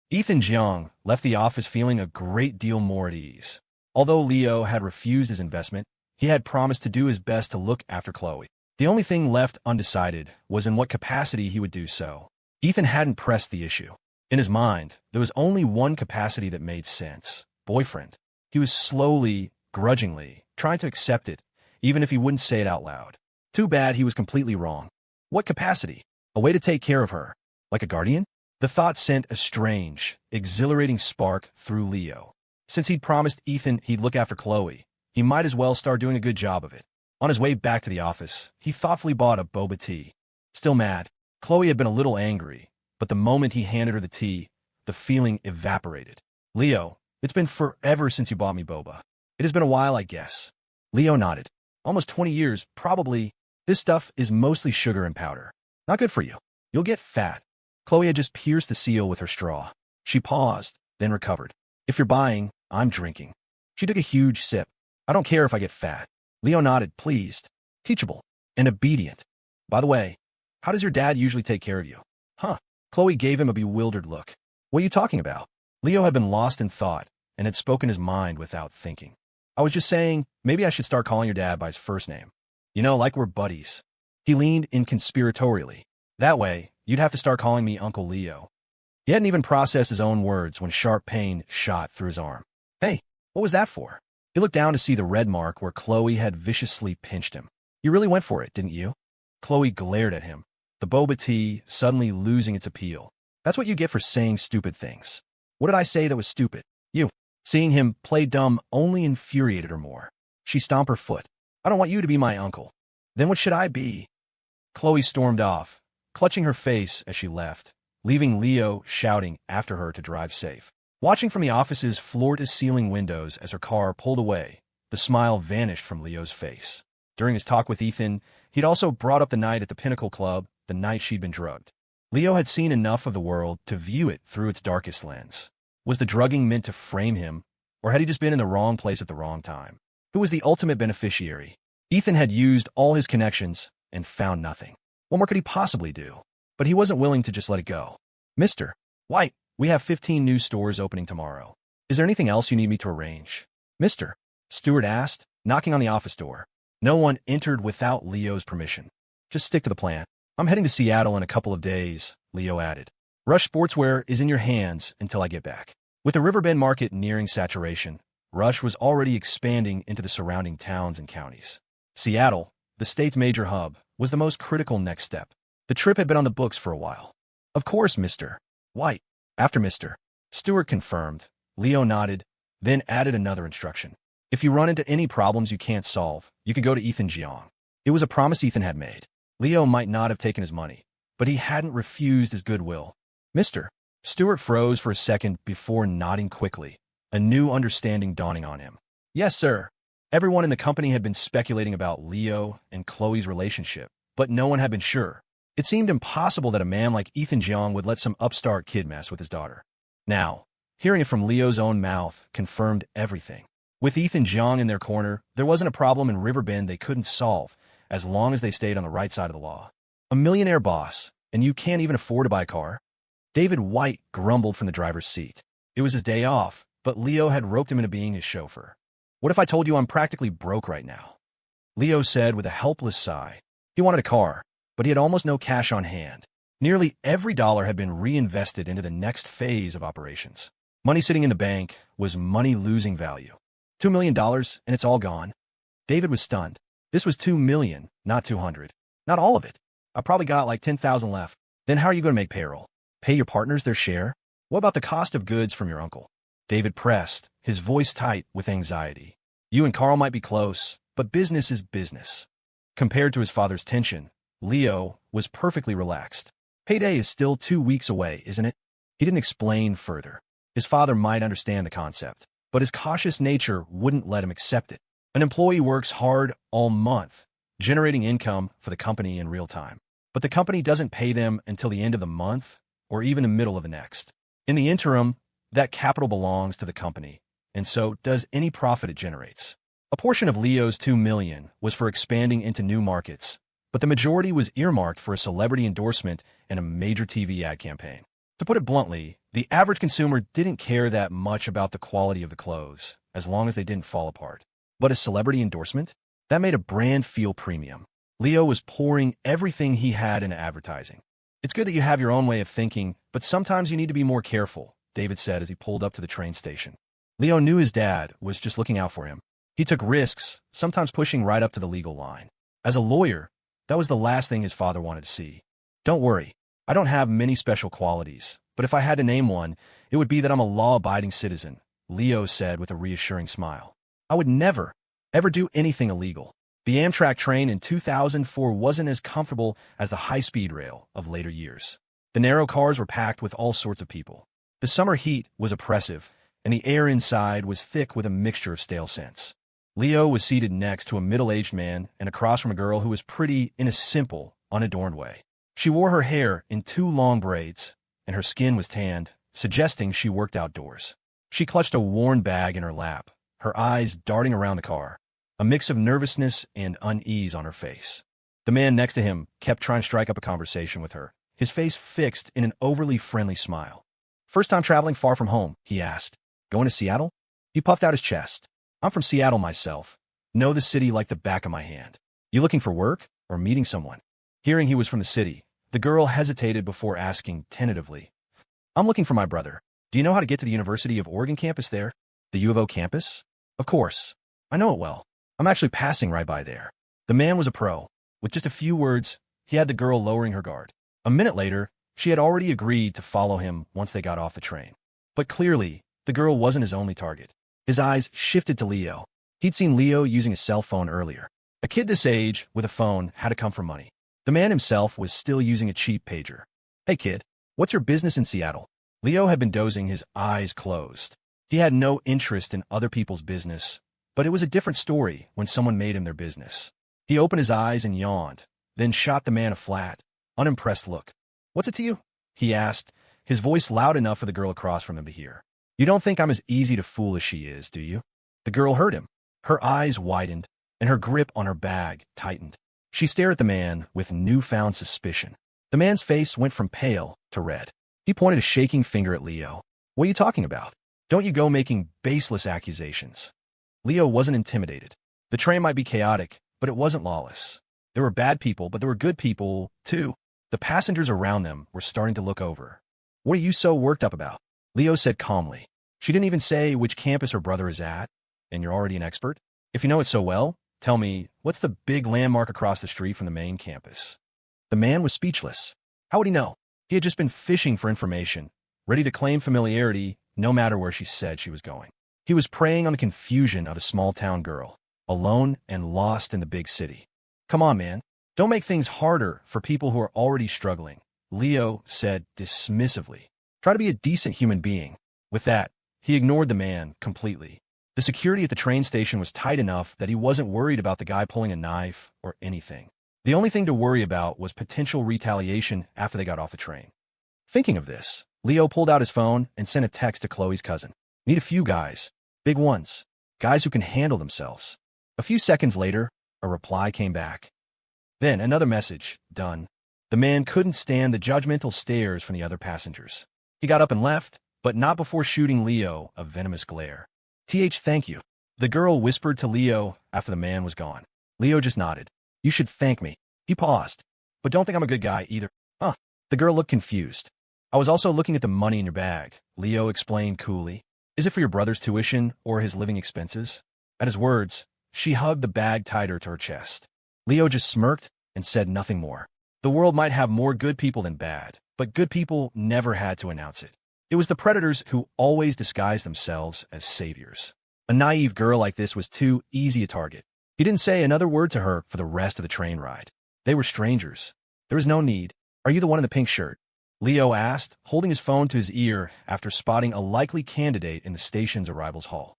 Ethan Jiang left the office feeling a great deal more at ease. Although Leo had refused his investment, he had promised to do his best to look after Chloe. The only thing left undecided was in what capacity he would do so. Ethan hadn't pressed the issue. In his mind, there was only one capacity that made sense: boyfriend. He was slowly, grudgingly, trying to accept it, even if he wouldn't say it out loud. Too bad he was completely wrong. What capacity? A way to take care of her, like a guardian? The thought sent a strange, exhilarating spark through Leo. Since he'd promised Ethan he'd look after Chloe, he might as well start doing a good job of it. On his way back to the office, he thoughtfully bought a boba tea. Still mad, Chloe had been a little angry, but the moment he handed her the tea, the feeling evaporated. Leo, it's been forever since you bought me boba. It has been a while, I guess. Leo nodded. Almost 20 years, probably. This stuff is mostly sugar and powder. Not good for you. You'll get fat. Chloe had just pierced the seal with her straw. She paused, then recovered. If you're buying, I'm drinking. She took a huge sip. I don't care if I get fat. Leo nodded, pleased, teachable, and obedient. By the way, how does your dad usually take care of you? Huh? Chloe gave him a bewildered look. What are you talking about? Leo had been lost in thought and had spoken his mind without thinking. I was just saying, maybe I should start calling your dad by his first name. You know, like we're buddies. He leaned in conspiratorially. That way, you'd have to start calling me Uncle Leo. He hadn't even processed his own words when sharp pain shot through his arm. Hey, what was that for? He looked down to see the red mark where Chloe had viciously pinched him. You really went for it, didn't you? Chloe glared at him, the boba tea suddenly losing its appeal. That's what you get for saying stupid things. What did I say that was stupid? You. Seeing him play dumb only infuriated her more. She stomped her foot. I don't want you to be my uncle. Then what should I be? Chloe stormed off, clutching her face as she left, leaving Leo shouting after her to drive safe. Watching from the office's floor-to-ceiling windows as her car pulled away, the smile vanished from Leo's face. During his talk with Ethan, he'd also brought up the night at the Pinnacle Club, the night she'd been drugged. Leo had seen enough of the world to view it through its darkest lens. Was the drugging meant to frame him, or had he just been in the wrong place at the wrong time? Who was the ultimate beneficiary? Ethan had used all his connections and found nothing. What more could he possibly do? But he wasn't willing to just let it go. Mr. White, we have 15 new stores opening tomorrow. Is there anything else you need me to arrange? Mr. Stewart asked, knocking on the office door. No one entered without Leo's permission. Just stick to the plan. I'm heading to Seattle in a couple of days, Leo added. Rush Sportswear is in your hands until I get back. With the Riverbend market nearing saturation, Rush was already expanding into the surrounding towns and counties. Seattle, the state's major hub, was the most critical next step. The trip had been on the books for a while. Of course, Mr. White. After Mr. Stewart confirmed, Leo nodded, then added another instruction. If you run into any problems you can't solve, you can go to Ethan Jiang. It was a promise Ethan had made. Leo might not have taken his money, but he hadn't refused his goodwill. Mr. Stewart froze for a second before nodding quickly, a new understanding dawning on him. Yes, sir. Everyone in the company had been speculating about Leo and Chloe's relationship, but no one had been sure. It seemed impossible that a man like Ethan Jiang would let some upstart kid mess with his daughter. Now, hearing it from Leo's own mouth confirmed everything. With Ethan Jiang in their corner, there wasn't a problem in Riverbend they couldn't solve, as long as they stayed on the right side of the law. A millionaire boss, and you can't even afford to buy a car? David White grumbled from the driver's seat. It was his day off, but Leo had roped him into being his chauffeur. What if I told you I'm practically broke right now? Leo said with a helpless sigh. He wanted a car, but he had almost no cash on hand. Nearly every dollar had been reinvested into the next phase of operations. Money sitting in the bank was money losing value. $2 million, and it's all gone. David was stunned. This was $2 million, not 200. Not all of it. I probably got like 10,000 left. Then how are you going to make payroll? Pay your partners their share? What about the cost of goods from your uncle? David pressed, his voice tight with anxiety. You and Carl might be close, but business is business. Compared to his father's tension, Leo was perfectly relaxed. Payday is still 2 weeks away, isn't it? He didn't explain further. His father might understand the concept, but his cautious nature wouldn't let him accept it. An employee works hard all month, generating income for the company in real time. But the company doesn't pay them until the end of the month or even the middle of the next. In the interim, that capital belongs to the company, and so does any profit it generates. A portion of Leo's $2 million was for expanding into new markets, but the majority was earmarked for a celebrity endorsement and a major TV ad campaign. To put it bluntly, the average consumer didn't care that much about the quality of the clothes, as long as they didn't fall apart. But a celebrity endorsement? That made a brand feel premium. Leo was pouring everything he had into advertising. It's good that you have your own way of thinking, but sometimes you need to be more careful, David said as he pulled up to the train station. Leo knew his dad was just looking out for him. He took risks, sometimes pushing right up to the legal line. As a lawyer, that was the last thing his father wanted to see. Don't worry, I don't have many special qualities, but if I had to name one, it would be that I'm a law-abiding citizen, Leo said with a reassuring smile. I would never, ever do anything illegal. The Amtrak train in 2004 wasn't as comfortable as the high-speed rail of later years. The narrow cars were packed with all sorts of people. The summer heat was oppressive, and the air inside was thick with a mixture of stale scents. Leo was seated next to a middle-aged man and across from a girl who was pretty in a simple, unadorned way. She wore her hair in 2 long braids, and her skin was tanned, suggesting she worked outdoors. She clutched a worn bag in her lap, her eyes darting around the car, a mix of nervousness and unease on her face. The man next to him kept trying to strike up a conversation with her, his face fixed in an overly friendly smile. First time traveling far from home, he asked. Going to Seattle? He puffed out his chest. I'm from Seattle myself. Know the city like the back of my hand. You looking for work or meeting someone? Hearing he was from the city, the girl hesitated before asking tentatively. I'm looking for my brother. Do you know how to get to the University of Oregon campus there? The U of O campus? Of course. I know it well. I'm actually passing right by there. The man was a pro. With just a few words, he had the girl lowering her guard. A minute later, she had already agreed to follow him once they got off the train. But clearly, the girl wasn't his only target. His eyes shifted to Leo. He'd seen Leo using a cell phone earlier. A kid this age with a phone had to come from money. The man himself was still using a cheap pager. Hey kid, what's your business in Seattle? Leo had been dozing, his eyes closed. He had no interest in other people's business, but it was a different story when someone made him their business. He opened his eyes and yawned, then shot the man a flat, unimpressed look. What's it to you? He asked, his voice loud enough for the girl across from him to hear. You don't think I'm as easy to fool as she is, do you? The girl heard him. Her eyes widened, and her grip on her bag tightened. She stared at the man with newfound suspicion. The man's face went from pale to red. He pointed a shaking finger at Leo. What are you talking about? Don't you go making baseless accusations. Leo wasn't intimidated. The train might be chaotic, but it wasn't lawless. There were bad people, but there were good people, too. The passengers around them were starting to look over. What are you so worked up about? Leo said calmly. She didn't even say which campus her brother is at, and you're already an expert? If you know it so well, tell me, what's the big landmark across the street from the main campus? The man was speechless. How would he know? He had just been fishing for information, ready to claim familiarity no matter where she said she was going. He was preying on the confusion of a small-town girl, alone and lost in the big city. Come on, man. Don't make things harder for people who are already struggling, Leo said dismissively. Try to be a decent human being. With that, he ignored the man completely. The security at the train station was tight enough that he wasn't worried about the guy pulling a knife or anything. The only thing to worry about was potential retaliation after they got off the train. Thinking of this, Leo pulled out his phone and sent a text to Chloe's cousin. Need a few guys. Big ones. Guys who can handle themselves. A few seconds later, a reply came back. Then another message. Done. The man couldn't stand the judgmental stares from the other passengers. He got up and left, but not before shooting Leo a venomous glare. Thank you. The girl whispered to Leo after the man was gone. Leo just nodded. You should thank me. He paused. But don't think I'm a good guy either. Huh. The girl looked confused. I was also looking at the money in your bag, Leo explained coolly. Is it for your brother's tuition or his living expenses? At his words, she hugged the bag tighter to her chest. Leo just smirked and said nothing more. The world might have more good people than bad, but good people never had to announce it. It was the predators who always disguised themselves as saviors. A naive girl like this was too easy a target. He didn't say another word to her for the rest of the train ride. They were strangers. There was no need. Are you the one in the pink shirt? Leo asked, holding his phone to his ear after spotting a likely candidate in the station's arrivals hall.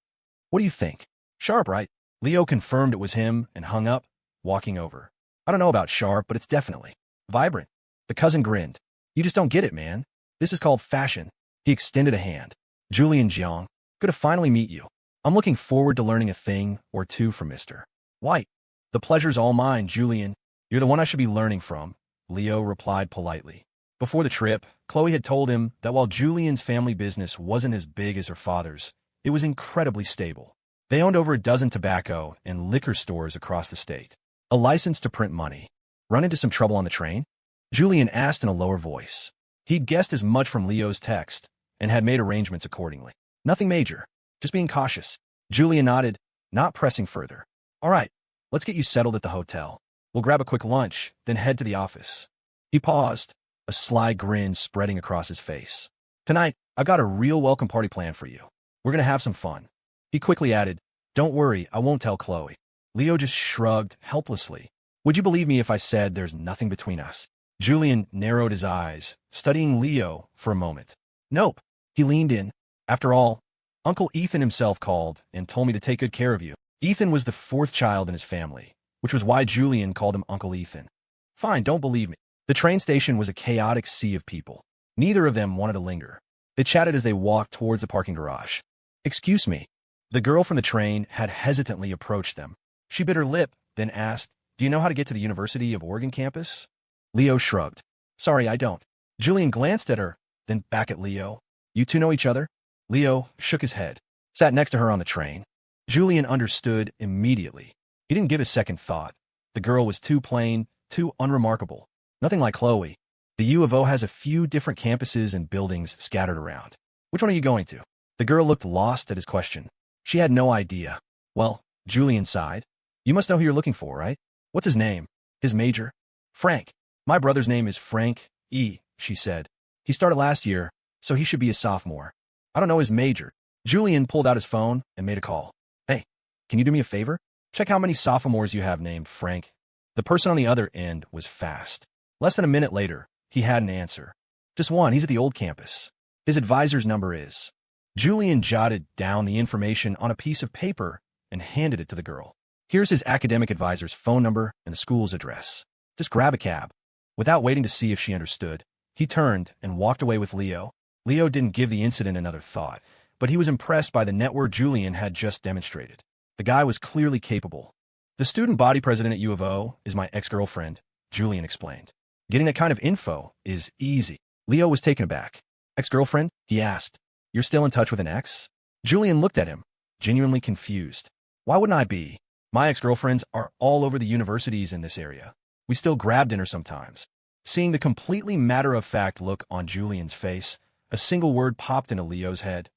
What do you think? Sharp, right? Leo confirmed it was him and hung up, walking over. I don't know about sharp, but it's definitely vibrant. The cousin grinned. You just don't get it, man. This is called fashion. He extended a hand. Julian Jiang, good to finally meet you. I'm looking forward to learning a thing or two from Mr. White. The pleasure's all mine, Julian. You're the one I should be learning from, Leo replied politely. Before the trip, Chloe had told him that while Julian's family business wasn't as big as her father's, it was incredibly stable. They owned over a dozen tobacco and liquor stores across the state. A license to print money. Run into some trouble on the train? Julian asked in a lower voice. He'd guessed as much from Leo's text and had made arrangements accordingly. Nothing major. Just being cautious. Julian nodded, not pressing further. All right, let's get you settled at the hotel. We'll grab a quick lunch, then head to the office. He paused, a sly grin spreading across his face. Tonight, I've got a real welcome party planned for you. We're going to have some fun. He quickly added, Don't worry, I won't tell Chloe. Leo just shrugged helplessly. Would you believe me if I said there's nothing between us? Julian narrowed his eyes, studying Leo for a moment. Nope. He leaned in. After all, Uncle Ethan himself called and told me to take good care of you. Ethan was the fourth child in his family, which was why Julian called him Uncle Ethan. Fine, don't believe me. The train station was a chaotic sea of people. Neither of them wanted to linger. They chatted as they walked towards the parking garage. Excuse me. The girl from the train had hesitantly approached them. She bit her lip, then asked, Do you know how to get to the University of Oregon campus? Leo shrugged. Sorry, I don't. Julian glanced at her, then back at Leo. You two know each other? Leo shook his head, sat next to her on the train. Julian understood immediately. He didn't give a second thought. The girl was too plain, too unremarkable. Nothing like Chloe. The U of O has a few different campuses and buildings scattered around. Which one are you going to? The girl looked lost at his question. She had no idea. Well, Julian sighed. You must know who you're looking for, right? What's his name? His major? Frank. My brother's name is Frank E., she said. He started last year, so he should be a sophomore. I don't know his major. Julian pulled out his phone and made a call. Hey, can you do me a favor? Check how many sophomores you have named Frank. The person on the other end was fast. Less than a minute later, he had an answer. Just one, he's at the old campus. His advisor's number is. Julian jotted down the information on a piece of paper and handed it to the girl. Here's his academic advisor's phone number and the school's address. Just grab a cab. Without waiting to see if she understood, he turned and walked away with Leo. Leo didn't give the incident another thought, but he was impressed by the network Julian had just demonstrated. The guy was clearly capable. The student body president at U of O is my ex-girlfriend, Julian explained. Getting that kind of info is easy. Leo was taken aback. Ex-girlfriend? He asked. You're still in touch with an ex? Julian looked at him, genuinely confused. Why wouldn't I be? My ex-girlfriends are all over the universities in this area. We still grab dinner sometimes. Seeing the completely matter-of-fact look on Julian's face, a single word popped into Leo's head.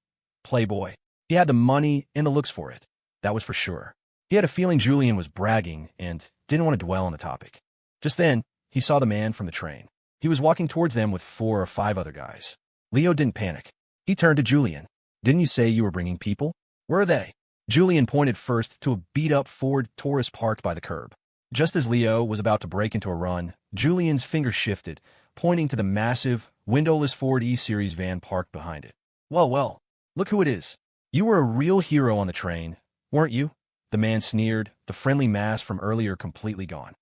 Playboy. He had the money and the looks for it. That was for sure. He had a feeling Julian was bragging and didn't want to dwell on the topic. Just then, he saw the man from the train. He was walking towards them with 4 or 5 other guys. Leo didn't panic. He turned to Julian. Didn't you say you were bringing people? Where are they? Julian pointed first to a beat-up Ford Taurus parked by the curb. Just as Leo was about to break into a run, Julian's finger shifted, pointing to the massive, windowless Ford E-Series van parked behind it. Well, look who it is. You were a real hero on the train, weren't you? The man sneered, the friendly mask from earlier completely gone.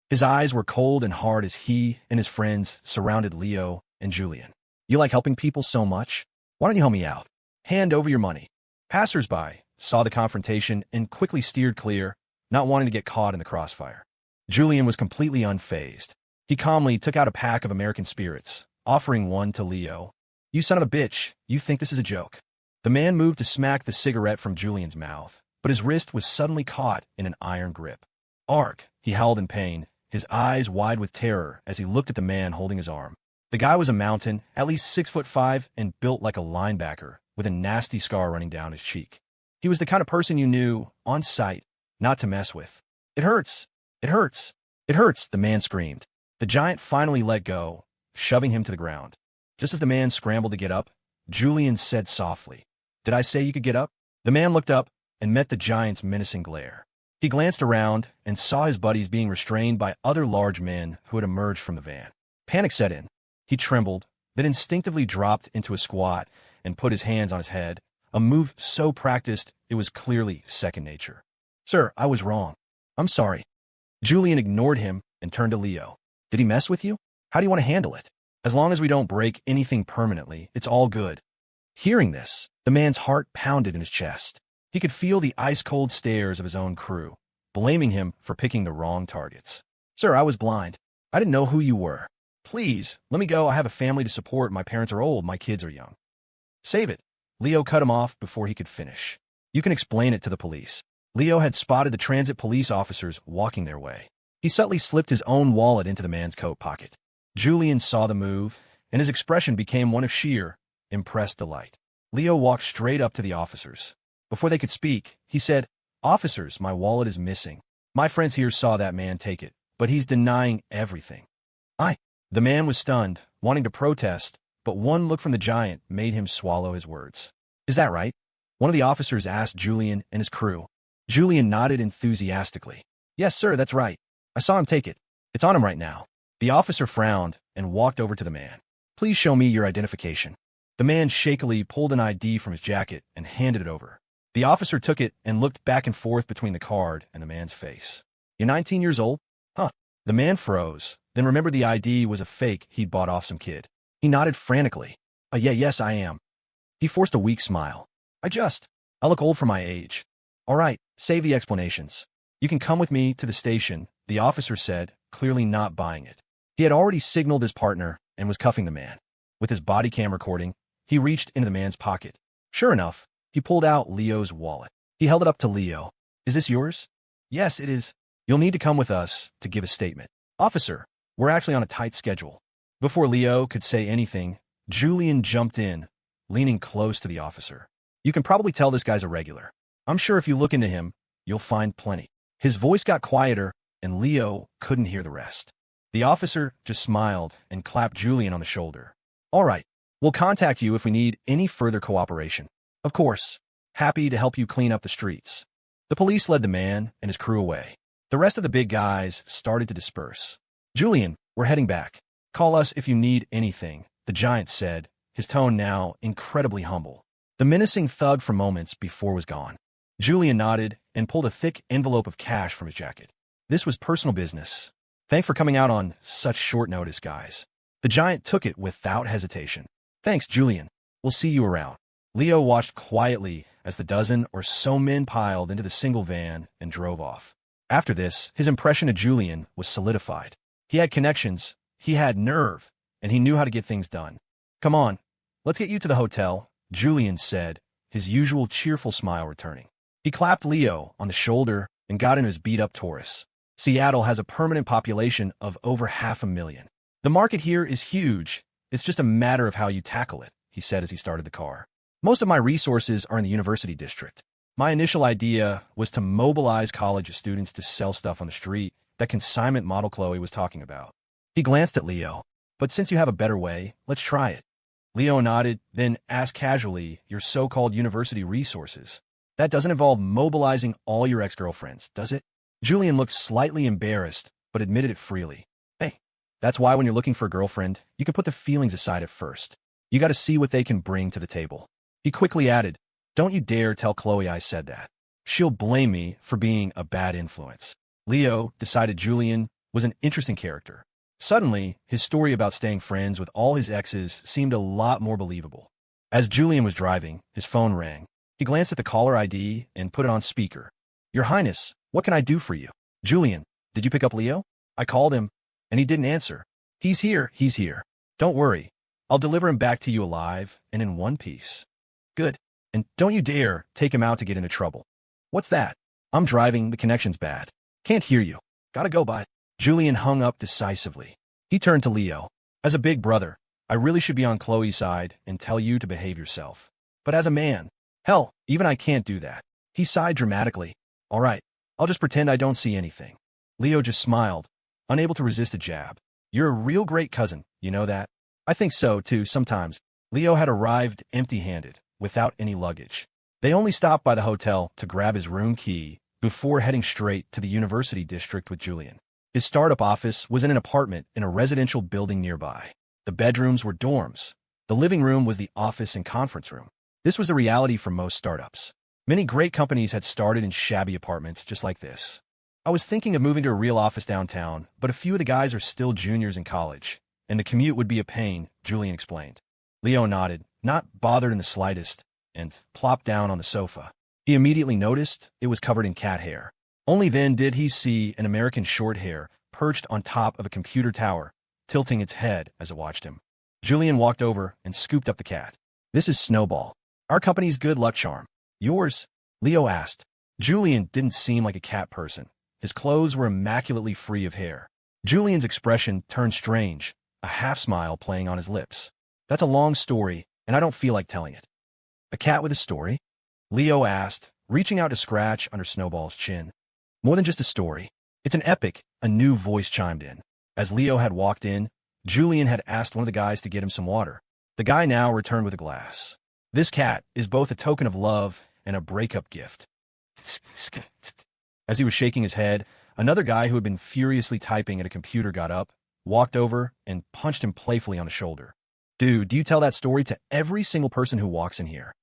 His eyes were cold and hard as he and his friends surrounded Leo and Julian. You like helping people so much? Why don't you help me out? Hand over your money. Passers-by saw the confrontation and quickly steered clear, not wanting to get caught in the crossfire. Julian was completely unfazed. He calmly took out a pack of American spirits, offering one to Leo. You son of a bitch, you think this is a joke. The man moved to smack the cigarette from Julian's mouth, but his wrist was suddenly caught in an iron grip. Ark, he howled in pain, his eyes wide with terror as he looked at the man holding his arm. The guy was a mountain, at least 6'5", and built like a linebacker, with a nasty scar running down his cheek. He was the kind of person you knew, on sight, not to mess with. It hurts. It hurts. It hurts, the man screamed. The giant finally let go, shoving him to the ground. Just as the man scrambled to get up, Julian said softly, Did I say you could get up? The man looked up and met the giant's menacing glare. He glanced around and saw his buddies being restrained by other large men who had emerged from the van. Panic set in. He trembled, then instinctively dropped into a squat and put his hands on his head, a move so practiced it was clearly second nature. Sir, I was wrong. I'm sorry. Julian ignored him and turned to Leo. Did he mess with you? How do you want to handle it? As long as we don't break anything permanently, it's all good. Hearing this, the man's heart pounded in his chest. He could feel the ice-cold stares of his own crew, blaming him for picking the wrong targets. Sir, I was blind. I didn't know who you were. Please, let me go. I have a family to support. My parents are old. My kids are young. Save it. Leo cut him off before he could finish. You can explain it to the police. Leo had spotted the transit police officers walking their way. He subtly slipped his own wallet into the man's coat pocket. Julian saw the move, and his expression became one of sheer, impressed delight. Leo walked straight up to the officers. Before they could speak, he said, "Officers, my wallet is missing. My friends here saw that man take it, but he's denying everything." The man was stunned, wanting to protest, but one look from the giant made him swallow his words. "Is that right?" One of the officers asked Julian and his crew. Julian nodded enthusiastically. "Yes, sir, that's right. I saw him take it. It's on him right now." The officer frowned and walked over to the man. "Please show me your identification." The man shakily pulled an ID from his jacket and handed it over. The officer took it and looked back and forth between the card and the man's face. "You're 19 years old? Huh." The man froze, then remembered the ID was a fake he'd bought off some kid. He nodded frantically. Yes, I am." He forced a weak smile. I look old for my age." "All right, save the explanations. You can come with me to the station," the officer said, clearly not buying it. He had already signaled his partner and was cuffing the man. With his body cam recording, he reached into the man's pocket. Sure enough, he pulled out Leo's wallet. He held it up to Leo. "Is this yours?" "Yes, it is. You'll need to come with us to give a statement." "Officer, we're actually on a tight schedule." Before Leo could say anything, Julian jumped in, leaning close to the officer. "You can probably tell this guy's a regular. I'm sure if you look into him, you'll find plenty." His voice got quieter, and Leo couldn't hear the rest. The officer just smiled and clapped Julian on the shoulder. "All right, we'll contact you if we need any further cooperation. Of course, happy to help you clean up the streets." The police led the man and his crew away. The rest of the big guys started to disperse. "Julian, we're heading back. Call us if you need anything," the giant said, his tone now incredibly humble. The menacing thug for moments before was gone. Julian nodded and pulled a thick envelope of cash from his jacket. This was personal business. "Thanks for coming out on such short notice, guys." The giant took it without hesitation. "Thanks, Julian. We'll see you around." Leo watched quietly as the dozen or so men piled into the single van and drove off. After this, his impression of Julian was solidified. He had connections, he had nerve, and he knew how to get things done. "Come on, let's get you to the hotel," Julian said, his usual cheerful smile returning. He clapped Leo on the shoulder and got in his beat-up Taurus. Seattle has a permanent population of over 500,000. "The market here is huge. It's just a matter of how you tackle it," he said as he started the car. "Most of my resources are in the university district. My initial idea was to mobilize college students to sell stuff on the street, that consignment model Chloe was talking about." He glanced at Leo. "But since you have a better way, let's try it." Leo nodded, then asked casually, "Your so-called university resources. That doesn't involve mobilizing all your ex-girlfriends, does it?" Julian looked slightly embarrassed, but admitted it freely. "Hey, that's why when you're looking for a girlfriend, you can put the feelings aside at first. You got to see what they can bring to the table." He quickly added, "Don't you dare tell Chloe I said that. She'll blame me for being a bad influence." Leo decided Julian was an interesting character. Suddenly, his story about staying friends with all his exes seemed a lot more believable. As Julian was driving, his phone rang. He glanced at the caller ID and put it on speaker. "Your Highness, what can I do for you?" "Julian, did you pick up Leo? I called him, and he didn't answer." He's here. Don't worry. I'll deliver him back to you alive and in one piece." "Good. And don't you dare take him out to get into trouble." "What's that?" "I'm driving, the connection's bad. Can't hear you. Gotta go, bye." Julian hung up decisively. He turned to Leo. "As a big brother, I really should be on Chloe's side and tell you to behave yourself. But as a man, hell, even I can't do that." He sighed dramatically. "All right, I'll just pretend I don't see anything." Leo just smiled, unable to resist a jab. "You're a real great cousin, you know that?" "I think so, too, sometimes." Leo had arrived empty-handed, without any luggage. They only stopped by the hotel to grab his room key before heading straight to the university district with Julian. His startup office was in an apartment in a residential building nearby. The bedrooms were dorms. The living room was the office and conference room. This was the reality for most startups. Many great companies had started in shabby apartments just like this. "I was thinking of moving to a real office downtown, but a few of the guys are still juniors in college, and the commute would be a pain," Julian explained. Leo nodded, not bothered in the slightest, and plopped down on the sofa. He immediately noticed it was covered in cat hair. Only then did he see an American short hair perched on top of a computer tower, tilting its head as it watched him. Julian walked over and scooped up the cat. "This is Snowball, our company's good luck charm. Yours?" Leo asked. Julian didn't seem like a cat person. His clothes were immaculately free of hair. Julian's expression turned strange, a half-smile playing on his lips. "That's a long story, and I don't feel like telling it." "A cat with a story?" Leo asked, reaching out to scratch under Snowball's chin. "More than just a story. It's an epic," a new voice chimed in. As Leo had walked in, Julian had asked one of the guys to get him some water. The guy now returned with a glass. "This cat is both a token of love and a breakup gift." As he was shaking his head, another guy who had been furiously typing at a computer got up, walked over, and punched him playfully on the shoulder. "Dude, do you tell that story to every single person who walks in here?"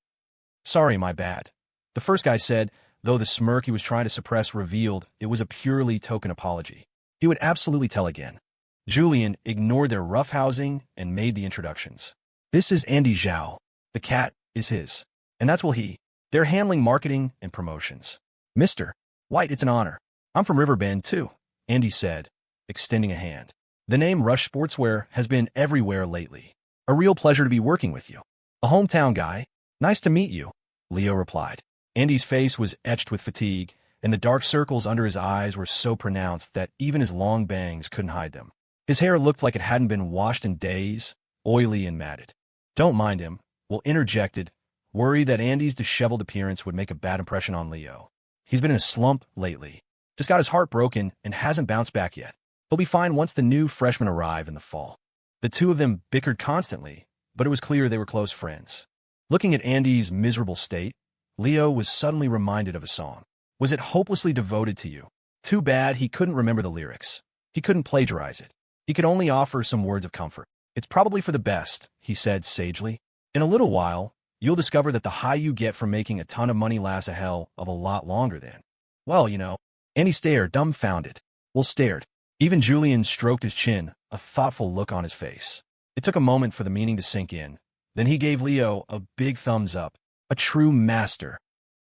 "Sorry, my bad," the first guy said, though the smirk he was trying to suppress revealed it was a purely token apology. He would absolutely tell again. Julian ignored their roughhousing and made the introductions. "This is Andy Zhao. The cat is his. And that's he. They're handling marketing and promotions." "Mr. White, it's an honor. I'm from Riverbend, too," Andy said, extending a hand. "The name Rush Sportswear has been everywhere lately. A real pleasure to be working with you. A hometown guy. Nice to meet you," Leo replied. Andy's face was etched with fatigue, and the dark circles under his eyes were so pronounced that even his long bangs couldn't hide them. His hair looked like it hadn't been washed in days, oily and matted. "Don't mind him," Will interjected, worried that Andy's disheveled appearance would make a bad impression on Leo. "He's been in a slump lately. Just got his heart broken and hasn't bounced back yet. He'll be fine once the new freshmen arrive in the fall." The two of them bickered constantly, but it was clear they were close friends. Looking at Andy's miserable state, Leo was suddenly reminded of a song. "Was it hopelessly devoted to you?" Too bad he couldn't remember the lyrics. He couldn't plagiarize it. He could only offer some words of comfort. "It's probably for the best," he said sagely. "In a little while, you'll discover that the high you get from making a ton of money lasts a hell of a lot longer than." "Well, you know." Andy stared, dumbfounded. Will stared. Even Julian stroked his chin, a thoughtful look on his face. It took a moment for the meaning to sink in. Then he gave Leo a big thumbs up. A true master.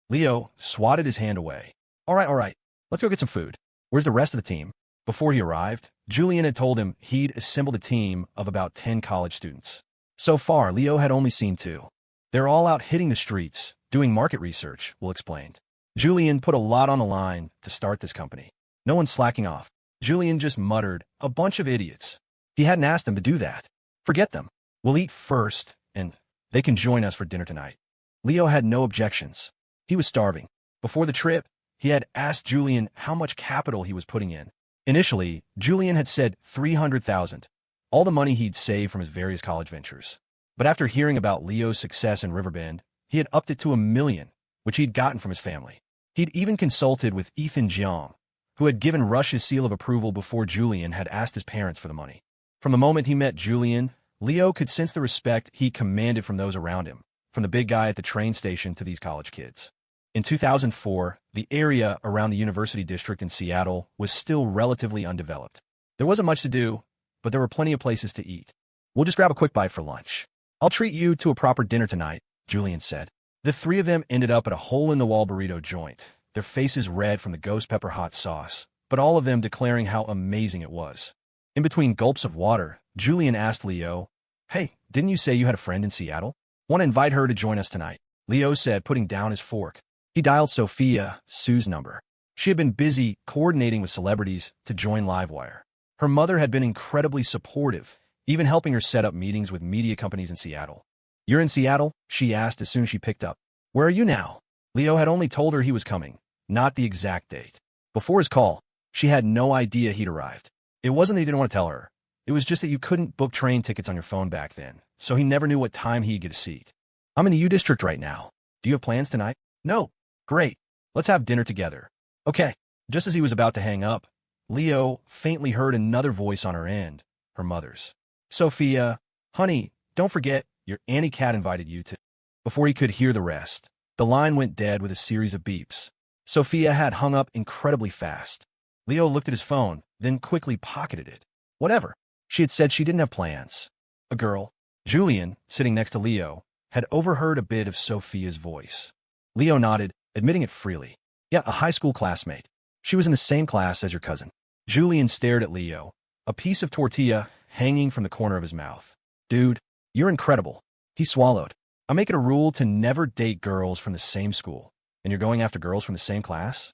Leo swatted his hand away. All right. Let's go get some food. Where's the rest of the team?" Before he arrived, Julian had told him he'd assembled a team of about 10 college students. So far, Leo had only seen 2. "They're all out hitting the streets, doing market research," Will explained. "Julian put a lot on the line to start this company. No one's slacking off." Julian just muttered, "A bunch of idiots." He hadn't asked them to do that. "Forget them. We'll eat first, and they can join us for dinner tonight." Leo had no objections. He was starving. Before the trip, he had asked Julian how much capital he was putting in. Initially, Julian had said $300,000, all the money he'd saved from his various college ventures. But after hearing about Leo's success in Riverbend, he had upped it to $1 million, which he'd gotten from his family. He'd even consulted with Ethan Jiang, who had given Rush his seal of approval before Julian had asked his parents for the money. From the moment he met Julian, Leo could sense the respect he commanded from those around him, from the big guy at the train station to these college kids. In 2004, the area around the University District in Seattle was still relatively undeveloped. There wasn't much to do, but there were plenty of places to eat. "We'll just grab a quick bite for lunch. I'll treat you to a proper dinner tonight," Julian said. The three of them ended up at a hole-in-the-wall burrito joint, their faces red from the ghost pepper hot sauce, but all of them declaring how amazing it was. In between gulps of water, Julian asked Leo, "Hey, didn't you say you had a friend in Seattle? Want to invite her to join us tonight?" Leo said, putting down his fork. He dialed Sophia, Sue's number. She had been busy coordinating with celebrities to join Livewire. Her mother had been incredibly supportive, even helping her set up meetings with media companies in Seattle. "You're in Seattle?" she asked as soon as she picked up. "Where are you now?" Leo had only told her he was coming, not the exact date. Before his call, she had no idea he'd arrived. It wasn't that he didn't want to tell her. It was just that you couldn't book train tickets on your phone back then, so he never knew what time he'd get a seat. "I'm in the U District right now. Do you have plans tonight?" "No." "Great. Let's have dinner together." "Okay." Just as he was about to hang up, Leo faintly heard another voice on her end, her mother's. "Sophia, honey, don't forget, your Annie Cat invited you to..." Before he could hear the rest, the line went dead with a series of beeps. Sophia had hung up incredibly fast. Leo looked at his phone, then quickly pocketed it. Whatever. She had said she didn't have plans. A girl, Julian, sitting next to Leo, had overheard a bit of Sophia's voice. Leo nodded, admitting it freely. "Yeah, a high school classmate. She was in the same class as your cousin." Julian stared at Leo. A piece of tortilla hanging from the corner of his mouth. Dude, you're incredible. He swallowed. I make it a rule to never date girls from the same school. And you're going after girls from the same class?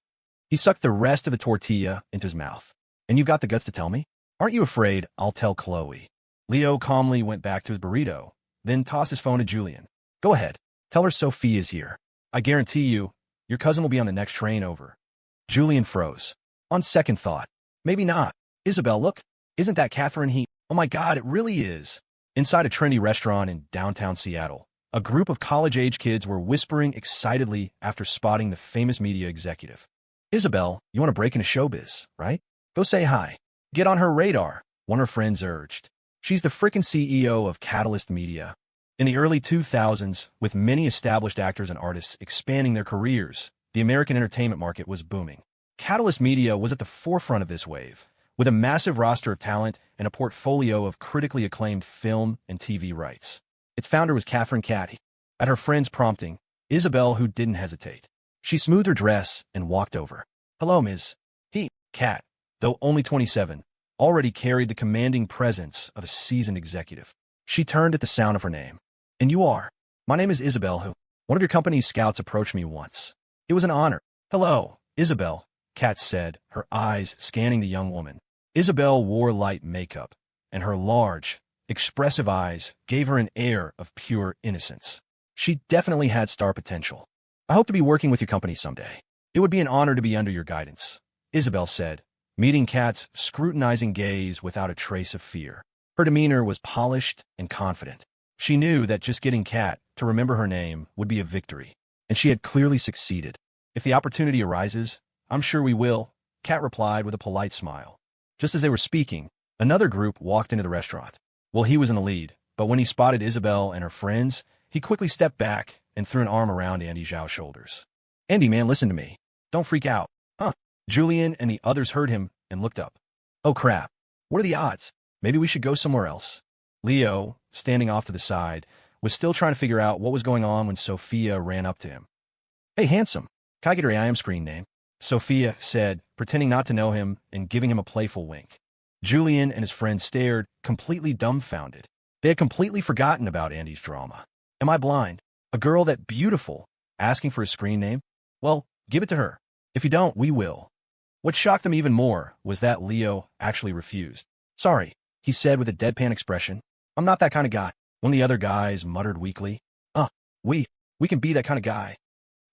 He sucked the rest of the tortilla into his mouth. And you've got the guts to tell me? Aren't you afraid I'll tell Chloe? Leo calmly went back to his burrito, then tossed his phone to Julian. Go ahead. Tell her Sophie is here. I guarantee you, your cousin will be on the next train over. Julian froze. On second thought, maybe not. Isabel, look. Isn't that Catherine he? Oh my God, it really is. Inside a trendy restaurant in downtown Seattle, a group of college-age kids were whispering excitedly after spotting the famous media executive. Isabel, you want to break into showbiz, right? Go say hi. Get on her radar, one of her friends urged. She's the frickin' CEO of Catalyst Media. In the early 2000s, with many established actors and artists expanding their careers, the American entertainment market was booming. Catalyst Media was at the forefront of this wave, with a massive roster of talent and a portfolio of critically acclaimed film and TV rights. Its founder was Catherine Cat. At her friend's prompting, Isabel, who didn't hesitate. She smoothed her dress and walked over. Hello, Ms. Cat, though only 27, already carried the commanding presence of a seasoned executive. She turned at the sound of her name. And you are? My name is Isabel, who? One of your company's scouts approached me once. It was an honor. Hello, Isabel, Kat said, her eyes scanning the young woman. Isabel wore light makeup, and her large, expressive eyes gave her an air of pure innocence. She definitely had star potential. I hope to be working with your company someday. It would be an honor to be under your guidance, Isabel said, meeting Kat's scrutinizing gaze without a trace of fear. Her demeanor was polished and confident. She knew that just getting Kat to remember her name would be a victory, and she had clearly succeeded. If the opportunity arises, I'm sure we will, Kat replied with a polite smile. Just as they were speaking, another group walked into the restaurant. Well, he was in the lead, but when he spotted Isabel and her friends, he quickly stepped back and threw an arm around Andy Zhao's shoulders. Andy, man, listen to me. Don't freak out. Huh? Julian and the others heard him and looked up. Oh crap. What are the odds? Maybe we should go somewhere else. Leo, standing off to the side, was still trying to figure out what was going on when Sophia ran up to him. Hey, handsome. Can I get your IM screen name? Sophia said, pretending not to know him and giving him a playful wink. Julian and his friend stared, completely dumbfounded. They had completely forgotten about Andy's drama. Am I blind? A girl that beautiful, asking for a screen name? Well, give it to her. If you don't, we will. What shocked them even more was that Leo actually refused. Sorry, he said with a deadpan expression. I'm not that kind of guy. One of the other guys muttered weakly. We can be that kind of guy.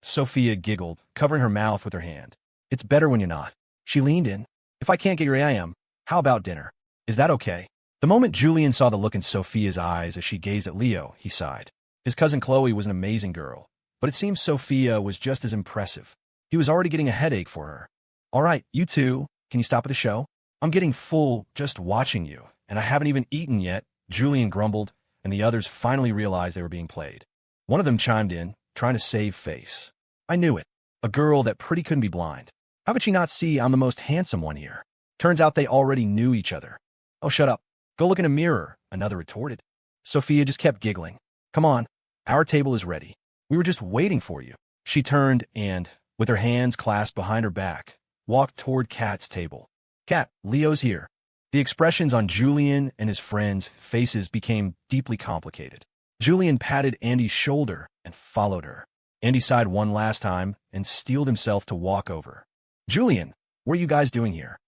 Sophia giggled, covering her mouth with her hand. It's better when you're not. She leaned in. If I can't get your IM, how about dinner? Is that okay? The moment Julian saw the look in Sophia's eyes as she gazed at Leo, he sighed. His cousin Chloe was an amazing girl, but it seemed Sophia was just as impressive. He was already getting a headache for her. All right, you two, can you stop at the show? I'm getting full just watching you, and I haven't even eaten yet, Julian grumbled, and the others finally realized they were being played. One of them chimed in, trying to save face. I knew it. A girl that pretty couldn't be blind. How could she not see I'm the most handsome one here? Turns out they already knew each other. Oh, shut up. Go look in a mirror, another retorted. Sophia just kept giggling. Come on, our table is ready. We were just waiting for you. She turned and, with her hands clasped behind her back, walked toward Kat's table. Kat, Leo's here. The expressions on Julian and his friends' faces became deeply complicated. Julian patted Andy's shoulder and followed her. Andy sighed one last time and steeled himself to walk over. Julian, what are you guys doing here?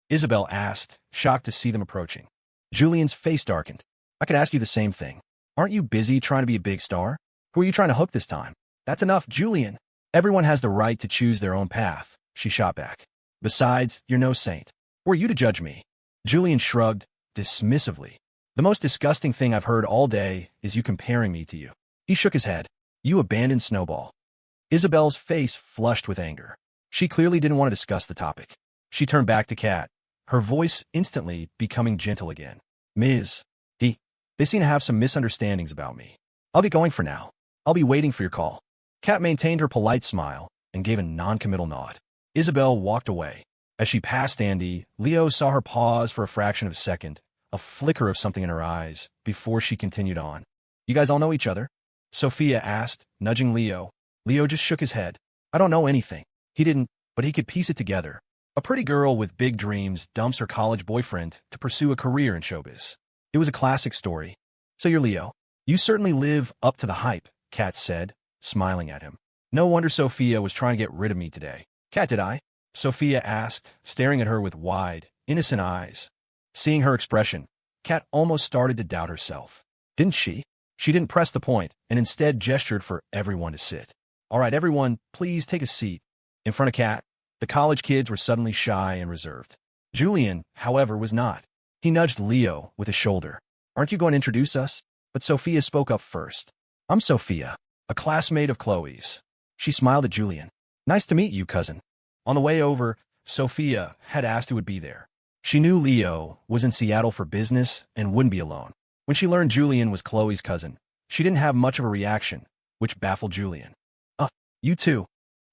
Isabel asked, shocked to see them approaching. Julian's face darkened. I could ask you the same thing. Aren't you busy trying to be a big star? Who are you trying to hook this time? That's enough, Julian. Everyone has the right to choose their own path, she shot back. Besides, you're no saint. Who are you to judge me? Julian shrugged, dismissively. The most disgusting thing I've heard all day is you comparing me to you. He shook his head. You abandoned Snowball. Isabel's face flushed with anger. She clearly didn't want to discuss the topic. She turned back to Kat, her voice instantly becoming gentle again. Ms. They seem to have some misunderstandings about me. I'll get going for now. I'll be waiting for your call. Kat maintained her polite smile and gave a non-committal nod. Isabel walked away. As she passed Andy, Leo saw her pause for a fraction of a second, a flicker of something in her eyes, before she continued on. You guys all know each other? Sophia asked, nudging Leo. Leo just shook his head. I don't know anything. He didn't, but he could piece it together. A pretty girl with big dreams dumps her college boyfriend to pursue a career in showbiz. It was a classic story. So you're Leo. You certainly live up to the hype, Kat said, smiling at him. No wonder Sophia was trying to get rid of me today. Kat, did I? Sophia asked, staring at her with wide, innocent eyes. Seeing her expression, Kat almost started to doubt herself. Didn't she? She didn't press the point and instead gestured for everyone to sit. All right, everyone, please take a seat. In front of Kat, the college kids were suddenly shy and reserved. Julian, however, was not. He nudged Leo with his shoulder. Aren't you going to introduce us? But Sophia spoke up first. I'm Sophia, a classmate of Chloe's. She smiled at Julian. Nice to meet you, cousin. On the way over, Sophia had asked who would be there. She knew Leo was in Seattle for business and wouldn't be alone. When she learned Julian was Chloe's cousin, she didn't have much of a reaction, which baffled Julian. You too.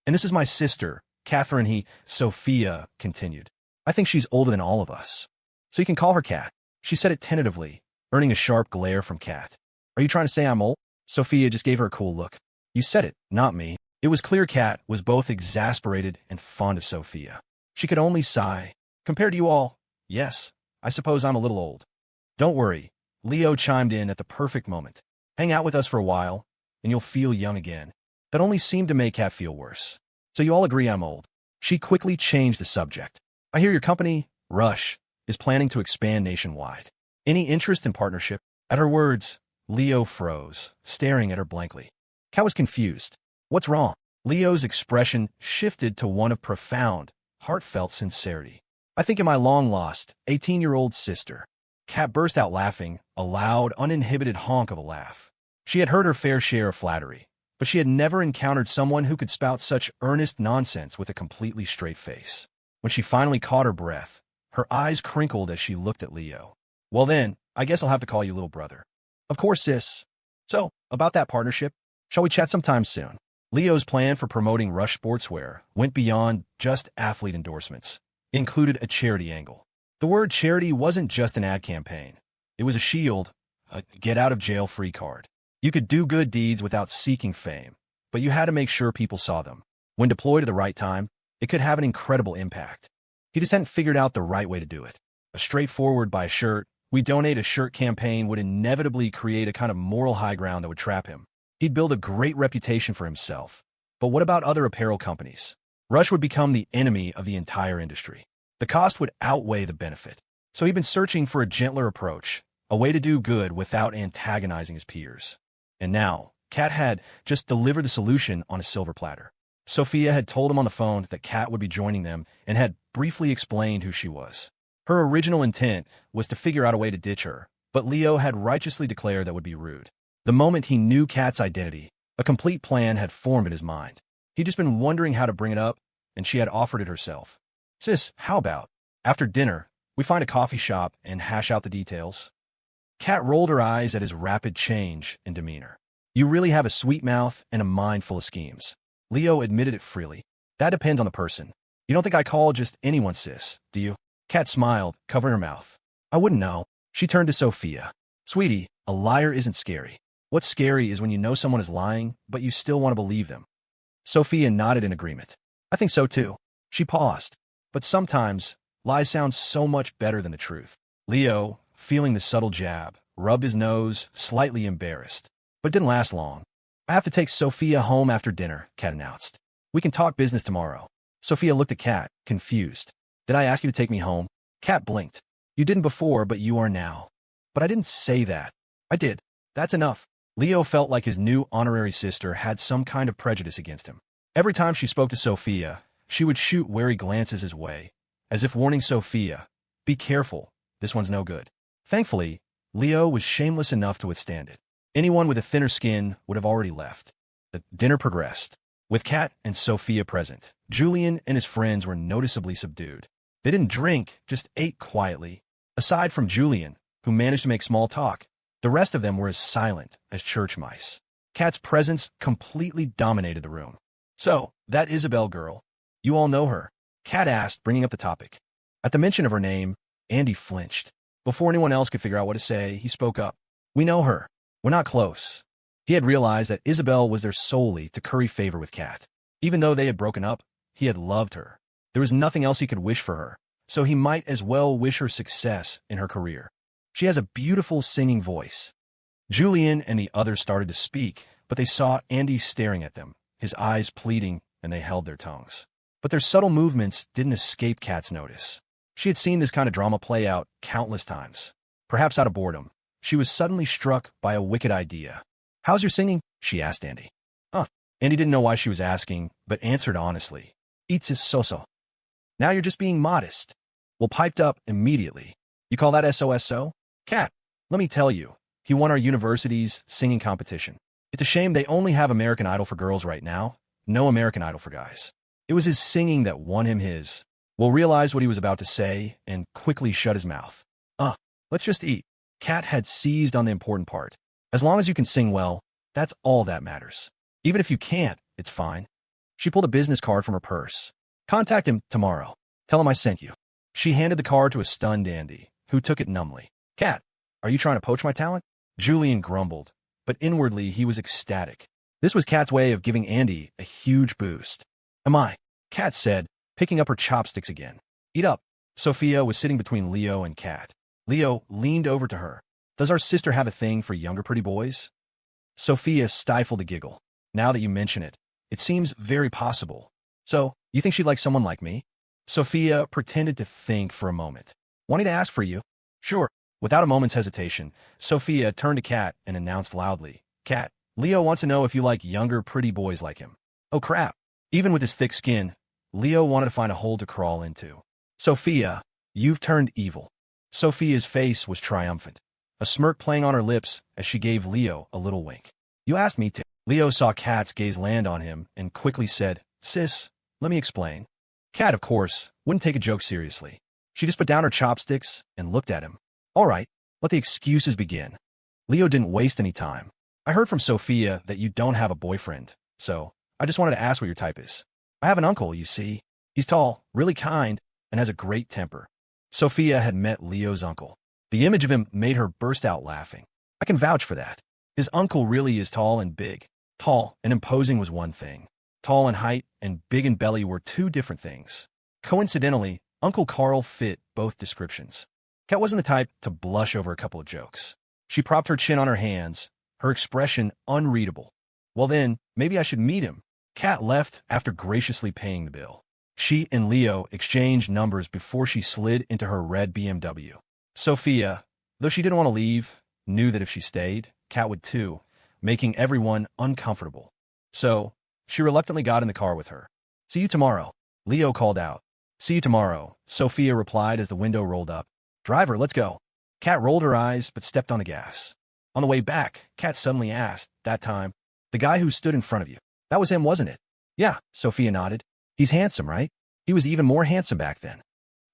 And this is my sister, Catherine. Sophia continued. I think she's older than all of us. So you can call her Kat. She said it tentatively, earning a sharp glare from Kat. Are you trying to say I'm old? Sophia just gave her a cool look. You said it, not me. It was clear Kat was both exasperated and fond of Sophia. She could only sigh. Compared to you all, yes, I suppose I'm a little old. Don't worry, Leo chimed in at the perfect moment. Hang out with us for a while, and you'll feel young again. That only seemed to make Kat feel worse. So you all agree I'm old. She quickly changed the subject. I hear your company, Rush, is planning to expand nationwide. Any interest in partnership? At her words, Leo froze, staring at her blankly. Kat was confused. What's wrong? Leo's expression shifted to one of profound, heartfelt sincerity. I think of my long-lost, 18-year-old sister. Kat burst out laughing, a loud, uninhibited honk of a laugh. She had heard her fair share of flattery, but she had never encountered someone who could spout such earnest nonsense with a completely straight face. When she finally caught her breath, her eyes crinkled as she looked at Leo. Well then, I guess I'll have to call you little brother. Of course, sis. So, about that partnership, shall we chat sometime soon? Leo's plan for promoting Rush Sportswear went beyond just athlete endorsements. It included a charity angle. The word charity wasn't just an ad campaign. It was a shield, a get-out-of-jail-free card. You could do good deeds without seeking fame, but you had to make sure people saw them. When deployed at the right time, it could have an incredible impact. He just hadn't figured out the right way to do it. A straightforward buy a shirt, we donate a shirt campaign would inevitably create a kind of moral high ground that would trap him. He'd build a great reputation for himself. But what about other apparel companies? Rush would become the enemy of the entire industry. The cost would outweigh the benefit. So he'd been searching for a gentler approach, a way to do good without antagonizing his peers. And now, Kat had just delivered the solution on a silver platter. Sophia had told him on the phone that Kat would be joining them and had briefly explained who she was. Her original intent was to figure out a way to ditch her, but Leo had righteously declared that would be rude. The moment he knew Kat's identity, a complete plan had formed in his mind. He'd just been wondering how to bring it up, and she had offered it herself. Sis, how about, after dinner, we find a coffee shop and hash out the details? Kat rolled her eyes at his rapid change in demeanor. You really have a sweet mouth and a mind full of schemes. Leo admitted it freely. That depends on the person. You don't think I call just anyone sis, do you? Kat smiled, covering her mouth. I wouldn't know. She turned to Sophia. Sweetie, a liar isn't scary. What's scary is when you know someone is lying, but you still want to believe them. Sophia nodded in agreement. I think so too. She paused. But sometimes, lies sound so much better than the truth. Leo, feeling the subtle jab, rubbed his nose, slightly embarrassed. But it didn't last long. I have to take Sophia home after dinner, Kat announced. We can talk business tomorrow. Sophia looked at Kat, confused. Did I ask you to take me home? Kat blinked. You didn't before, but you are now. But I didn't say that. I did. That's enough. Leo felt like his new honorary sister had some kind of prejudice against him. Every time she spoke to Sophia, she would shoot wary glances his way, as if warning Sophia, be careful, this one's no good. Thankfully, Leo was shameless enough to withstand it. Anyone with a thinner skin would have already left. The dinner progressed. With Kat and Sophia present, Julian and his friends were noticeably subdued. They didn't drink, just ate quietly. Aside from Julian, who managed to make small talk, the rest of them were as silent as church mice. Kat's presence completely dominated the room. So, that Isabel girl, you all know her? Kat asked, bringing up the topic. At the mention of her name, Andy flinched. Before anyone else could figure out what to say, he spoke up. We know her. We're not close. He had realized that Isabel was there solely to curry favor with Kat. Even though they had broken up, he had loved her. There was nothing else he could wish for her, so he might as well wish her success in her career. She has a beautiful singing voice. Julian and the others started to speak, but they saw Andy staring at them, his eyes pleading, and they held their tongues. But their subtle movements didn't escape Kat's notice. She had seen this kind of drama play out countless times. Perhaps out of boredom, she was suddenly struck by a wicked idea. "How's your singing?" she asked Andy. Andy didn't know why she was asking, but answered honestly. "It's so-so." "Now you're just being modest." Will piped up immediately. "You call that SOSO? Kat, let me tell you, he won our university's singing competition. It's a shame they only have American Idol for girls right now, no American Idol for guys. It was his singing that won him his." Will realized what he was about to say and quickly shut his mouth. Let's just eat." Kat had seized on the important part. As long as you can sing well, that's all that matters. Even if you can't, it's fine. She pulled a business card from her purse. "Contact him tomorrow. Tell him I sent you." She handed the card to a stunned Andy, who took it numbly. "Kat, are you trying to poach my talent?" Julian grumbled, but inwardly he was ecstatic. This was Kat's way of giving Andy a huge boost. "Am I?" Kat said, picking up her chopsticks again. "Eat up." Sophia was sitting between Leo and Kat. Leo leaned over to her. "Does our sister have a thing for younger pretty boys?" Sophia stifled a giggle. "Now that you mention it, it seems very possible. So, you think she'd like someone like me?" Sophia pretended to think for a moment. "Wanting to ask for you?" "Sure." Without a moment's hesitation, Sophia turned to Kat and announced loudly, "Kat, Leo wants to know if you like younger pretty boys like him." Oh crap. Even with his thick skin, Leo wanted to find a hole to crawl into. "Sophia, you've turned evil." Sophia's face was triumphant, a smirk playing on her lips as she gave Leo a little wink. "You asked me to." Leo saw Kat's gaze land on him and quickly said, "Sis, let me explain." Kat, of course, wouldn't take a joke seriously. She just put down her chopsticks and looked at him. "All right, let the excuses begin." Leo didn't waste any time. "I heard from Sophia that you don't have a boyfriend, so I just wanted to ask what your type is. I have an uncle, you see. He's tall, really kind, and has a great temper." Sophia had met Leo's uncle. The image of him made her burst out laughing. "I can vouch for that. His uncle really is tall and big." Tall and imposing was one thing. Tall in height and big in belly were two different things. Coincidentally, Uncle Carl fit both descriptions. Kat wasn't the type to blush over a couple of jokes. She propped her chin on her hands, her expression unreadable. "Well then, maybe I should meet him." Kat left after graciously paying the bill. She and Leo exchanged numbers before she slid into her red BMW. Sophia, though she didn't want to leave, knew that if she stayed, Kat would too, making everyone uncomfortable. So, she reluctantly got in the car with her. "See you tomorrow," Leo called out. "See you tomorrow," Sophia replied as the window rolled up. "Driver, let's go." Kat rolled her eyes but stepped on the gas. On the way back, Kat suddenly asked, that time, "The guy who stood in front of you, that was him, wasn't it?" "Yeah," Sophia nodded. "He's handsome, right?" "He was even more handsome back then."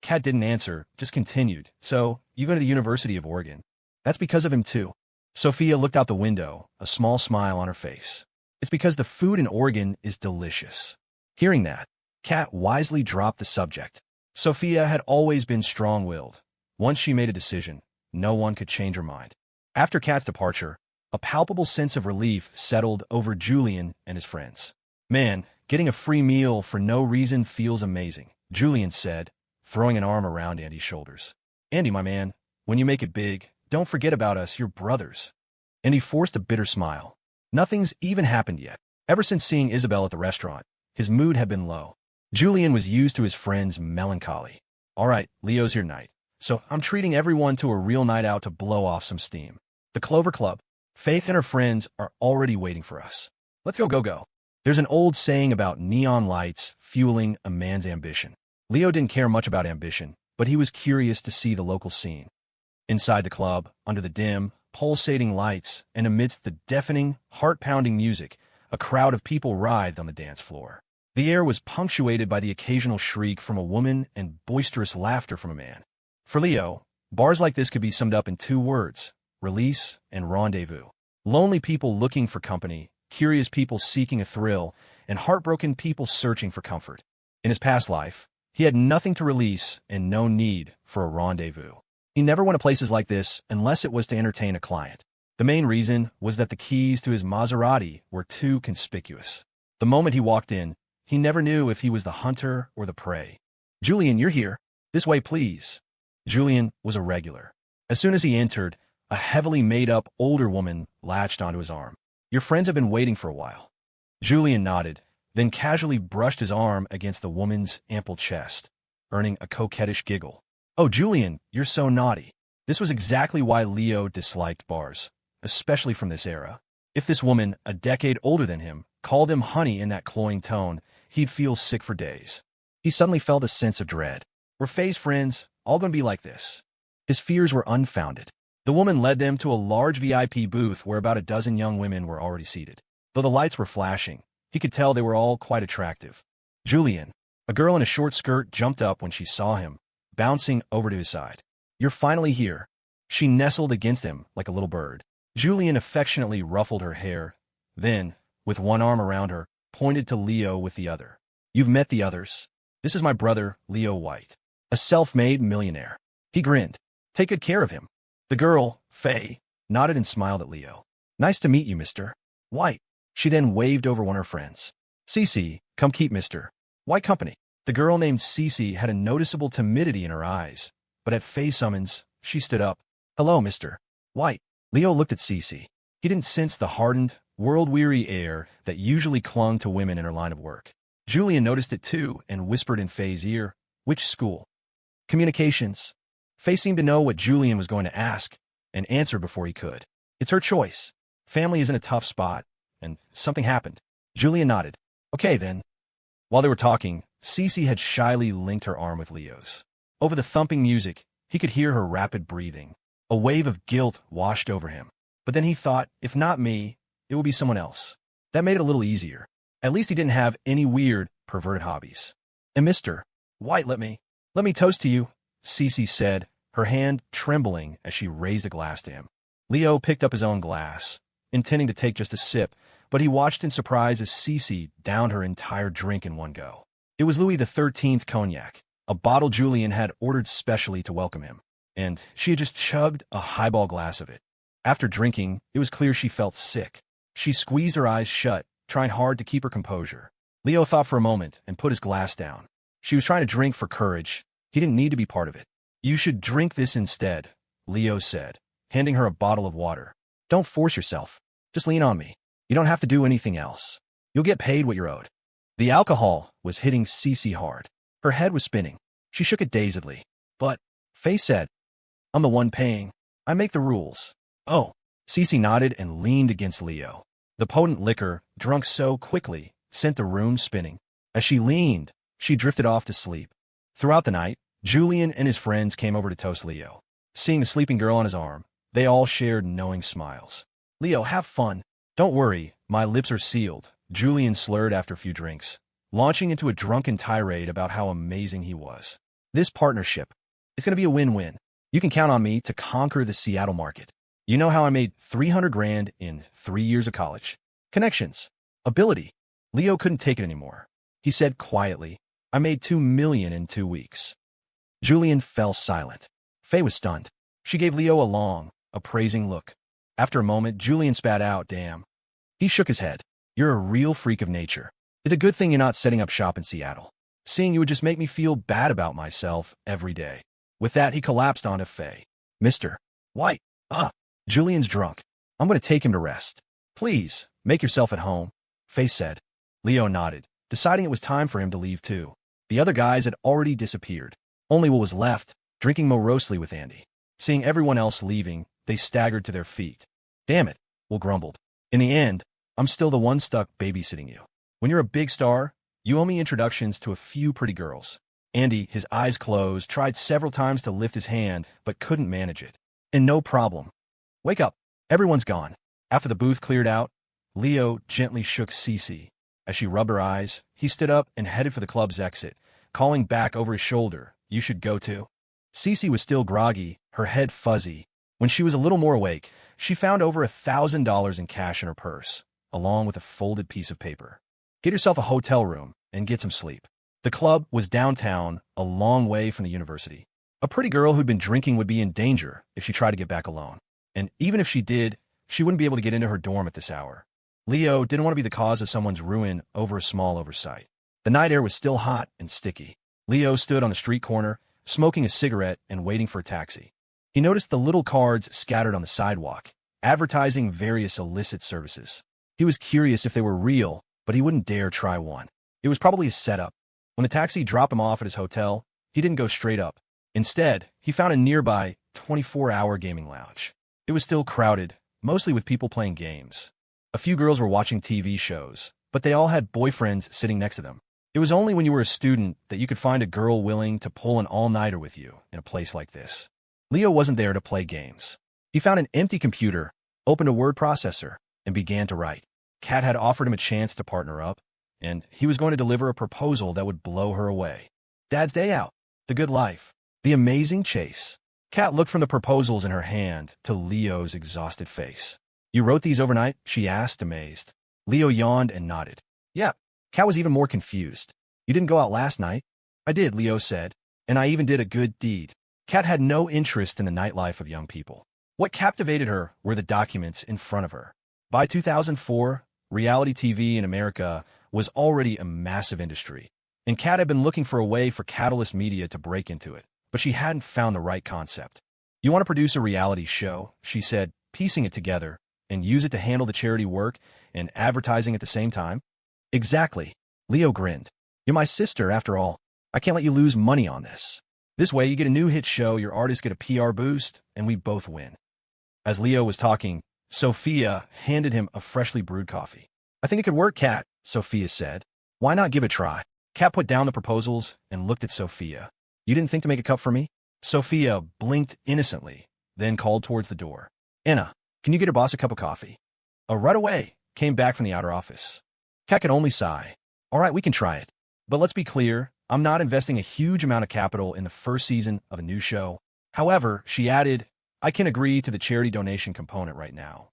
Kat didn't answer, just continued. "So, you go to the University of Oregon. That's because of him too." Sophia looked out the window, a small smile on her face. "It's because the food in Oregon is delicious." Hearing that, Kat wisely dropped the subject. Sophia had always been strong-willed. Once she made a decision, no one could change her mind. After Kat's departure, a palpable sense of relief settled over Julian and his friends. "Man, getting a free meal for no reason feels amazing," Julian said, throwing an arm around Andy's shoulders. "Andy, my man, when you make it big, don't forget about us, your brothers." And he forced a bitter smile. Nothing's even happened yet. Ever since seeing Isabel at the restaurant, his mood had been low. Julian was used to his friend's melancholy. "All right, Leo's here tonight, so I'm treating everyone to a real night out to blow off some steam. The Clover Club. Faith and her friends are already waiting for us. Let's go. There's an old saying about neon lights fueling a man's ambition. Leo didn't care much about ambition, but he was curious to see the local scene. Inside the club, under the dim, pulsating lights, and amidst the deafening, heart-pounding music, a crowd of people writhed on the dance floor. The air was punctuated by the occasional shriek from a woman and boisterous laughter from a man. For Leo, bars like this could be summed up in two words: release and rendezvous. Lonely people looking for company, curious people seeking a thrill, and heartbroken people searching for comfort. In his past life, he had nothing to release and no need for a rendezvous. He never went to places like this unless it was to entertain a client. The main reason was that the keys to his Maserati were too conspicuous. The moment he walked in, he never knew if he was the hunter or the prey. "Julian, you're here. This way, please." Julian was a regular. As soon as he entered, a heavily made-up older woman latched onto his arm. "Your friends have been waiting for a while." Julian nodded, then casually brushed his arm against the woman's ample chest, earning a coquettish giggle. "Oh, Julian, you're so naughty." This was exactly why Leo disliked bars, especially from this era. If this woman, a decade older than him, called him honey in that cloying tone, he'd feel sick for days. He suddenly felt a sense of dread. Were Faye's friends all going to be like this? His fears were unfounded. The woman led them to a large VIP booth where about a dozen young women were already seated. Though the lights were flashing, he could tell they were all quite attractive. Julian, a girl in a short skirt, jumped up when she saw him, bouncing over to his side. "You're finally here." She nestled against him like a little bird. Julian affectionately ruffled her hair, then, with one arm around her, pointed to Leo with the other. "You've met the others. This is my brother, Leo White, a self-made millionaire." He grinned. "Take good care of him." The girl, Faye, nodded and smiled at Leo. "Nice to meet you, Mr. White." She then waved over one of her friends. "Cece, come keep Mr. White company." The girl named Cece had a noticeable timidity in her eyes, but at Faye's summons, she stood up. "Hello, Mr. White." Leo looked at Cece. He didn't sense the hardened, world-weary air that usually clung to women in her line of work. Julian noticed it too and whispered in Faye's ear, "Which school?" "Communications." Faye seemed to know what Julian was going to ask and answered before he could. "It's her choice. Family is in a tough spot, and something happened." Julian nodded. "Okay, then." While they were talking, Cece had shyly linked her arm with Leo's. Over the thumping music, he could hear her rapid breathing. A wave of guilt washed over him. But then he thought, if not me, it would be someone else. That made it a little easier. At least he didn't have any weird, perverted hobbies. "And Mr. White, let me toast to you," Cece said, her hand trembling as she raised a glass to him. Leo picked up his own glass, intending to take just a sip, but he watched in surprise as Cece downed her entire drink in one go. It was Louis XIII cognac, a bottle Julian had ordered specially to welcome him, and she had just chugged a highball glass of it. After drinking, it was clear she felt sick. She squeezed her eyes shut, trying hard to keep her composure. Leo thought for a moment and put his glass down. She was trying to drink for courage. He didn't need to be part of it. "You should drink this instead," Leo said, handing her a bottle of water. "Don't force yourself. Just lean on me. You don't have to do anything else. You'll get paid what you're owed." The alcohol was hitting Cece hard. Her head was spinning. She shook it dazedly. "But," Faye said, "I'm the one paying. I make the rules." "Oh." Cece nodded and leaned against Leo. The potent liquor, drunk so quickly, sent the room spinning. As she leaned, she drifted off to sleep. Throughout the night, Julian and his friends came over to toast Leo. Seeing the sleeping girl on his arm, they all shared knowing smiles. "Leo, have fun." "Don't worry, my lips are sealed," Julian slurred after a few drinks, launching into a drunken tirade about how amazing he was. "This partnership, it's going to be a win-win. You can count on me to conquer the Seattle market. You know how I made 300 grand in 3 years of college. Connections. Ability." Leo couldn't take it anymore. He said quietly, "I made 2 million in 2 weeks." Julian fell silent. Faye was stunned. She gave Leo a long, appraising look. After a moment, Julian spat out, "Damn." He shook his head. "You're a real freak of nature. It's a good thing you're not setting up shop in Seattle. Seeing you would just make me feel bad about myself every day." With that, he collapsed onto Faye. "Mr. White, Julian's drunk. I'm going to take him to rest. Please, make yourself at home," Faye said. Leo nodded, deciding it was time for him to leave too. The other guys had already disappeared. Only what was left, drinking morosely with Andy. Seeing everyone else leaving, they staggered to their feet. "Damn it," Will grumbled. "In the end, I'm still the one stuck babysitting you. When you're a big star, you owe me introductions to a few pretty girls." Andy, his eyes closed, tried several times to lift his hand, but couldn't manage it. "And no problem. Wake up. Everyone's gone." After the booth cleared out, Leo gently shook Cece. As she rubbed her eyes, he stood up and headed for the club's exit, calling back over his shoulder, "You should go too." Cece was still groggy, her head fuzzy. When she was a little more awake, she found over $1,000 in cash in her purse, along with a folded piece of paper. "Get yourself a hotel room and get some sleep." The club was downtown, a long way from the university. A pretty girl who'd been drinking would be in danger if she tried to get back alone. And even if she did, she wouldn't be able to get into her dorm at this hour. Leo didn't want to be the cause of someone's ruin over a small oversight. The night air was still hot and sticky. Leo stood on the street corner, smoking a cigarette and waiting for a taxi. He noticed the little cards scattered on the sidewalk, advertising various illicit services. He was curious if they were real, but he wouldn't dare try one. It was probably a setup. When the taxi dropped him off at his hotel, he didn't go straight up. Instead, he found a nearby 24-hour gaming lounge. It was still crowded, mostly with people playing games. A few girls were watching TV shows, but they all had boyfriends sitting next to them. It was only when you were a student that you could find a girl willing to pull an all-nighter with you in a place like this. Leo wasn't there to play games. He found an empty computer, opened a word processor, and began to write. Kat had offered him a chance to partner up, and he was going to deliver a proposal that would blow her away. Dad's day out, the good life, the amazing chase. Kat looked from the proposals in her hand to Leo's exhausted face. You wrote these overnight? She asked, amazed. Leo yawned and nodded. Yeah. Kat was even more confused. You didn't go out last night? I did, Leo said, and I even did a good deed. Kat had no interest in the nightlife of young people. What captivated her were the documents in front of her. By 2004, reality TV in America was already a massive industry, and Kat had been looking for a way for Catalyst Media to break into it, but she hadn't found the right concept. You want to produce a reality show, she said, piecing it together, and use it to handle the charity work and advertising at the same time? Exactly. Leo grinned. You're my sister, after all. I can't let you lose money on this. This way, you get a new hit show, your artists get a PR boost, and we both win. As Leo was talking, Sophia handed him a freshly brewed coffee. I think it could work, Kat, Sophia said. Why not give it a try? Kat put down the proposals and looked at Sophia. You didn't think to make a cup for me? Sophia blinked innocently, then called towards the door. Anna, can you get your boss a cup of coffee? Right away, came back from the outer office. Kat could only sigh. All right, we can try it. But let's be clear, I'm not investing a huge amount of capital in the first season of a new show. However, she added, I can agree to the charity donation component right now.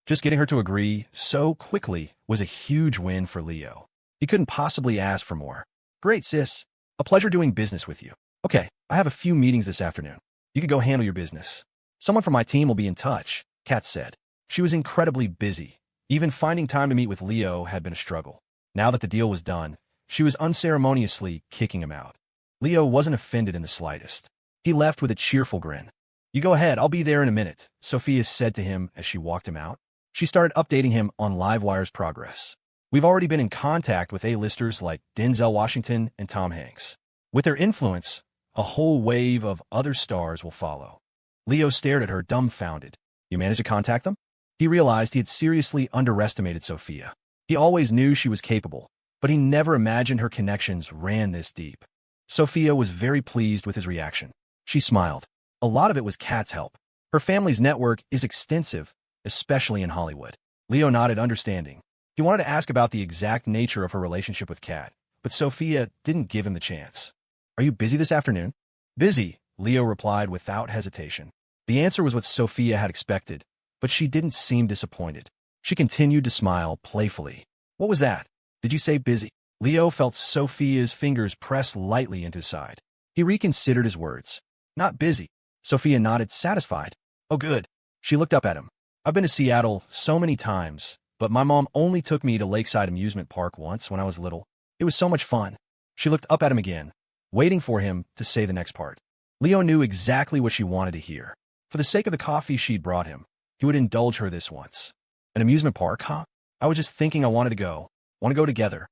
Just getting her to agree so quickly was a huge win for Leo. He couldn't possibly ask for more. Great, sis. A pleasure doing business with you. Okay, I have a few meetings this afternoon. You could go handle your business. Someone from my team will be in touch, Kat said. She was incredibly busy. Even finding time to meet with Leo had been a struggle. Now that the deal was done, she was unceremoniously kicking him out. Leo wasn't offended in the slightest. He left with a cheerful grin. You go ahead, I'll be there in a minute, Sophia said to him as she walked him out. She started updating him on Livewire's progress. We've already been in contact with A-listers like Denzel Washington and Tom Hanks. With their influence, a whole wave of other stars will follow. Leo stared at her dumbfounded. You managed to contact them? He realized he had seriously underestimated Sophia. He always knew she was capable, but he never imagined her connections ran this deep. Sophia was very pleased with his reaction. She smiled. A lot of it was Kat's help. Her family's network is extensive, especially in Hollywood. Leo nodded, understanding. He wanted to ask about the exact nature of her relationship with Kat, but Sophia didn't give him the chance. Are you busy this afternoon? Busy, Leo replied without hesitation. The answer was what Sophia had expected, but she didn't seem disappointed. She continued to smile playfully. What was that? Did you say busy? Leo felt Sophia's fingers press lightly into his side. He reconsidered his words. Not busy. Sophia nodded, satisfied. Oh, good. She looked up at him. I've been to Seattle so many times, but my mom only took me to Lakeside Amusement Park once when I was little. It was so much fun. She looked up at him again, waiting for him to say the next part. Leo knew exactly what she wanted to hear. For the sake of the coffee she'd brought him, he would indulge her this once. An amusement park, huh? I was just thinking I wanted to go. Want to go together.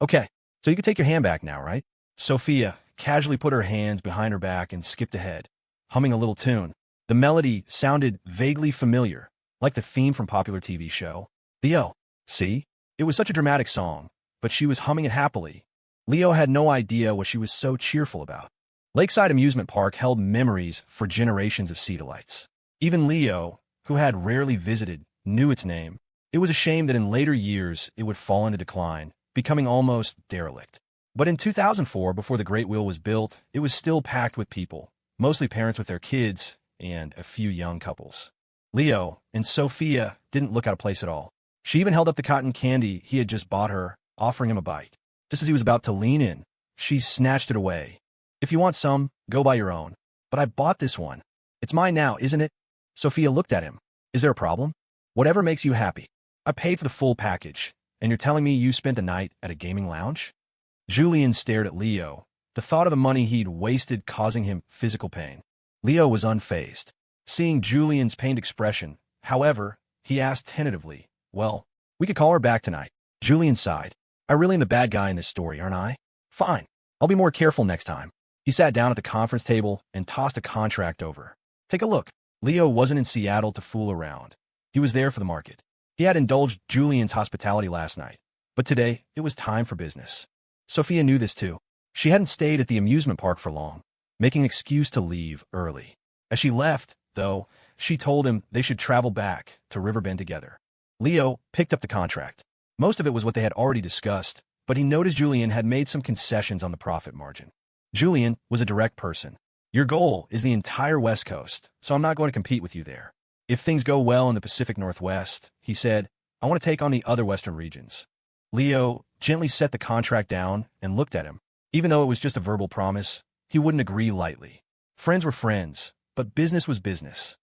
Okay, so you can take your hand back now, right? Sophia casually put her hands behind her back and skipped ahead, humming a little tune. The melody sounded vaguely familiar, like the theme from a popular TV show. Leo, see? It was such a dramatic song, but she was humming it happily. Leo had no idea what she was so cheerful about. Lakeside Amusement Park held memories for generations of Seattle-ites. Even Leo, who had rarely visited, knew its name. It was a shame that in later years it would fall into decline, becoming almost derelict. But in 2004, before the Great Wheel was built, it was still packed with people, mostly parents with their kids and a few young couples. Leo and Sophia didn't look out of place at all. She even held up the cotton candy he had just bought her, offering him a bite. Just as he was about to lean in, she snatched it away. If you want some, go buy your own. But I bought this one. It's mine now, isn't it? Sophia looked at him. Is there a problem? Whatever makes you happy. I paid for the full package, and you're telling me you spent the night at a gaming lounge? Julian stared at Leo, the thought of the money he'd wasted causing him physical pain. Leo was unfazed. Seeing Julian's pained expression, however, he asked tentatively, "Well, we could call her back tonight." Julian sighed. "I really am the bad guy in this story, aren't I? Fine. I'll be more careful next time." He sat down at the conference table and tossed a contract over. "Take a look." Leo wasn't in Seattle to fool around. He was there for the market. He had indulged Julian's hospitality last night, but today it was time for business. Sophia knew this too. She hadn't stayed at the amusement park for long, making an excuse to leave early. As she left, though, she told him they should travel back to Riverbend together. Leo picked up the contract. Most of it was what they had already discussed, but he noticed Julian had made some concessions on the profit margin. Julian was a direct person. "Your goal is the entire West Coast, so I'm not going to compete with you there. If things go well in the Pacific Northwest," he said, "I want to take on the other western regions." Leo gently set the contract down and looked at him. Even though it was just a verbal promise, he wouldn't agree lightly. Friends were friends, but business was business.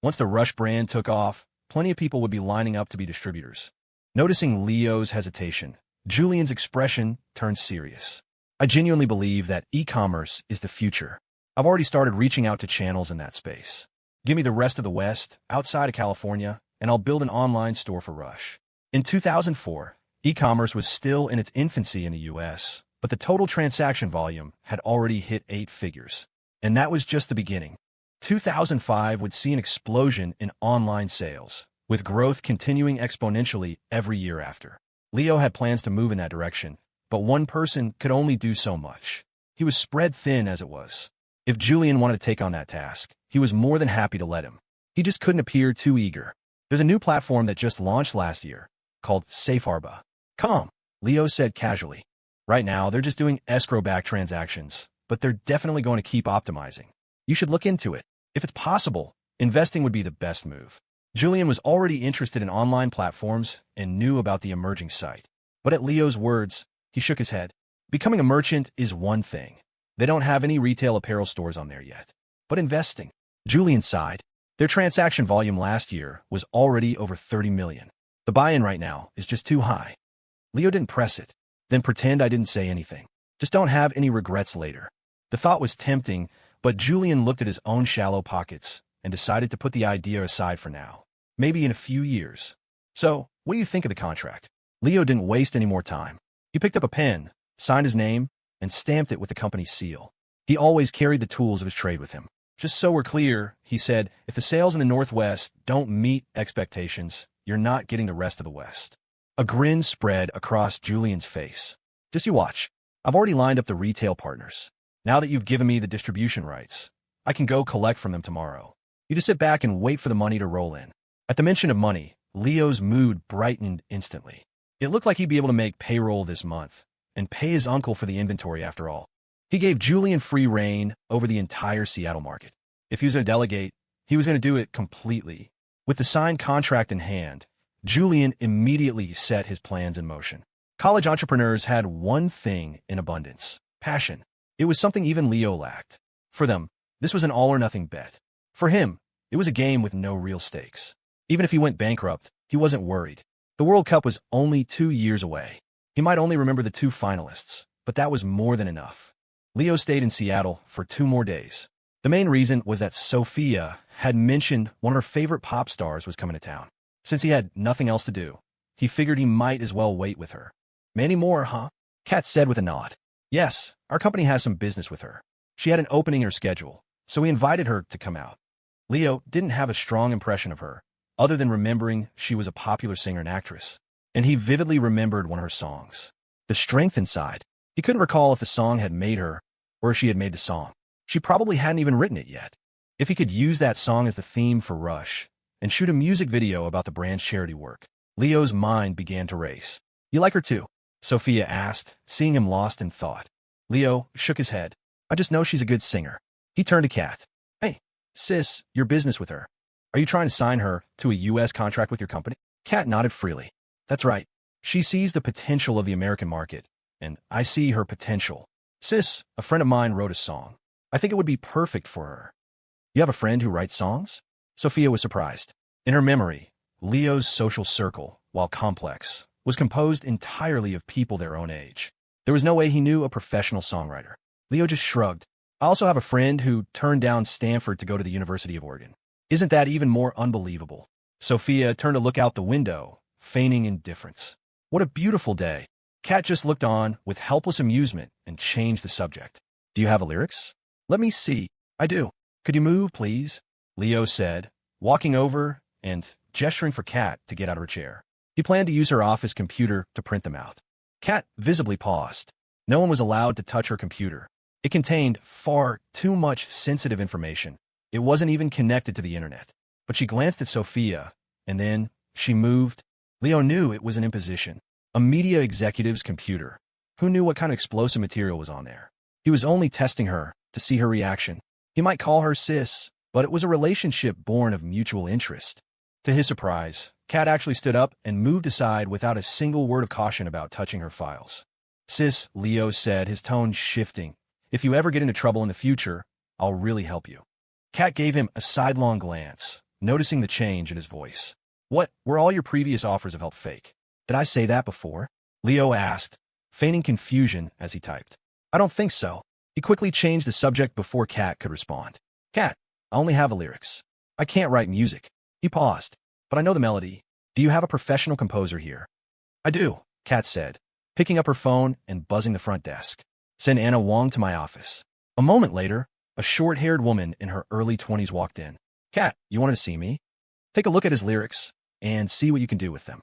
Once the Rush brand took off, plenty of people would be lining up to be distributors. Noticing Leo's hesitation, Julian's expression turned serious. "I genuinely believe that e-commerce is the future. I've already started reaching out to channels in that space. Give me the rest of the West, outside of California, and I'll build an online store for Rush." In 2004, e-commerce was still in its infancy in the US, but the total transaction volume had already hit 8 figures. And that was just the beginning. 2005 would see an explosion in online sales, with growth continuing exponentially every year after. Leo had plans to move in that direction, but one person could only do so much. He was spread thin as it was. If Julian wanted to take on that task, he was more than happy to let him. He just couldn't appear too eager. "There's a new platform that just launched last year, called SafeHarbor.com," Leo said casually. "Right now, they're just doing escrow-backed transactions, but they're definitely going to keep optimizing. You should look into it. If it's possible, investing would be the best move." Julian was already interested in online platforms and knew about the emerging site. But at Leo's words, he shook his head. Becoming a merchant is one thing. They don't have any retail apparel stores on there yet. But investing? Julian sighed. Their transaction volume last year was already over 30 million. The buy-in right now is just too high. Leo didn't press it. "Then pretend I didn't say anything. Just don't have any regrets later." The thought was tempting, but Julian looked at his own shallow pockets and decided to put the idea aside for now. Maybe in a few years. "So, what do you think of the contract?" Leo didn't waste any more time. He picked up a pen, signed his name, and stamped it with the company's seal. He always carried the tools of his trade with him. "Just so we're clear," he said, "if the sales in the Northwest don't meet expectations, you're not getting the rest of the West." A grin spread across Julian's face. "Just you watch. I've already lined up the retail partners. Now that you've given me the distribution rights, I can go collect from them tomorrow. You just sit back and wait for the money to roll in." At the mention of money, Leo's mood brightened instantly. It looked like he'd be able to make payroll this month and pay his uncle for the inventory after all. He gave Julian free reign over the entire Seattle market. If he was going to delegate, he was going to do it completely. With the signed contract in hand, Julian immediately set his plans in motion. College entrepreneurs had one thing in abundance: passion. It was something even Leo lacked. For them, this was an all-or-nothing bet. For him, it was a game with no real stakes. Even if he went bankrupt, he wasn't worried. The World Cup was only 2 years away. He might only remember the 2 finalists, but that was more than enough. Leo stayed in Seattle for 2 more days. The main reason was that Sophia had mentioned one of her favorite pop stars was coming to town. Since he had nothing else to do, he figured he might as well wait with her. "Many more, huh?" Kat said with a nod. "Yes, our company has some business with her. She had an opening in her schedule, so we invited her to come out." Leo didn't have a strong impression of her, other than remembering she was a popular singer and actress, and he vividly remembered one of her songs. The strength inside. He couldn't recall if the song had made her, or if she had made the song. She probably hadn't even written it yet. If he could use that song as the theme for Rush, and shoot a music video about the brand's charity work, Leo's mind began to race. "You like her too?" Sophia asked, seeing him lost in thought. Leo shook his head. "I just know she's a good singer." He turned to Kat. "Hey, sis, your business with her. Are you trying to sign her to a U.S. contract with your company?" Kat nodded freely. "That's right. She sees the potential of the American market, and I see her potential. Sis, a friend of mine wrote a song. I think it would be perfect for her." "You have a friend who writes songs?" Sophia was surprised. In her memory, Leo's social circle, while complex, was composed entirely of people their own age. There was no way he knew a professional songwriter. Leo just shrugged. "I also have a friend who turned down Stanford to go to the University of Oregon. Isn't that even more unbelievable? Sophia turned to look out the window, feigning indifference. What a beautiful day. Kat just looked on with helpless amusement and changed the subject. Do you have a lyrics? Let me see. I do. Could you move, please? Leo said, walking over and gesturing for Kat to get out of her chair. He planned to use her office computer to print them out. Kat visibly paused. No one was allowed to touch her computer. It contained far too much sensitive information. It wasn't even connected to the internet. But she glanced at Sophia, and then she moved. Leo knew it was an imposition. A media executive's computer. Who knew what kind of explosive material was on there? He was only testing her to see her reaction. He might call her sis, but it was a relationship born of mutual interest. To his surprise, Kat actually stood up and moved aside without a single word of caution about touching her files. Sis, Leo said, his tone shifting. If you ever get into trouble in the future, I'll really help you. Kat gave him a sidelong glance, noticing the change in his voice. What were all your previous offers of help fake? Did I say that before? Leo asked, feigning confusion as he typed. I don't think so. He quickly changed the subject before Kat could respond. Kat, I only have the lyrics. I can't write music. He paused. But I know the melody. Do you have a professional composer here? I do, Kat said, picking up her phone and buzzing the front desk. Send Anna Wong to my office. A moment later, a short-haired woman in her early 20s walked in. Kat, you wanted to see me? Take a look at his lyrics and see what you can do with them.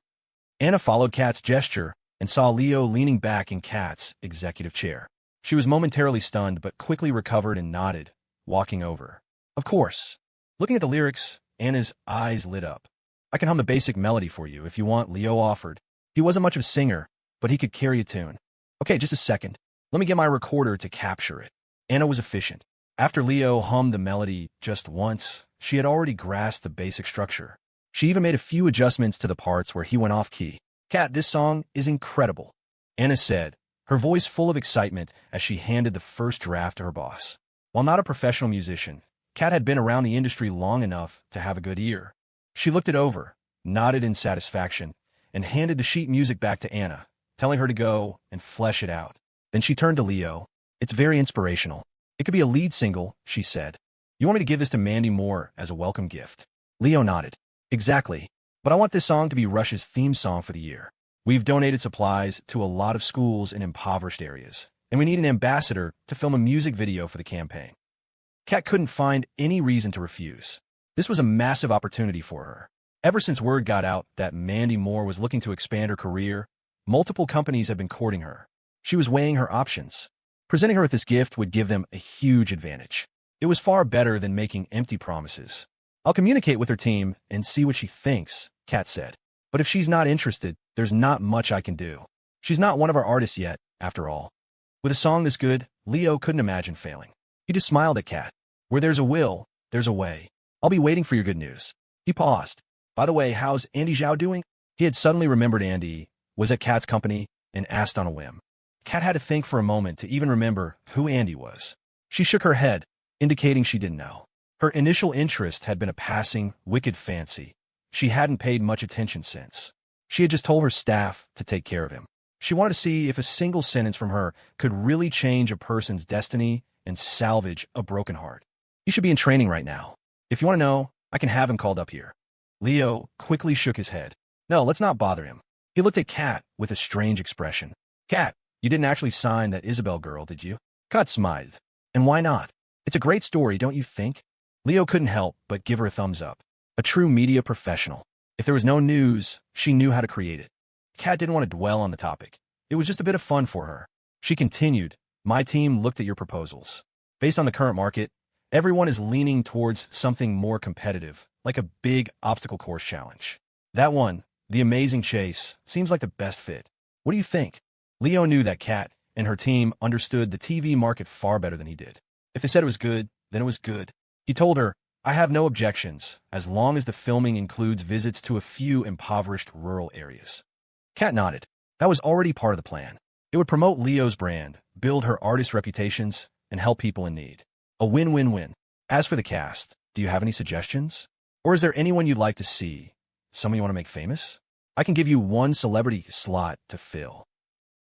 Anna followed Kat's gesture and saw Leo leaning back in Kat's executive chair. She was momentarily stunned but quickly recovered and nodded, walking over. Of course. Looking at the lyrics, Anna's eyes lit up. I can hum the basic melody for you if you want, Leo offered. He wasn't much of a singer, but he could carry a tune. Okay, just a second. Let me get my recorder to capture it. Anna was efficient. After Leo hummed the melody just once, she had already grasped the basic structure. She even made a few adjustments to the parts where he went off-key. Kat, this song is incredible, Anna said, her voice full of excitement as she handed the first draft to her boss. While not a professional musician, Kat had been around the industry long enough to have a good ear. She looked it over, nodded in satisfaction, and handed the sheet music back to Anna, telling her to go and flesh it out. Then she turned to Leo. It's very inspirational. It could be a lead single, she said. You want me to give this to Mandy Moore as a welcome gift? Leo nodded. Exactly. But I want this song to be Rush's theme song for the year. We've donated supplies to a lot of schools in impoverished areas, and we need an ambassador to film a music video for the campaign. Kat couldn't find any reason to refuse. This was a massive opportunity for her. Ever since word got out that Mandy Moore was looking to expand her career, multiple companies had been courting her. She was weighing her options. Presenting her with this gift would give them a huge advantage. It was far better than making empty promises. I'll communicate with her team and see what she thinks, Kat said. But if she's not interested, there's not much I can do. She's not one of our artists yet, after all. With a song this good, Leo couldn't imagine failing. He just smiled at Kat. Where there's a will, there's a way. I'll be waiting for your good news. He paused. By the way, how's Andy Zhao doing? He had suddenly remembered Andy was at Kat's company and asked on a whim. Kat had to think for a moment to even remember who Andy was. She shook her head, indicating she didn't know. Her initial interest had been a passing, wicked fancy. She hadn't paid much attention since. She had just told her staff to take care of him. She wanted to see if a single sentence from her could really change a person's destiny and salvage a broken heart. He should be in training right now. If you want to know, I can have him called up here. Leo quickly shook his head. No, let's not bother him. He looked at Kat with a strange expression. Kat, you didn't actually sign that Isabel girl, did you? Kat smiled. And why not? It's a great story, don't you think? Leo couldn't help but give her a thumbs up. A true media professional. If there was no news, she knew how to create it. Kat didn't want to dwell on the topic. It was just a bit of fun for her. She continued, my team looked at your proposals. Based on the current market, everyone is leaning towards something more competitive, like a big obstacle course challenge. That one, The Amazing Chase, seems like the best fit. What do you think? Leo knew that Kat and her team understood the TV market far better than he did. If they said it was good, then it was good. He told her, I have no objections, as long as the filming includes visits to a few impoverished rural areas. Kat nodded. That was already part of the plan. It would promote Leo's brand, build her artist reputations, and help people in need. A win-win-win. As for the cast, do you have any suggestions? Or is there anyone you'd like to see? Someone you want to make famous? I can give you one celebrity slot to fill.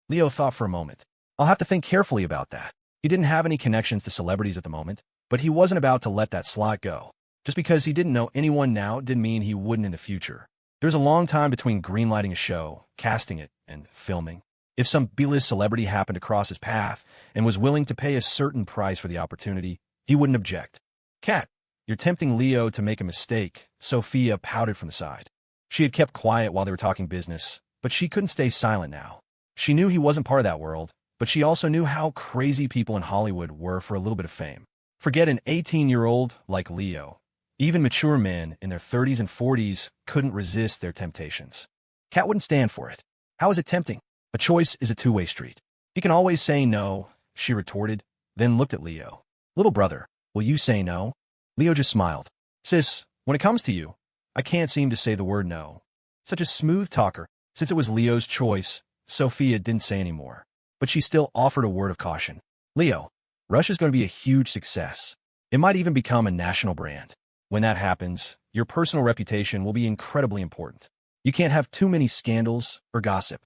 Leo thought for a moment. I'll have to think carefully about that. He didn't have any connections to celebrities at the moment, but he wasn't about to let that slot go. Just because he didn't know anyone now didn't mean he wouldn't in the future. There's a long time between greenlighting a show, casting it, and filming. If some B-list celebrity happened to cross his path and was willing to pay a certain price for the opportunity, he wouldn't object. Kat, you're tempting Leo to make a mistake, Sophia pouted from the side. She had kept quiet while they were talking business, but she couldn't stay silent now. She knew he wasn't part of that world, but she also knew how crazy people in Hollywood were for a little bit of fame. Forget an 18-year-old like Leo. Even mature men in their 30s and 40s couldn't resist their temptations. Kat wouldn't stand for it. How is it tempting? A choice is a two-way street. He can always say no, she retorted, then looked at Leo. Little brother, will you say no? Leo just smiled. Sis, when it comes to you, I can't seem to say the word no. Such a smooth talker. Since it was Leo's choice, Sophia didn't say any more. But she still offered a word of caution. Leo, Rush is going to be a huge success. It might even become a national brand. When that happens, your personal reputation will be incredibly important. You can't have too many scandals or gossip.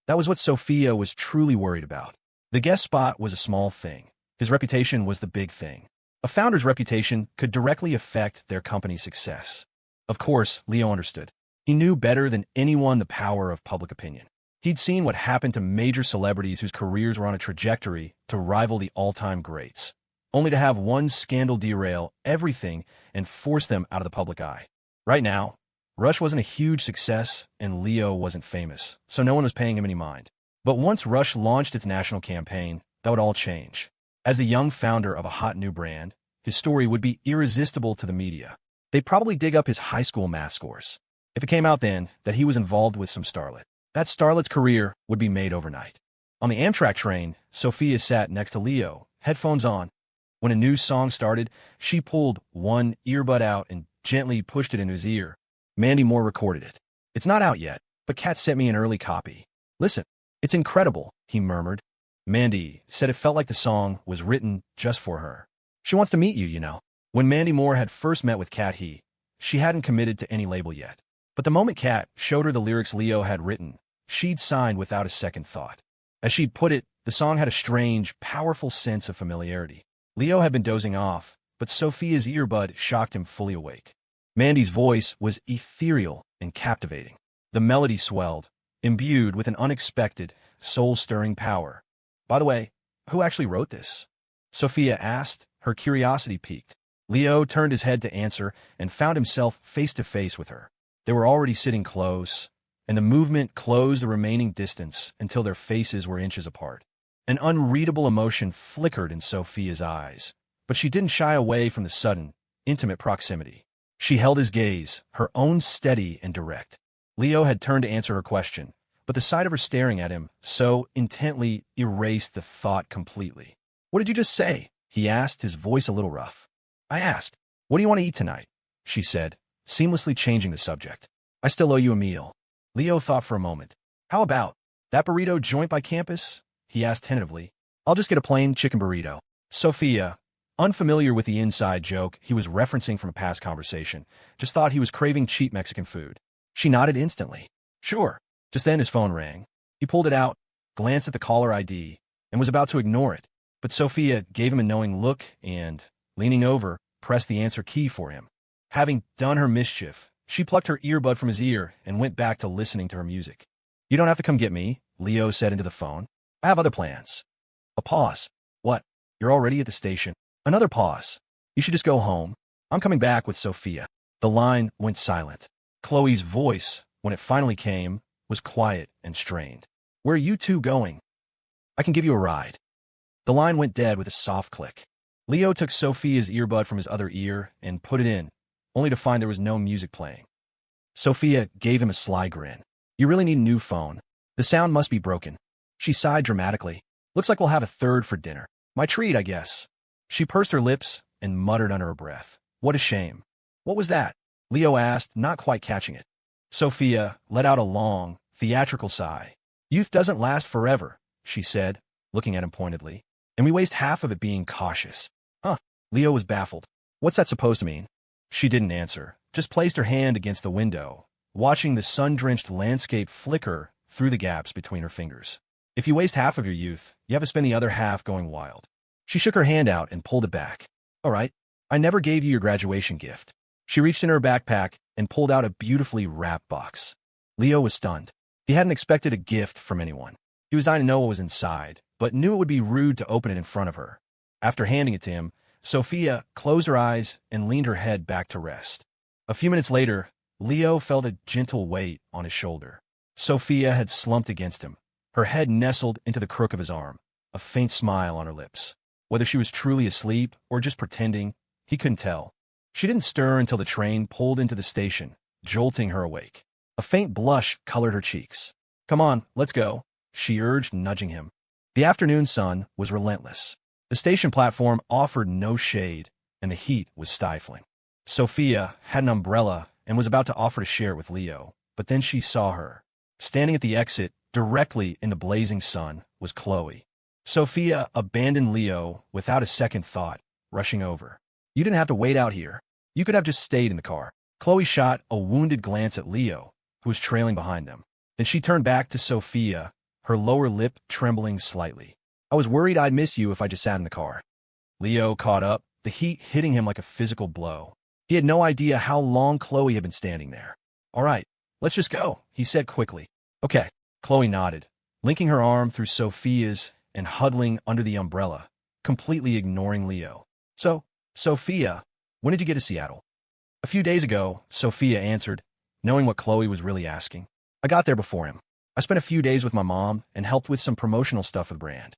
That was what Sophia was truly worried about. The guest spot was a small thing. His reputation was the big thing. A founder's reputation could directly affect their company's success. Of course, Leo understood. He knew better than anyone the power of public opinion. He'd seen what happened to major celebrities whose careers were on a trajectory to rival the all-time greats, only to have one scandal derail everything and force them out of the public eye. Right now, Rush wasn't a huge success and Leo wasn't famous, so no one was paying him any mind. But once Rush launched its national campaign, that would all change. As the young founder of a hot new brand, his story would be irresistible to the media. They'd probably dig up his high school math scores. If it came out then that he was involved with some starlet, that starlet's career would be made overnight. On the Amtrak train, Sophia sat next to Leo, headphones on. When a new song started, she pulled one earbud out and gently pushed it into his ear. Mandy Moore recorded it. It's not out yet, but Kat sent me an early copy. Listen, it's incredible, he murmured. Mandy said it felt like the song was written just for her. She wants to meet you, you know. When Mandy Moore had first met with Kat, she hadn't committed to any label yet. But the moment Kat showed her the lyrics Leo had written, she'd signed without a second thought. As she'd put it, the song had a strange, powerful sense of familiarity. Leo had been dozing off, but Sophia's earbud shocked him fully awake. Mandy's voice was ethereal and captivating. The melody swelled, imbued with an unexpected, soul-stirring power. By the way, who actually wrote this? Sophia asked, her curiosity piqued. Leo turned his head to answer and found himself face-to-face with her. They were already sitting close, and the movement closed the remaining distance until their faces were inches apart. An unreadable emotion flickered in Sophia's eyes, but she didn't shy away from the sudden, intimate proximity. She held his gaze, her own steady and direct. Leo had turned to answer her question, but the sight of her staring at him so intently erased the thought completely. What did you just say? He asked, his voice a little rough. I asked, what do you want to eat tonight? She said, seamlessly changing the subject. I still owe you a meal. Leo thought for a moment. How about that burrito joint by campus? He asked tentatively. I'll just get a plain chicken burrito. Sophia, unfamiliar with the inside joke he was referencing from a past conversation, just thought he was craving cheap Mexican food. She nodded instantly. Sure. Just then his phone rang. He pulled it out, glanced at the caller ID, and was about to ignore it. But Sophia gave him a knowing look and, leaning over, pressed the answer key for him. Having done her mischief, she plucked her earbud from his ear and went back to listening to her music. You don't have to come get me, Leo said into the phone. I have other plans. A pause. What? You're already at the station. Another pause. You should just go home. I'm coming back with Sophia. The line went silent. Chloe's voice, when it finally came, was quiet and strained. Where are you two going? I can give you a ride. The line went dead with a soft click. Leo took Sophia's earbud from his other ear and put it in, only to find there was no music playing. Sophia gave him a sly grin. You really need a new phone. The sound must be broken. She sighed dramatically. Looks like we'll have a third for dinner. My treat, I guess. She pursed her lips and muttered under her breath. What a shame. What was that? Leo asked, not quite catching it. Sophia let out a long, theatrical sigh. Youth doesn't last forever, she said, looking at him pointedly. And we waste half of it being cautious. Huh. Leo was baffled. What's that supposed to mean? She didn't answer, just placed her hand against the window, watching the sun-drenched landscape flicker through the gaps between her fingers. If you waste half of your youth, you have to spend the other half going wild. She shook her hand out and pulled it back. All right, I never gave you your graduation gift. She reached in her backpack and pulled out a beautifully wrapped box. Leo was stunned. He hadn't expected a gift from anyone. He was dying to know what was inside, but knew it would be rude to open it in front of her. After handing it to him, Sophia closed her eyes and leaned her head back to rest. A few minutes later, Leo felt a gentle weight on his shoulder. Sophia had slumped against him, her head nestled into the crook of his arm, a faint smile on her lips. Whether she was truly asleep or just pretending, he couldn't tell. She didn't stir until the train pulled into the station, jolting her awake. A faint blush colored her cheeks. "Come on, let's go," she urged, nudging him. The afternoon sun was relentless. The station platform offered no shade, and the heat was stifling. Sophia had an umbrella and was about to offer to share it with Leo, but then she saw her. Standing at the exit, directly in the blazing sun, was Chloe. Sophia abandoned Leo without a second thought, rushing over. "You didn't have to wait out here. You could have just stayed in the car." Chloe shot a wounded glance at Leo, who was trailing behind them. Then she turned back to Sophia, her lower lip trembling slightly. "I was worried I'd miss you if I just sat in the car." Leo caught up, the heat hitting him like a physical blow. He had no idea how long Chloe had been standing there. "All right, let's just go," he said quickly. "Okay." Chloe nodded, linking her arm through Sophia's and huddling under the umbrella, completely ignoring Leo. "So, Sophia, when did you get to Seattle?" "A few days ago," Sophia answered, knowing what Chloe was really asking. "I got there before him. I spent a few days with my mom and helped with some promotional stuff for the brand."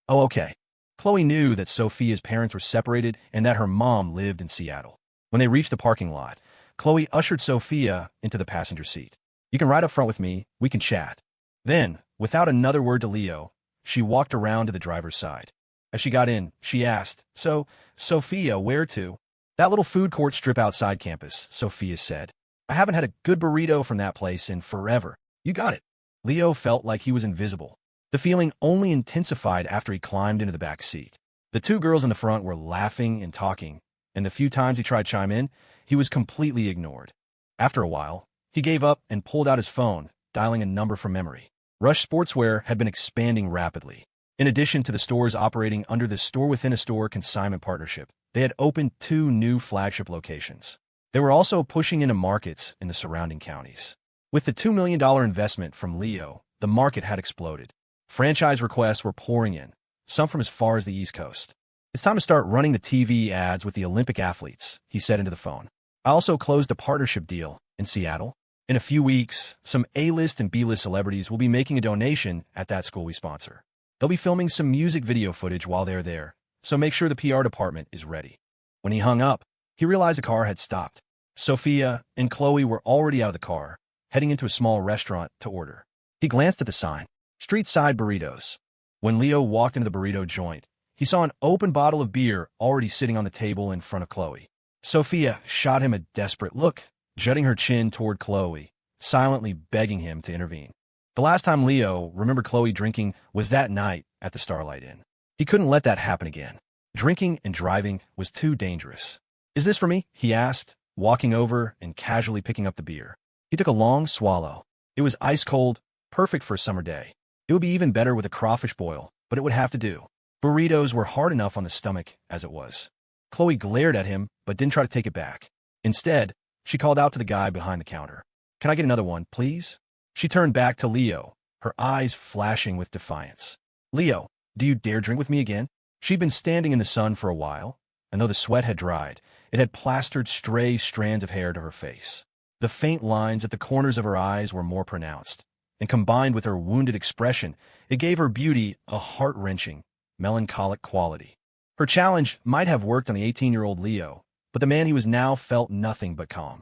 "Oh, okay." Chloe knew that Sophia's parents were separated and that her mom lived in Seattle. When they reached the parking lot, Chloe ushered Sophia into the passenger seat. "You can ride up front with me. We can chat." Then, without another word to Leo, she walked around to the driver's side. As she got in, she asked, "So, Sophia, where to?" "That little food court strip outside campus," Sophia said. "I haven't had a good burrito from that place in forever." "You got it." Leo felt like he was invisible. The feeling only intensified after he climbed into the back seat. The two girls in the front were laughing and talking, and the few times he tried to chime in, he was completely ignored. After a while, he gave up and pulled out his phone, dialing a number from memory. Rush Sportswear had been expanding rapidly. In addition to the stores operating under the store-within-a-store consignment partnership, they had opened 2 new flagship locations. They were also pushing into markets in the surrounding counties. With the $2 million investment from Leo, the market had exploded. Franchise requests were pouring in, some from as far as the East Coast. "It's time to start running the TV ads with the Olympic athletes," he said into the phone. "I also closed a partnership deal in Seattle. In a few weeks, some A-list and B-list celebrities will be making a donation at that school we sponsor. They'll be filming some music video footage while they're there, so make sure the PR department is ready." When he hung up, he realized the car had stopped. Sophia and Chloe were already out of the car, heading into a small restaurant to order. He glanced at the sign, "Street-side burritos." When Leo walked into the burrito joint, he saw an open bottle of beer already sitting on the table in front of Chloe. Sophia shot him a desperate look, jutting her chin toward Chloe, silently begging him to intervene. The last time Leo remembered Chloe drinking was that night at the Starlight Inn. He couldn't let that happen again. Drinking and driving was too dangerous. "Is this for me?" he asked, walking over and casually picking up the beer. He took a long swallow. It was ice cold, perfect for a summer day. It would be even better with a crawfish boil, but it would have to do. Burritos were hard enough on the stomach as it was. Chloe glared at him, but didn't try to take it back. Instead, she called out to the guy behind the counter. "Can I get another one, please?" She turned back to Leo, her eyes flashing with defiance. "Leo, do you dare drink with me again?" She'd been standing in the sun for a while, and though the sweat had dried, it had plastered stray strands of hair to her face. The faint lines at the corners of her eyes were more pronounced, and combined with her wounded expression, it gave her beauty a heart-wrenching, melancholic quality. Her challenge might have worked on the 18-year-old Leo, but the man he was now felt nothing but calm.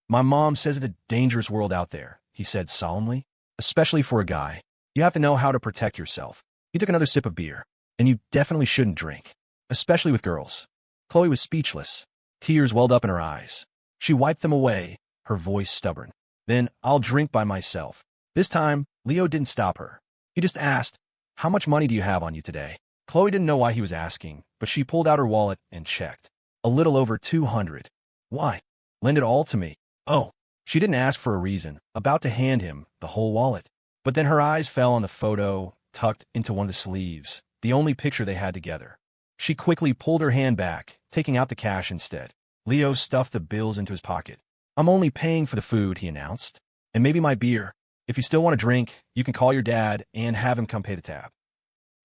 "My mom says it's a dangerous world out there," he said solemnly, "especially for a guy. You have to know how to protect yourself." He took another sip of beer. "And you definitely shouldn't drink, especially with girls." Chloe was speechless. Tears welled up in her eyes. She wiped them away, her voice stubborn. "Then I'll drink by myself." This time, Leo didn't stop her. He just asked, "How much money do you have on you today?" Chloe didn't know why he was asking, but she pulled out her wallet and checked. "A little over 200. "Why? Lend it all to me." "Oh." She didn't ask for a reason, about to hand him the whole wallet. But then her eyes fell on the photo tucked into one of the sleeves, the only picture they had together. She quickly pulled her hand back, taking out the cash instead. Leo stuffed the bills into his pocket. I'm only paying for the food, he announced. And maybe my beer. If you still want a drink, you can call your dad and have him come pay the tab.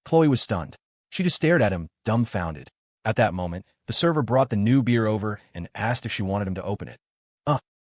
Chloe was stunned. She just stared at him, dumbfounded. At that moment, the server brought the new beer over and asked if she wanted him to open it.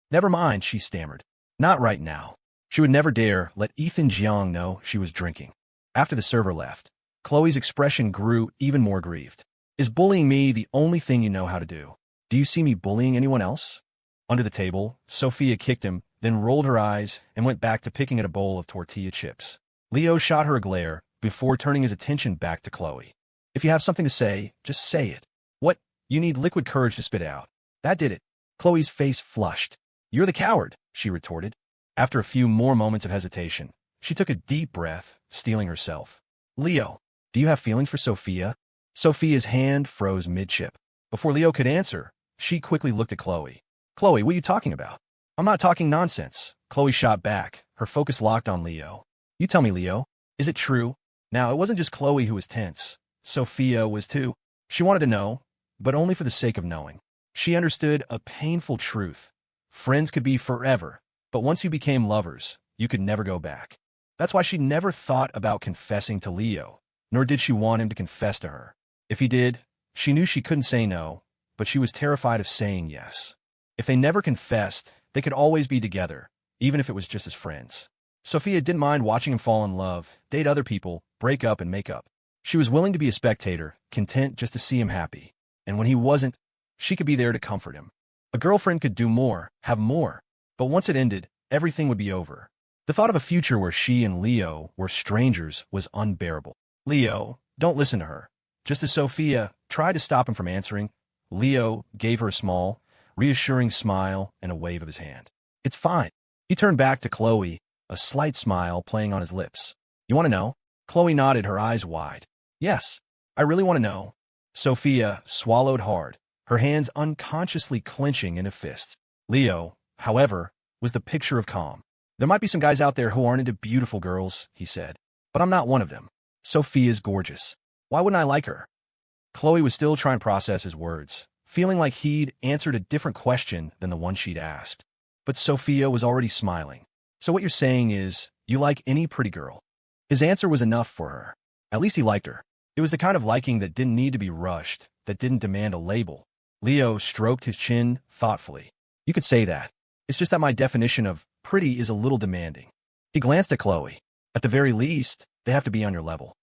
Never mind, she stammered. Not right now. She would never dare let Ethan Jiang know she was drinking. After the server left, Chloe's expression grew even more grieved. Is bullying me the only thing you know how to do? Do you see me bullying anyone else? Under the table, Sophia kicked him, then rolled her eyes and went back to picking at a bowl of tortilla chips. Leo shot her a glare before turning his attention back to Chloe. If you have something to say, just say it. What? You need liquid courage to spit it out. That did it. Chloe's face flushed. You're the coward, she retorted. After a few more moments of hesitation, she took a deep breath, steeling herself. Leo, do you have feelings for Sophia? Sophia's hand froze mid-chip. Before Leo could answer, she quickly looked at Chloe. Chloe, what are you talking about? I'm not talking nonsense. Chloe shot back, her focus locked on Leo. You tell me, Leo. Is it true? Now, it wasn't just Chloe who was tense. Sophia was too. She wanted to know, but only for the sake of knowing. She understood a painful truth. Friends could be forever, but once you became lovers, you could never go back. That's why she never thought about confessing to Leo, nor did she want him to confess to her. If he did, she knew she couldn't say no, but she was terrified of saying yes. If they never confessed, they could always be together, even if it was just as friends. Sophia didn't mind watching him fall in love, date other people, break up and make up. She was willing to be a spectator, content just to see him happy. And when he wasn't, she could be there to comfort him. A girlfriend could do more, have more, but once it ended, everything would be over. The thought of a future where she and Leo were strangers was unbearable. Leo, don't listen to her. Just as Sophia tried to stop him from answering, Leo gave her a small, reassuring smile and a wave of his hand. It's fine. He turned back to Chloe, a slight smile playing on his lips. You want to know? Chloe nodded, her eyes wide. Yes, I really want to know. Sophia swallowed hard, her hands unconsciously clenching in a fist. Leo, however, was the picture of calm. There might be some guys out there who aren't into beautiful girls, he said, but I'm not one of them. Sophia's gorgeous. Why wouldn't I like her? Chloe was still trying to process his words, feeling like he'd answered a different question than the one she'd asked. But Sophia was already smiling. So what you're saying is, you like any pretty girl? His answer was enough for her. At least he liked her. It was the kind of liking that didn't need to be rushed, that didn't demand a label. Leo stroked his chin thoughtfully. You could say that. It's just that my definition of pretty is a little demanding. He glanced at Chloe. At the very least, they have to be on your level.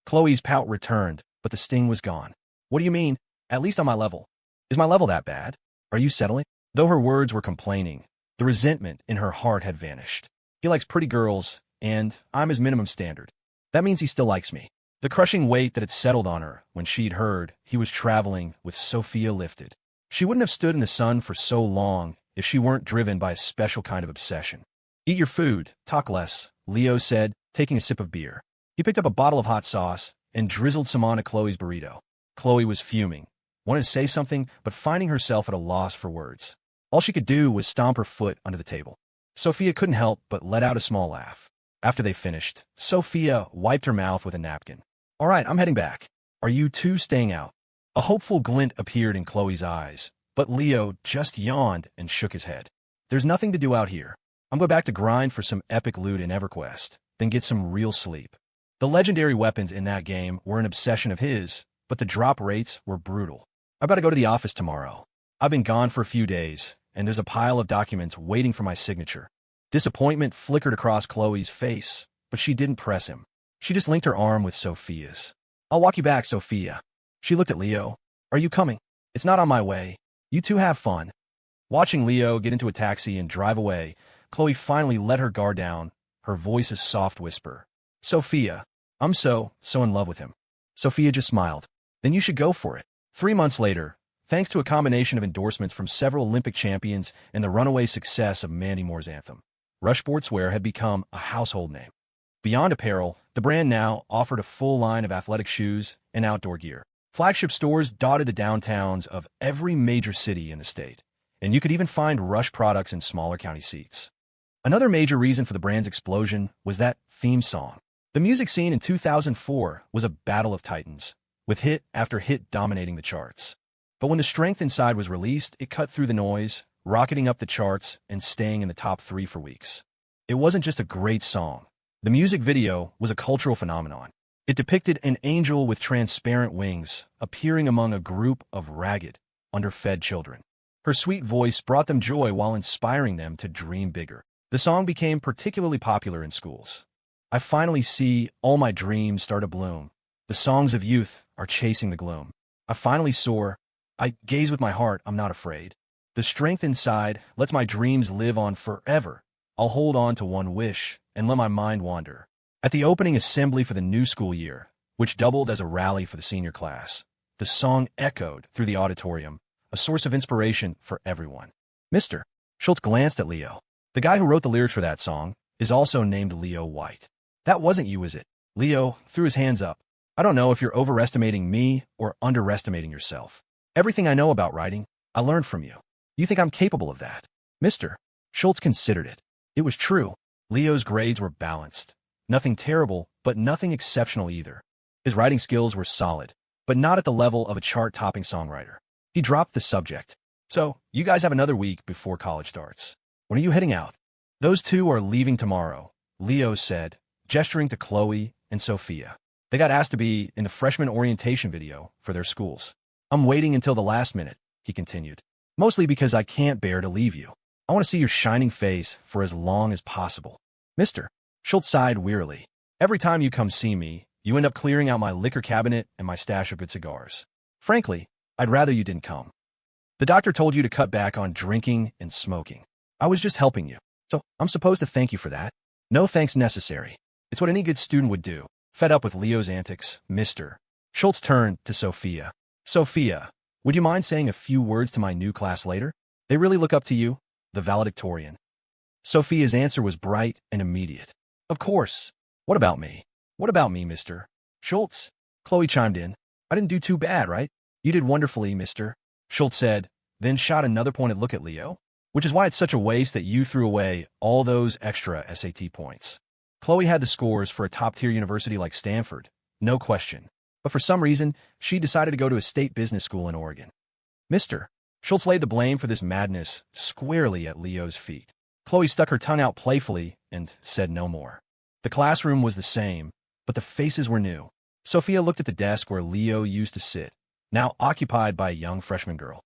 Chloe's pout returned, but the sting was gone. What do you mean? At least on my level. Is my level that bad? Are you settling? Though her words were complaining, the resentment in her heart had vanished. He likes pretty girls, and I'm his minimum standard. That means he still likes me. The crushing weight that had settled on her when she'd heard he was traveling with Sophia lifted. She wouldn't have stood in the sun for so long if she weren't driven by a special kind of obsession. Eat your food, talk less, Leo said, taking a sip of beer. He picked up a bottle of hot sauce and drizzled some onto Chloe's burrito. Chloe was fuming, wanted to say something, but finding herself at a loss for words. All she could do was stomp her foot under the table. Sophia couldn't help but let out a small laugh. After they finished, Sophia wiped her mouth with a napkin. All right, I'm heading back. Are you two staying out? A hopeful glint appeared in Chloe's eyes, but Leo just yawned and shook his head. There's nothing to do out here. I'm going back to grind for some epic loot in EverQuest, then get some real sleep. The legendary weapons in that game were an obsession of his, but the drop rates were brutal. I've got to go to the office tomorrow. I've been gone for a few days, and there's a pile of documents waiting for my signature. Disappointment flickered across Chloe's face, but she didn't press him. She just linked her arm with Sophia's. I'll walk you back, Sophia. She looked at Leo. Are you coming? It's not on my way. You two have fun. Watching Leo get into a taxi and drive away, Chloe finally let her guard down, her voice a soft whisper. Sophia, I'm so in love with him. Sophia just smiled. Then you should go for it. 3 months later, thanks to a combination of endorsements from several Olympic champions and the runaway success of Mandy Moore's anthem, Rush Sportswear had become a household name. Beyond apparel, the brand now offered a full line of athletic shoes and outdoor gear. Flagship stores dotted the downtowns of every major city in the state, and you could even find Rush products in smaller county seats. Another major reason for the brand's explosion was that theme song. The music scene in 2004 was a battle of titans, with hit after hit dominating the charts. But when the strength inside was released, it cut through the noise, rocketing up the charts and staying in the top 3 for weeks. It wasn't just a great song. The music video was a cultural phenomenon. It depicted an angel with transparent wings appearing among a group of ragged, underfed children. Her sweet voice brought them joy while inspiring them to dream bigger. The song became particularly popular in schools. I finally see all my dreams start to bloom. The songs of youth are chasing the gloom. I finally soar. I gaze with my heart, I'm not afraid. The strength inside lets my dreams live on forever. I'll hold on to one wish and let my mind wander. At the opening assembly for the new school year, which doubled as a rally for the senior class, the song echoed through the auditorium, a source of inspiration for everyone. Mr. Schultz glanced at Leo. The guy who wrote the lyrics for that song is also named Leo White. That wasn't you, is it? Leo threw his hands up. I don't know if you're overestimating me or underestimating yourself. Everything I know about writing, I learned from you. You think I'm capable of that? Mr. Schultz considered it. It was true. Leo's grades were balanced. Nothing terrible, but nothing exceptional either. His writing skills were solid, but not at the level of a chart-topping songwriter. He dropped the subject. So, you guys have another week before college starts. When are you heading out? Those two are leaving tomorrow, Leo said, gesturing to Chloe and Sophia. They got asked to be in the freshman orientation video for their schools. I'm waiting until the last minute, he continued. Mostly because I can't bear to leave you. I want to see your shining face for as long as possible. Mr. Schultz sighed wearily. Every time you come see me, you end up clearing out my liquor cabinet and my stash of good cigars. Frankly, I'd rather you didn't come. The doctor told you to cut back on drinking and smoking. I was just helping you, so I'm supposed to thank you for that. No thanks necessary. It's what any good student would do. Fed up with Leo's antics, Mr. Schultz turned to Sophia. Sophia, would you mind saying a few words to my new class later? They really look up to you, the valedictorian. Sophia's answer was bright and immediate. Of course. What about me? What about me, Mr. Schultz? Chloe chimed in. I didn't do too bad, right? You did wonderfully, Mr. Schultz said, then shot another pointed look at Leo. Which is why it's such a waste that you threw away all those extra SAT points. Chloe had the scores for a top-tier university like Stanford, no question. But for some reason, she decided to go to a state business school in Oregon. Mr. Schultz laid the blame for this madness squarely at Leo's feet. Chloe stuck her tongue out playfully and said no more. The classroom was the same, but the faces were new. Sophia looked at the desk where Leo used to sit, now occupied by a young freshman girl.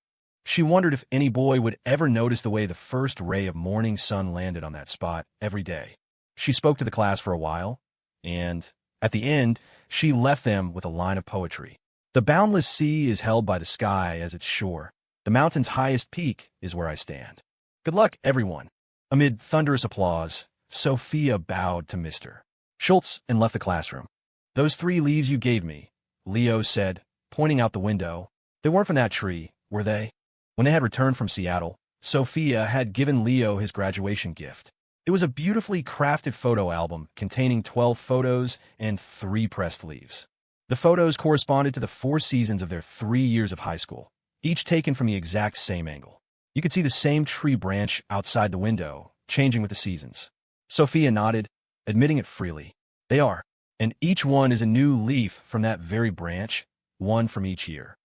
She wondered if any boy would ever notice the way the first ray of morning sun landed on that spot every day. She spoke to the class for a while, and, at the end, she left them with a line of poetry. The boundless sea is held by the sky as its shore. The mountain's highest peak is where I stand. Good luck, everyone. Amid thunderous applause, Sophia bowed to Mr. Schultz and left the classroom. Those 3 leaves you gave me, Leo said, pointing out the window. They weren't from that tree, were they? When they had returned from Seattle, Sophia had given Leo his graduation gift. It was a beautifully crafted photo album containing 12 photos and 3 pressed leaves. The photos corresponded to the 4 seasons of their 3 years of high school, each taken from the exact same angle. You could see the same tree branch outside the window, changing with the seasons. Sophia nodded, admitting it freely. They are, and each one is a new leaf from that very branch, one from each year.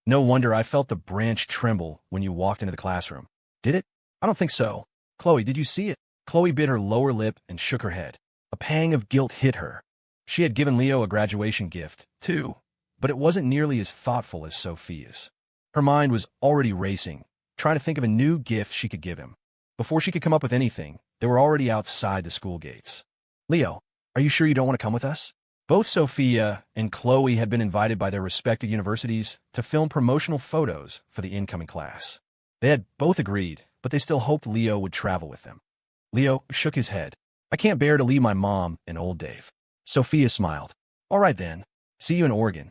No wonder I felt the branch tremble when you walked into the classroom. Did it? I don't think so. Chloe, did you see it? Chloe bit her lower lip and shook her head. A pang of guilt hit her. She had given Leo a graduation gift, too, but it wasn't nearly as thoughtful as Sophia's. Her mind was already racing, trying to think of a new gift she could give him. Before she could come up with anything, they were already outside the school gates. Leo, are you sure you don't want to come with us? Both Sophia and Chloe had been invited by their respective universities to film promotional photos for the incoming class. They had both agreed, but they still hoped Leo would travel with them. Leo shook his head. I can't bear to leave my mom and old Dave. Sophia smiled. All right then. See you in Oregon.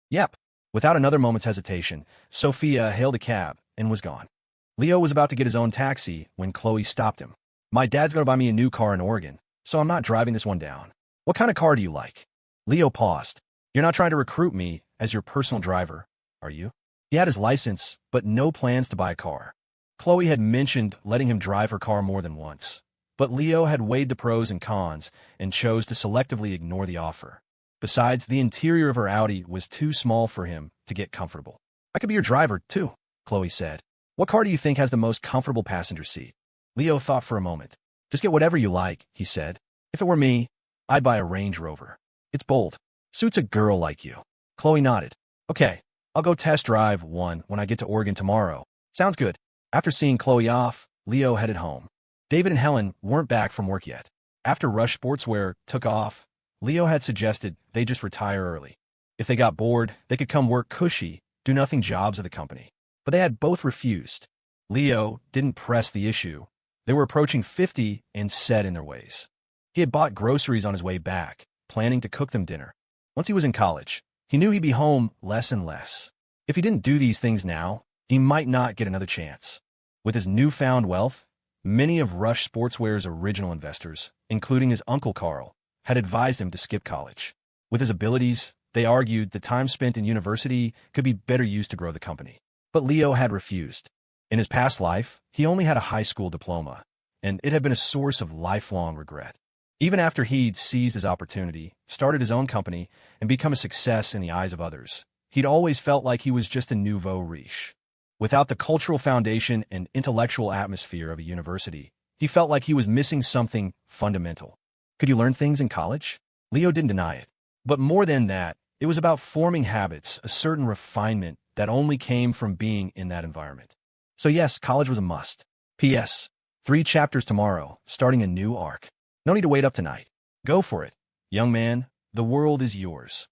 Yep. Without another moment's hesitation, Sophia hailed a cab and was gone. Leo was about to get his own taxi when Chloe stopped him. My dad's going to buy me a new car in Oregon, so I'm not driving this one down. What kind of car do you like? Leo paused. You're not trying to recruit me as your personal driver, are you? He had his license, but no plans to buy a car. Chloe had mentioned letting him drive her car more than once, but Leo had weighed the pros and cons and chose to selectively ignore the offer. Besides, the interior of her Audi was too small for him to get comfortable. I could be your driver, too, Chloe said. What car do you think has the most comfortable passenger seat? Leo thought for a moment. Just get whatever you like, he said. If it were me, I'd buy a Range Rover. It's bold. Suits a girl like you. Chloe nodded. Okay, I'll go test drive one when I get to Oregon tomorrow. Sounds good. After seeing Chloe off, Leo headed home. David and Helen weren't back from work yet. After Rush Sportswear took off, Leo had suggested they just retire early. If they got bored, they could come work cushy, do-nothing jobs at the company. But they had both refused. Leo didn't press the issue. They were approaching 50 and set in their ways. He had bought groceries on his way back, planning to cook them dinner. Once he was in college, he knew he'd be home less and less. If he didn't do these things now, he might not get another chance. With his newfound wealth, many of Rush Sportswear's original investors, including his uncle Carl, had advised him to skip college. With his abilities, they argued the time spent in university could be better used to grow the company. But Leo had refused. In his past life, he only had a high school diploma, and it had been a source of lifelong regret. Even after he'd seized his opportunity, started his own company, and become a success in the eyes of others, he'd always felt like he was just a nouveau riche. Without the cultural foundation and intellectual atmosphere of a university, he felt like he was missing something fundamental. Could you learn things in college? Leo didn't deny it. But more than that, it was about forming habits, a certain refinement that only came from being in that environment. So yes, college was a must. P.S. 3 chapters tomorrow, starting a new arc. No need to wait up tonight. Go for it. Young man, the world is yours.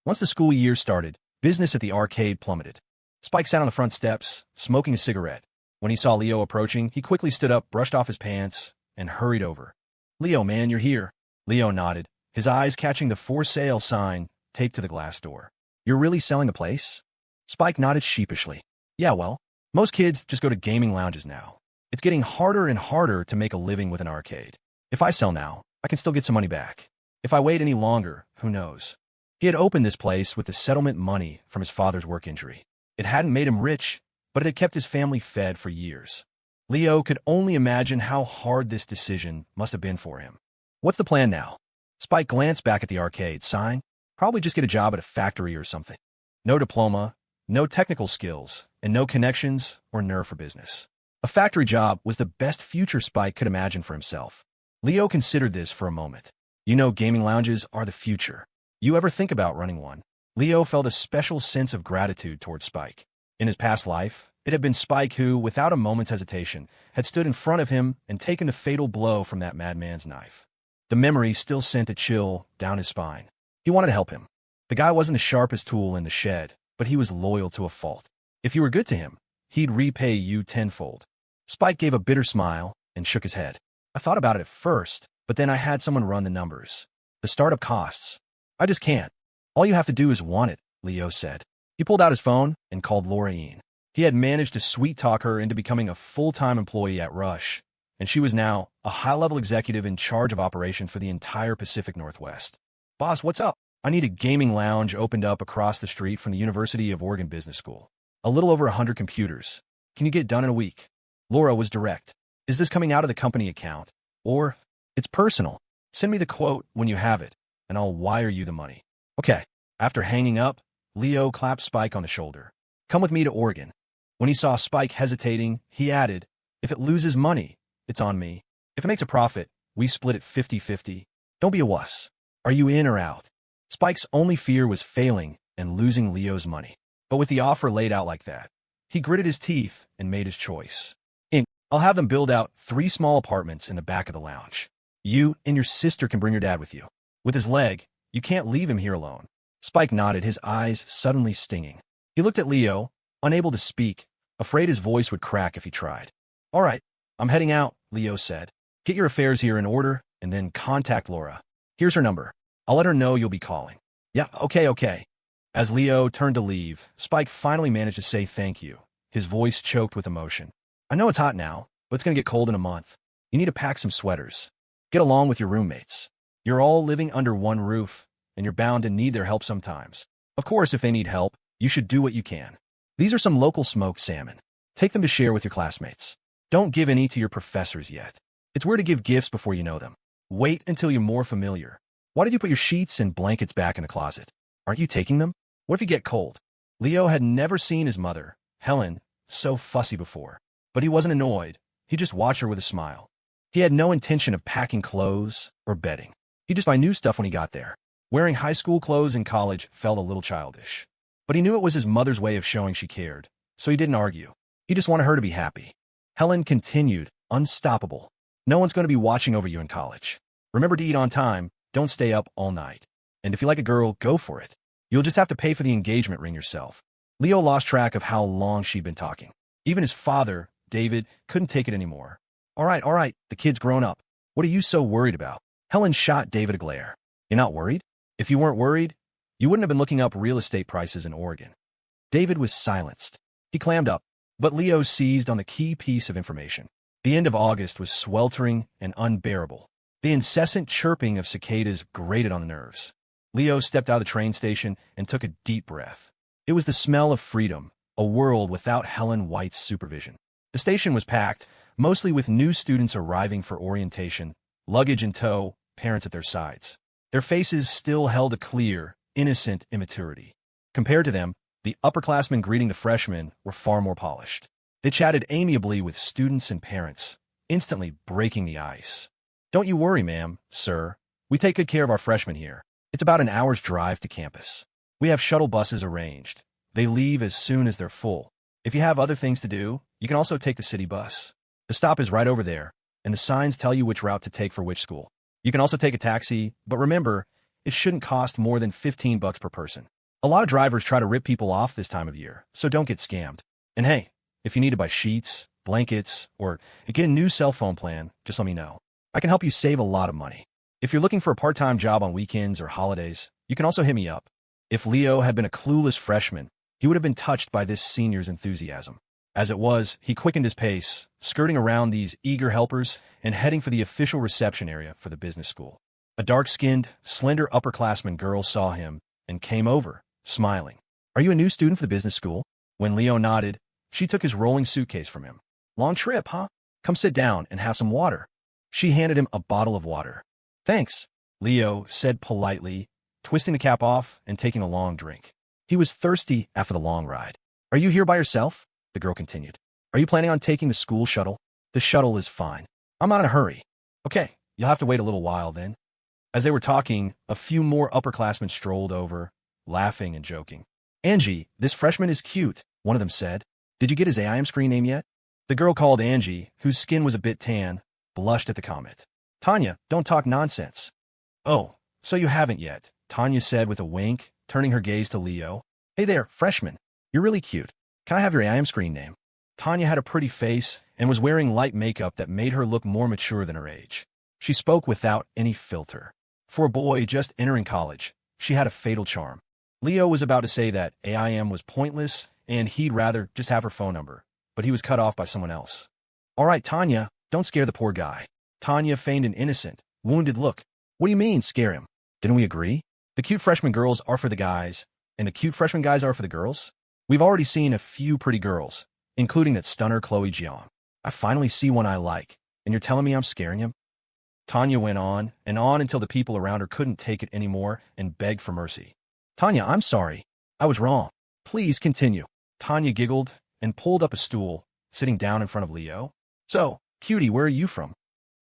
Once the school year started, business at the arcade plummeted. Spike sat on the front steps, smoking a cigarette. When he saw Leo approaching, he quickly stood up, brushed off his pants, and hurried over. Leo, man, you're here. Leo nodded, his eyes catching the for sale sign taped to the glass door. You're really selling the place? Spike nodded sheepishly. Yeah, well, most kids just go to gaming lounges now. It's getting harder and harder to make a living with an arcade. If I sell now, I can still get some money back. If I wait any longer, who knows? He had opened this place with the settlement money from his father's work injury. It hadn't made him rich, but it had kept his family fed for years. Leo could only imagine how hard this decision must have been for him. What's the plan now? Spike glanced back at the arcade sign. Probably just get a job at a factory or something. No diploma, no technical skills, and no connections or nerve for business. A factory job was the best future Spike could imagine for himself. Leo considered this for a moment. You know, gaming lounges are the future. You ever think about running one? Leo felt a special sense of gratitude towards Spike. In his past life, it had been Spike who, without a moment's hesitation, had stood in front of him and taken the fatal blow from that madman's knife. The memory still sent a chill down his spine. He wanted to help him. The guy wasn't the sharpest tool in the shed, but he was loyal to a fault. If you were good to him, he'd repay you tenfold. Spike gave a bitter smile and shook his head. I thought about it at first, but then I had someone run the numbers. The startup costs. I just can't. All you have to do is want it, Leo said. He pulled out his phone and called Laureen. He had managed to sweet-talk her into becoming a full-time employee at Rush, and she was now a high-level executive in charge of operations for the entire Pacific Northwest. Boss, what's up? I need a gaming lounge opened up across the street from the University of Oregon Business School. A little over 100 computers. Can you get it done in a week? Laura was direct. Is this coming out of the company account? Or, it's personal. Send me the quote when you have it, and I'll wire you the money. Okay. After hanging up, Leo clapped Spike on the shoulder. Come with me to Oregon. When he saw Spike hesitating, he added, if it loses money, it's on me. If it makes a profit, we split it 50-50. Don't be a wuss. Are you in or out? Spike's only fear was failing and losing Leo's money. But with the offer laid out like that, he gritted his teeth and made his choice. I'll have them build out 3 small apartments in the back of the lounge. You and your sister can bring your dad with you. With his leg, you can't leave him here alone. Spike nodded, his eyes suddenly stinging. He looked at Leo, unable to speak, afraid his voice would crack if he tried. All right, I'm heading out, Leo said. Get your affairs here in order, and then contact Laura. Here's her number. I'll let her know you'll be calling. Yeah, okay. As Leo turned to leave, Spike finally managed to say thank you, his voice choked with emotion. I know it's hot now, but it's going to get cold in a month. You need to pack some sweaters. Get along with your roommates. You're all living under one roof, and you're bound to need their help sometimes. Of course, if they need help, you should do what you can. These are some local smoked salmon. Take them to share with your classmates. Don't give any to your professors yet. It's weird to give gifts before you know them. Wait until you're more familiar. Why did you put your sheets and blankets back in the closet? Aren't you taking them? What if you get cold? Leo had never seen his mother, Helen, so fussy before. But he wasn't annoyed. He just watched her with a smile. He had no intention of packing clothes or bedding. He'd just buy new stuff when he got there. Wearing high school clothes in college felt a little childish. But he knew it was his mother's way of showing she cared, so he didn't argue. He just wanted her to be happy. Helen continued, unstoppable. No one's going to be watching over you in college. Remember to eat on time, don't stay up all night. And if you like a girl, go for it. You'll just have to pay for the engagement ring yourself. Leo lost track of how long she'd been talking. Even his father, David, couldn't take it anymore. All right, the kid's grown up. What are you so worried about? Helen shot David a glare. You're not worried? If you weren't worried, you wouldn't have been looking up real estate prices in Oregon. David was silenced. He clammed up, but Leo seized on the key piece of information. The end of August was sweltering and unbearable. The incessant chirping of cicadas grated on the nerves. Leo stepped out of the train station and took a deep breath. It was the smell of freedom, a world without Helen White's supervision. The station was packed, mostly with new students arriving for orientation, luggage in tow, parents at their sides. Their faces still held a clear, innocent immaturity. Compared to them, the upperclassmen greeting the freshmen were far more polished. They chatted amiably with students and parents, instantly breaking the ice. Don't you worry, ma'am, sir. We take good care of our freshmen here. It's about an hour's drive to campus. We have shuttle buses arranged. They leave as soon as they're full. If you have other things to do, you can also take the city bus. The stop is right over there, and the signs tell you which route to take for which school. You can also take a taxi, but remember, it shouldn't cost more than $15 per person. A lot of drivers try to rip people off this time of year, so don't get scammed. And hey, if you need to buy sheets, blankets, or get a new cell phone plan, just let me know. I can help you save a lot of money. If you're looking for a part-time job on weekends or holidays, you can also hit me up. If Leo had been a clueless freshman, he would have been touched by this senior's enthusiasm. As it was, he quickened his pace, skirting around these eager helpers and heading for the official reception area for the business school. A dark-skinned, slender upperclassman girl saw him and came over, smiling. Are you a new student for the business school? When Leo nodded, she took his rolling suitcase from him. Long trip, huh? Come sit down and have some water. She handed him a bottle of water. Thanks, Leo said politely, twisting the cap off and taking a long drink. He was thirsty after the long ride. Are you here by yourself? The girl continued. Are you planning on taking the school shuttle? The shuttle is fine. I'm not in a hurry. Okay, you'll have to wait a little while then. As they were talking, a few more upperclassmen strolled over, laughing and joking. Angie, this freshman is cute, one of them said. Did you get his AIM screen name yet? The girl called Angie, whose skin was a bit tan, blushed at the comment. Tanya, don't talk nonsense. Oh, so you haven't yet, Tanya said with a wink, turning her gaze to Leo. Hey there, freshman. You're really cute. Can I have your AIM screen name? Tanya had a pretty face and was wearing light makeup that made her look more mature than her age. She spoke without any filter. For a boy just entering college, she had a fatal charm. Leo was about to say that AIM was pointless and he'd rather just have her phone number, but he was cut off by someone else. All right, Tanya, don't scare the poor guy. Tanya feigned an innocent, wounded look. What do you mean, scare him? Didn't we agree? The cute freshman girls are for the guys, and the cute freshman guys are for the girls? We've already seen a few pretty girls, including that stunner Chloe Jeong. I finally see one I like, and you're telling me I'm scaring him? Tanya went on and on until the people around her couldn't take it anymore and begged for mercy. Tanya, I'm sorry. I was wrong. Please continue. Tanya giggled and pulled up a stool, sitting down in front of Leo. So, cutie, where are you from?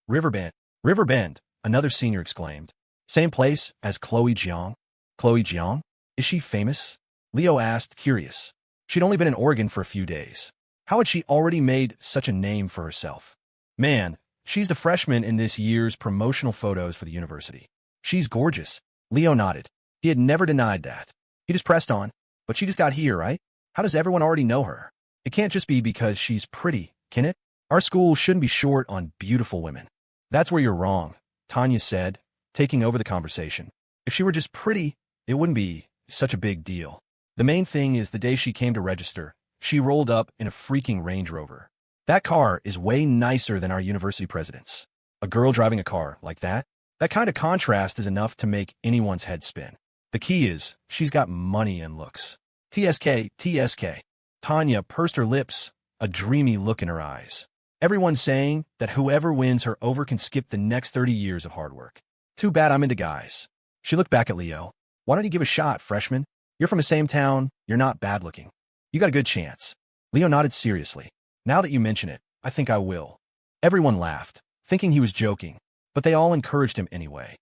Riverbend. Riverbend, another senior exclaimed. Same place as Chloe Jeong? Chloe Jeong? Is she famous? Leo asked, curious. She'd only been in Oregon for a few days. How had she already made such a name for herself? Man, she's the freshman in this year's promotional photos for the university. She's gorgeous. Leo nodded. He had never denied that. He just pressed on. But she just got here, right? How does everyone already know her? It can't just be because she's pretty, can it? Our school shouldn't be short on beautiful women. That's where you're wrong, Tanya said, taking over the conversation. If she were just pretty, it wouldn't be such a big deal. The main thing is the day she came to register, she rolled up in a freaking Range Rover. That car is way nicer than our university president's. A girl driving a car like that? That kind of contrast is enough to make anyone's head spin. The key is, she's got money and looks. TSK, TSK. Tanya pursed her lips, a dreamy look in her eyes. Everyone's saying that whoever wins her over can skip the next 30 years of hard work. Too bad I'm into guys. She looked back at Leo. Why don't you give a shot, freshman? You're from the same town. You're not bad looking. You got a good chance. Leo nodded seriously. Now that you mention it, I think I will. Everyone laughed, thinking he was joking, but they all encouraged him anyway.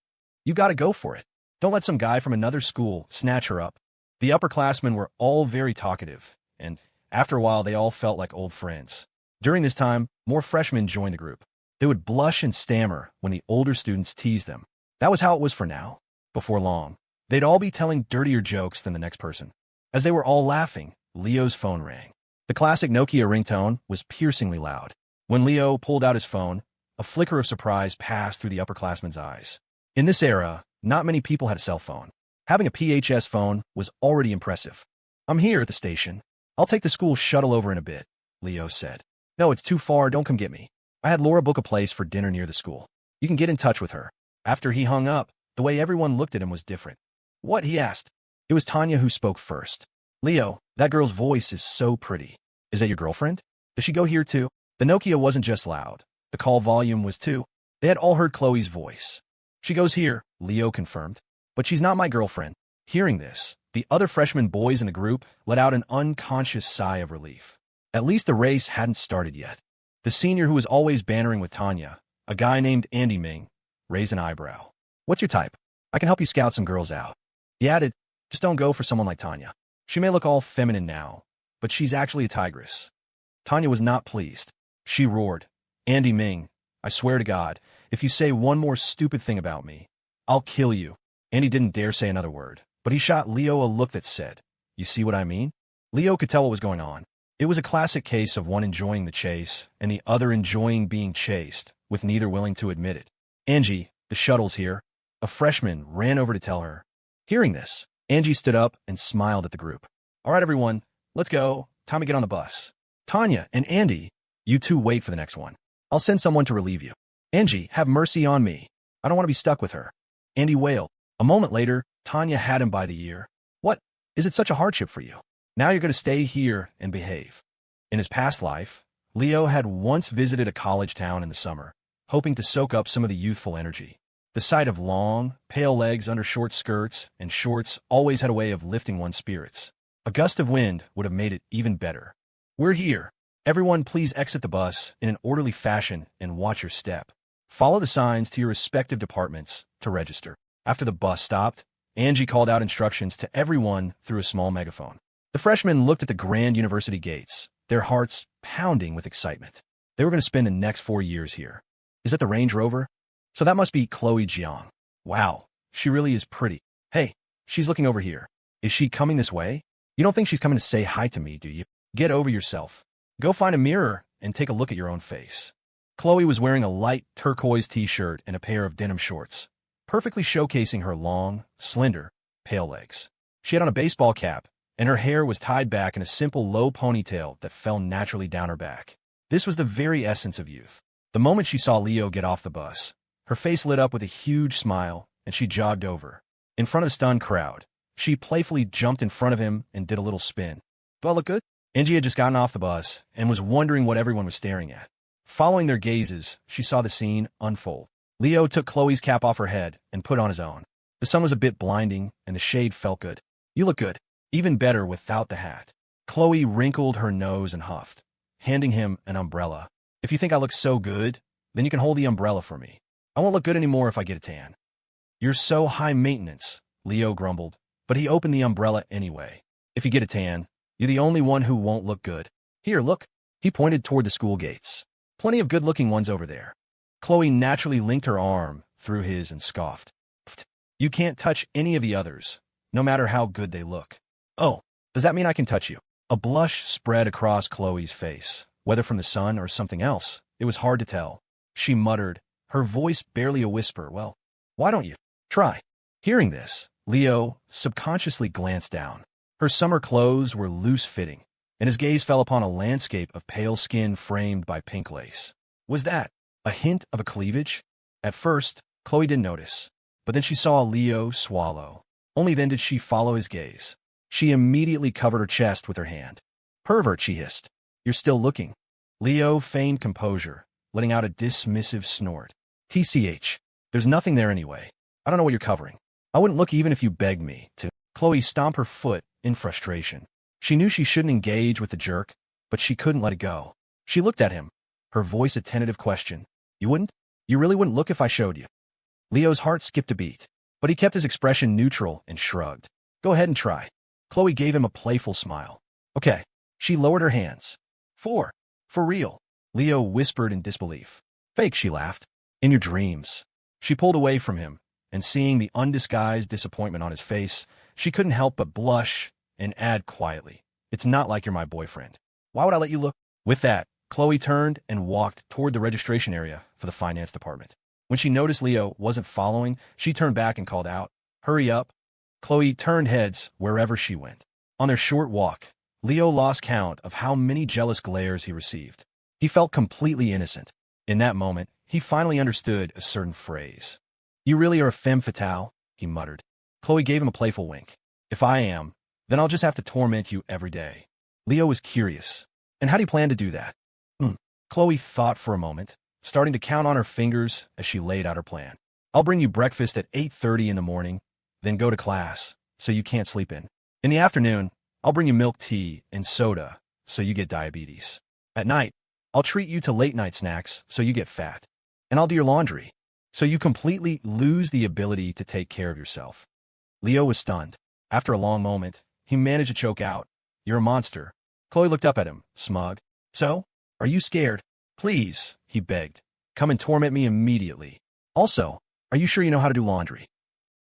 You gotta go for it. Don't let some guy from another school snatch her up. The upperclassmen were all very talkative, and after a while they all felt like old friends. During this time, more freshmen joined the group. They would blush and stammer when the older students teased them. That was how it was for now. Before long, they'd all be telling dirtier jokes than the next person. As they were all laughing, Leo's phone rang. The classic Nokia ringtone was piercingly loud. When Leo pulled out his phone, a flicker of surprise passed through the upperclassman's eyes. In this era, not many people had a cell phone. Having a PHS phone was already impressive. I'm here at the station. I'll take the school shuttle over in a bit, Leo said. No, it's too far. Don't come get me. I had Laura book a place for dinner near the school. You can get in touch with her. After he hung up, the way everyone looked at him was different. What? He asked. It was Tanya who spoke first. Leo, that girl's voice is so pretty. Is that your girlfriend? Does she go here too? The Nokia wasn't just loud. The call volume was too. They had all heard Chloe's voice. She goes here, Leo confirmed. But she's not my girlfriend. Hearing this, the other freshman boys in the group let out an unconscious sigh of relief. At least the race hadn't started yet. The senior who was always bantering with Tanya, a guy named Andy Ming, raised an eyebrow. What's your type? I can help you scout some girls out. He added, just don't go for someone like Tanya. She may look all feminine now, but she's actually a tigress. Tanya was not pleased. She roared, Andy Ming, I swear to God, if you say one more stupid thing about me, I'll kill you. Andy didn't dare say another word, but he shot Leo a look that said, you see what I mean? Leo could tell what was going on. It was a classic case of one enjoying the chase and the other enjoying being chased, with neither willing to admit it. Angie, the shuttle's here. A freshman ran over to tell her. Hearing this, Angie stood up and smiled at the group. All right, everyone, let's go. Time to get on the bus. Tanya and Andy, you two wait for the next one. I'll send someone to relieve you. Angie, have mercy on me. I don't want to be stuck with her. Andy wailed. A moment later, Tanya had him by the ear. What? Is it such a hardship for you? Now you're going to stay here and behave. In his past life, Leo had once visited a college town in the summer, hoping to soak up some of the youthful energy. The sight of long, pale legs under short skirts and shorts always had a way of lifting one's spirits. A gust of wind would have made it even better. We're here. Everyone please exit the bus in an orderly fashion and watch your step. Follow the signs to your respective departments to register. After the bus stopped, Angie called out instructions to everyone through a small megaphone. The freshmen looked at the grand university gates, their hearts pounding with excitement. They were going to spend the next 4 years here. Is that the Range Rover? So that must be Chloe Jiang. Wow, she really is pretty. Hey, she's looking over here. Is she coming this way? You don't think she's coming to say hi to me, do you? Get over yourself. Go find a mirror and take a look at your own face. Chloe was wearing a light turquoise t-shirt and a pair of denim shorts, perfectly showcasing her long, slender, pale legs. She had on a baseball cap, and her hair was tied back in a simple low ponytail that fell naturally down her back. This was the very essence of youth. The moment she saw Leo get off the bus, her face lit up with a huge smile, and she jogged over. In front of the stunned crowd, she playfully jumped in front of him and did a little spin. Do I look good? Angie had just gotten off the bus and was wondering what everyone was staring at. Following their gazes, she saw the scene unfold. Leo took Chloe's cap off her head and put on his own. The sun was a bit blinding, and the shade felt good. You look good. Even better without the hat. Chloe wrinkled her nose and huffed, handing him an umbrella. If you think I look so good, then you can hold the umbrella for me. I won't look good anymore if I get a tan. You're so high maintenance, Leo grumbled, but he opened the umbrella anyway. If you get a tan, you're the only one who won't look good. Here, look. He pointed toward the school gates. Plenty of good-looking ones over there. Chloe naturally linked her arm through his and scoffed. You can't touch any of the others, no matter how good they look. Oh, does that mean I can touch you? A blush spread across Chloe's face. Whether from the sun or something else, it was hard to tell. She muttered, her voice barely a whisper. Well, why don't you try? Hearing this, Leo subconsciously glanced down. Her summer clothes were loose-fitting, and his gaze fell upon a landscape of pale skin framed by pink lace. Was that a hint of a cleavage? At first, Chloe didn't notice, but then she saw Leo swallow. Only then did she follow his gaze. She immediately covered her chest with her hand. Pervert, she hissed. You're still looking. Leo feigned composure, letting out a dismissive snort. TCH. There's nothing there anyway. I don't know what you're covering. I wouldn't look even if you begged me to. Chloe stomped her foot in frustration. She knew she shouldn't engage with the jerk, but she couldn't let it go. She looked at him, her voice a tentative question. You wouldn't? You really wouldn't look if I showed you? Leo's heart skipped a beat, but he kept his expression neutral and shrugged. Go ahead and try. Chloe gave him a playful smile. Okay. She lowered her hands. For real. Leo whispered in disbelief. Fake, she laughed. In your dreams. She pulled away from him, and seeing the undisguised disappointment on his face, she couldn't help but blush and add quietly, it's not like you're my boyfriend. Why would I let you look? With that, Chloe turned and walked toward the registration area for the finance department. When she noticed Leo wasn't following, she turned back and called out, Hurry up. Chloe turned heads wherever she went. On their short walk, Leo lost count of how many jealous glares he received. He felt completely innocent. In that moment, he finally understood a certain phrase. You really are a femme fatale, he muttered. Chloe gave him a playful wink. If I am, then I'll just have to torment you every day. Leo was curious. And how do you plan to do that? Chloe thought for a moment, starting to count on her fingers as she laid out her plan. I'll bring you breakfast at 8:30 in the morning, then go to class, so you can't sleep in. In the afternoon, I'll bring you milk tea and soda, so you get diabetes. At night, I'll treat you to late-night snacks, so you get fat. And I'll do your laundry, so you completely lose the ability to take care of yourself. Leo was stunned. After a long moment, he managed to choke out, You're a monster. Chloe looked up at him, smug. So? Are you scared? Please, he begged. Come and torment me immediately. Also, are you sure you know how to do laundry?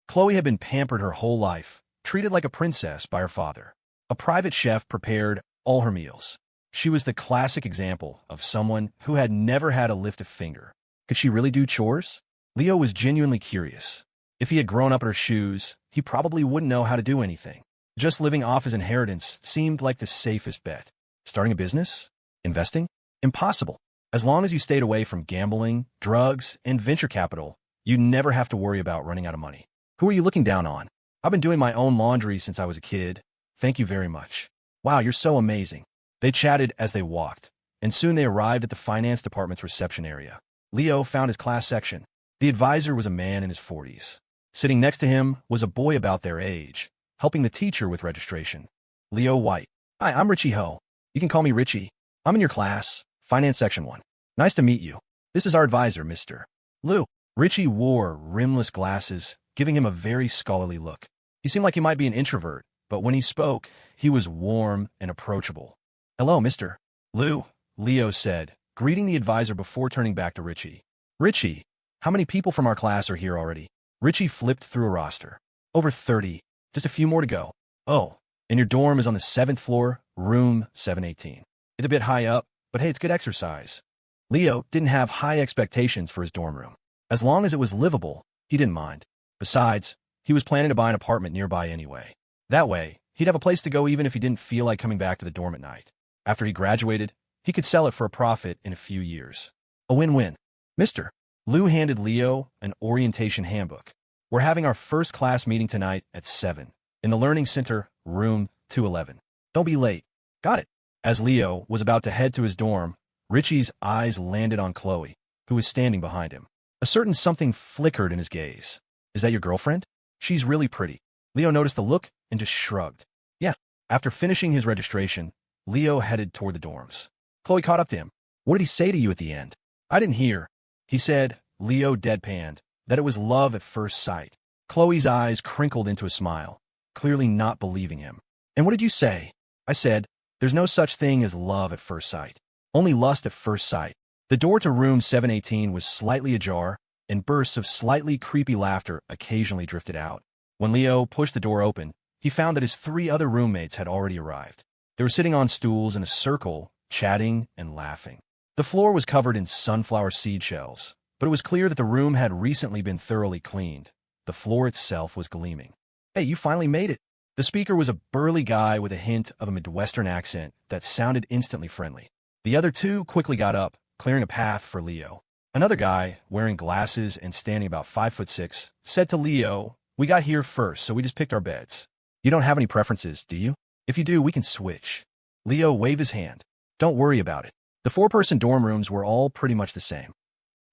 Chloe had been pampered her whole life, treated like a princess by her father. A private chef prepared all her meals. She was the classic example of someone who had never had to lift a finger. Could she really do chores? Leo was genuinely curious. If he had grown up in her shoes, he probably wouldn't know how to do anything. Just living off his inheritance seemed like the safest bet. Starting a business? Investing? Impossible. As long as you stayed away from gambling, drugs, and venture capital, you'd never have to worry about running out of money. Who are you looking down on? I've been doing my own laundry since I was a kid. Thank you very much. Wow, you're so amazing. They chatted as they walked, and soon they arrived at the finance department's reception area. Leo found his class section. The advisor was a man in his 40s. Sitting next to him was a boy about their age, helping the teacher with registration. Leo White. Hi, I'm Richie Ho. You can call me Richie. I'm in your class, Finance Section 1. Nice to meet you. This is our advisor, Mr. Lou. Richie wore rimless glasses, giving him a very scholarly look. He seemed like he might be an introvert, but when he spoke, he was warm and approachable. Hello, Mr. Lou, Leo said, greeting the advisor before turning back to Richie. Richie, how many people from our class are here already? Richie flipped through a roster. Over 30. Just a few more to go. Oh, and your dorm is on the 7th floor, room 718. It's a bit high up, but hey, it's good exercise. Leo didn't have high expectations for his dorm room. As long as it was livable, he didn't mind. Besides, he was planning to buy an apartment nearby anyway. That way, he'd have a place to go even if he didn't feel like coming back to the dorm at night. After he graduated, he could sell it for a profit in a few years. A win-win. Mr. Lou handed Leo an orientation handbook. We're having our first class meeting tonight at 7, in the Learning Center, room 211. Don't be late. Got it. As Leo was about to head to his dorm, Richie's eyes landed on Chloe, who was standing behind him. A certain something flickered in his gaze. Is that your girlfriend? She's really pretty. Leo noticed the look and just shrugged. Yeah. After finishing his registration, Leo headed toward the dorms. Chloe caught up to him. What did he say to you at the end? I didn't hear. He said, Leo deadpanned, that it was love at first sight. Chloe's eyes crinkled into a smile, clearly not believing him. And what did you say? I said, there's no such thing as love at first sight. Only lust at first sight. The door to room 718 was slightly ajar, and bursts of slightly creepy laughter occasionally drifted out. When Leo pushed the door open, he found that his 3 other roommates had already arrived. They were sitting on stools in a circle, chatting and laughing. The floor was covered in sunflower seed shells, but it was clear that the room had recently been thoroughly cleaned. The floor itself was gleaming. Hey, you finally made it. The speaker was a burly guy with a hint of a Midwestern accent that sounded instantly friendly. The other 2 quickly got up, clearing a path for Leo. Another guy, wearing glasses and standing about 5'6", said to Leo, we got here first, so we just picked our beds. You don't have any preferences, do you? If you do, we can switch. Leo waved his hand. Don't worry about it. The 4-person dorm rooms were all pretty much the same.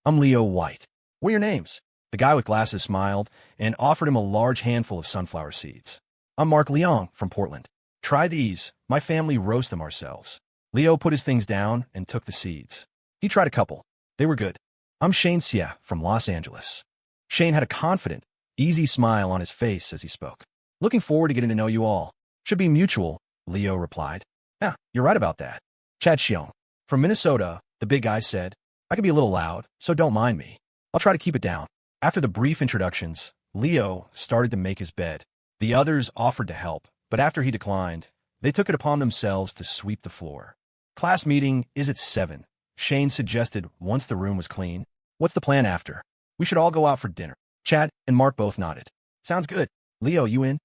I'm Leo White. What are your names? The guy with glasses smiled and offered him a large handful of sunflower seeds. I'm Mark Leong from Portland. Try these. My family roast them ourselves. Leo put his things down and took the seeds. He tried a couple. They were good. I'm P3.She from Los Angeles. Shane had a confident, easy smile on his face as he spoke. Looking forward to getting to know you all. Should be mutual, Leo replied. Yeah, you're right about that. Chad Xiong from Minnesota, the big guy said, I can be a little loud, so don't mind me. I'll try to keep it down. After the brief introductions, Leo started to make his bed. The others offered to help, but after he declined, they took it upon themselves to sweep the floor. Class meeting is at 7. Shane suggested once the room was clean. What's the plan after? We should all go out for dinner. Chad and Mark both nodded. Sounds good. Leo, you in?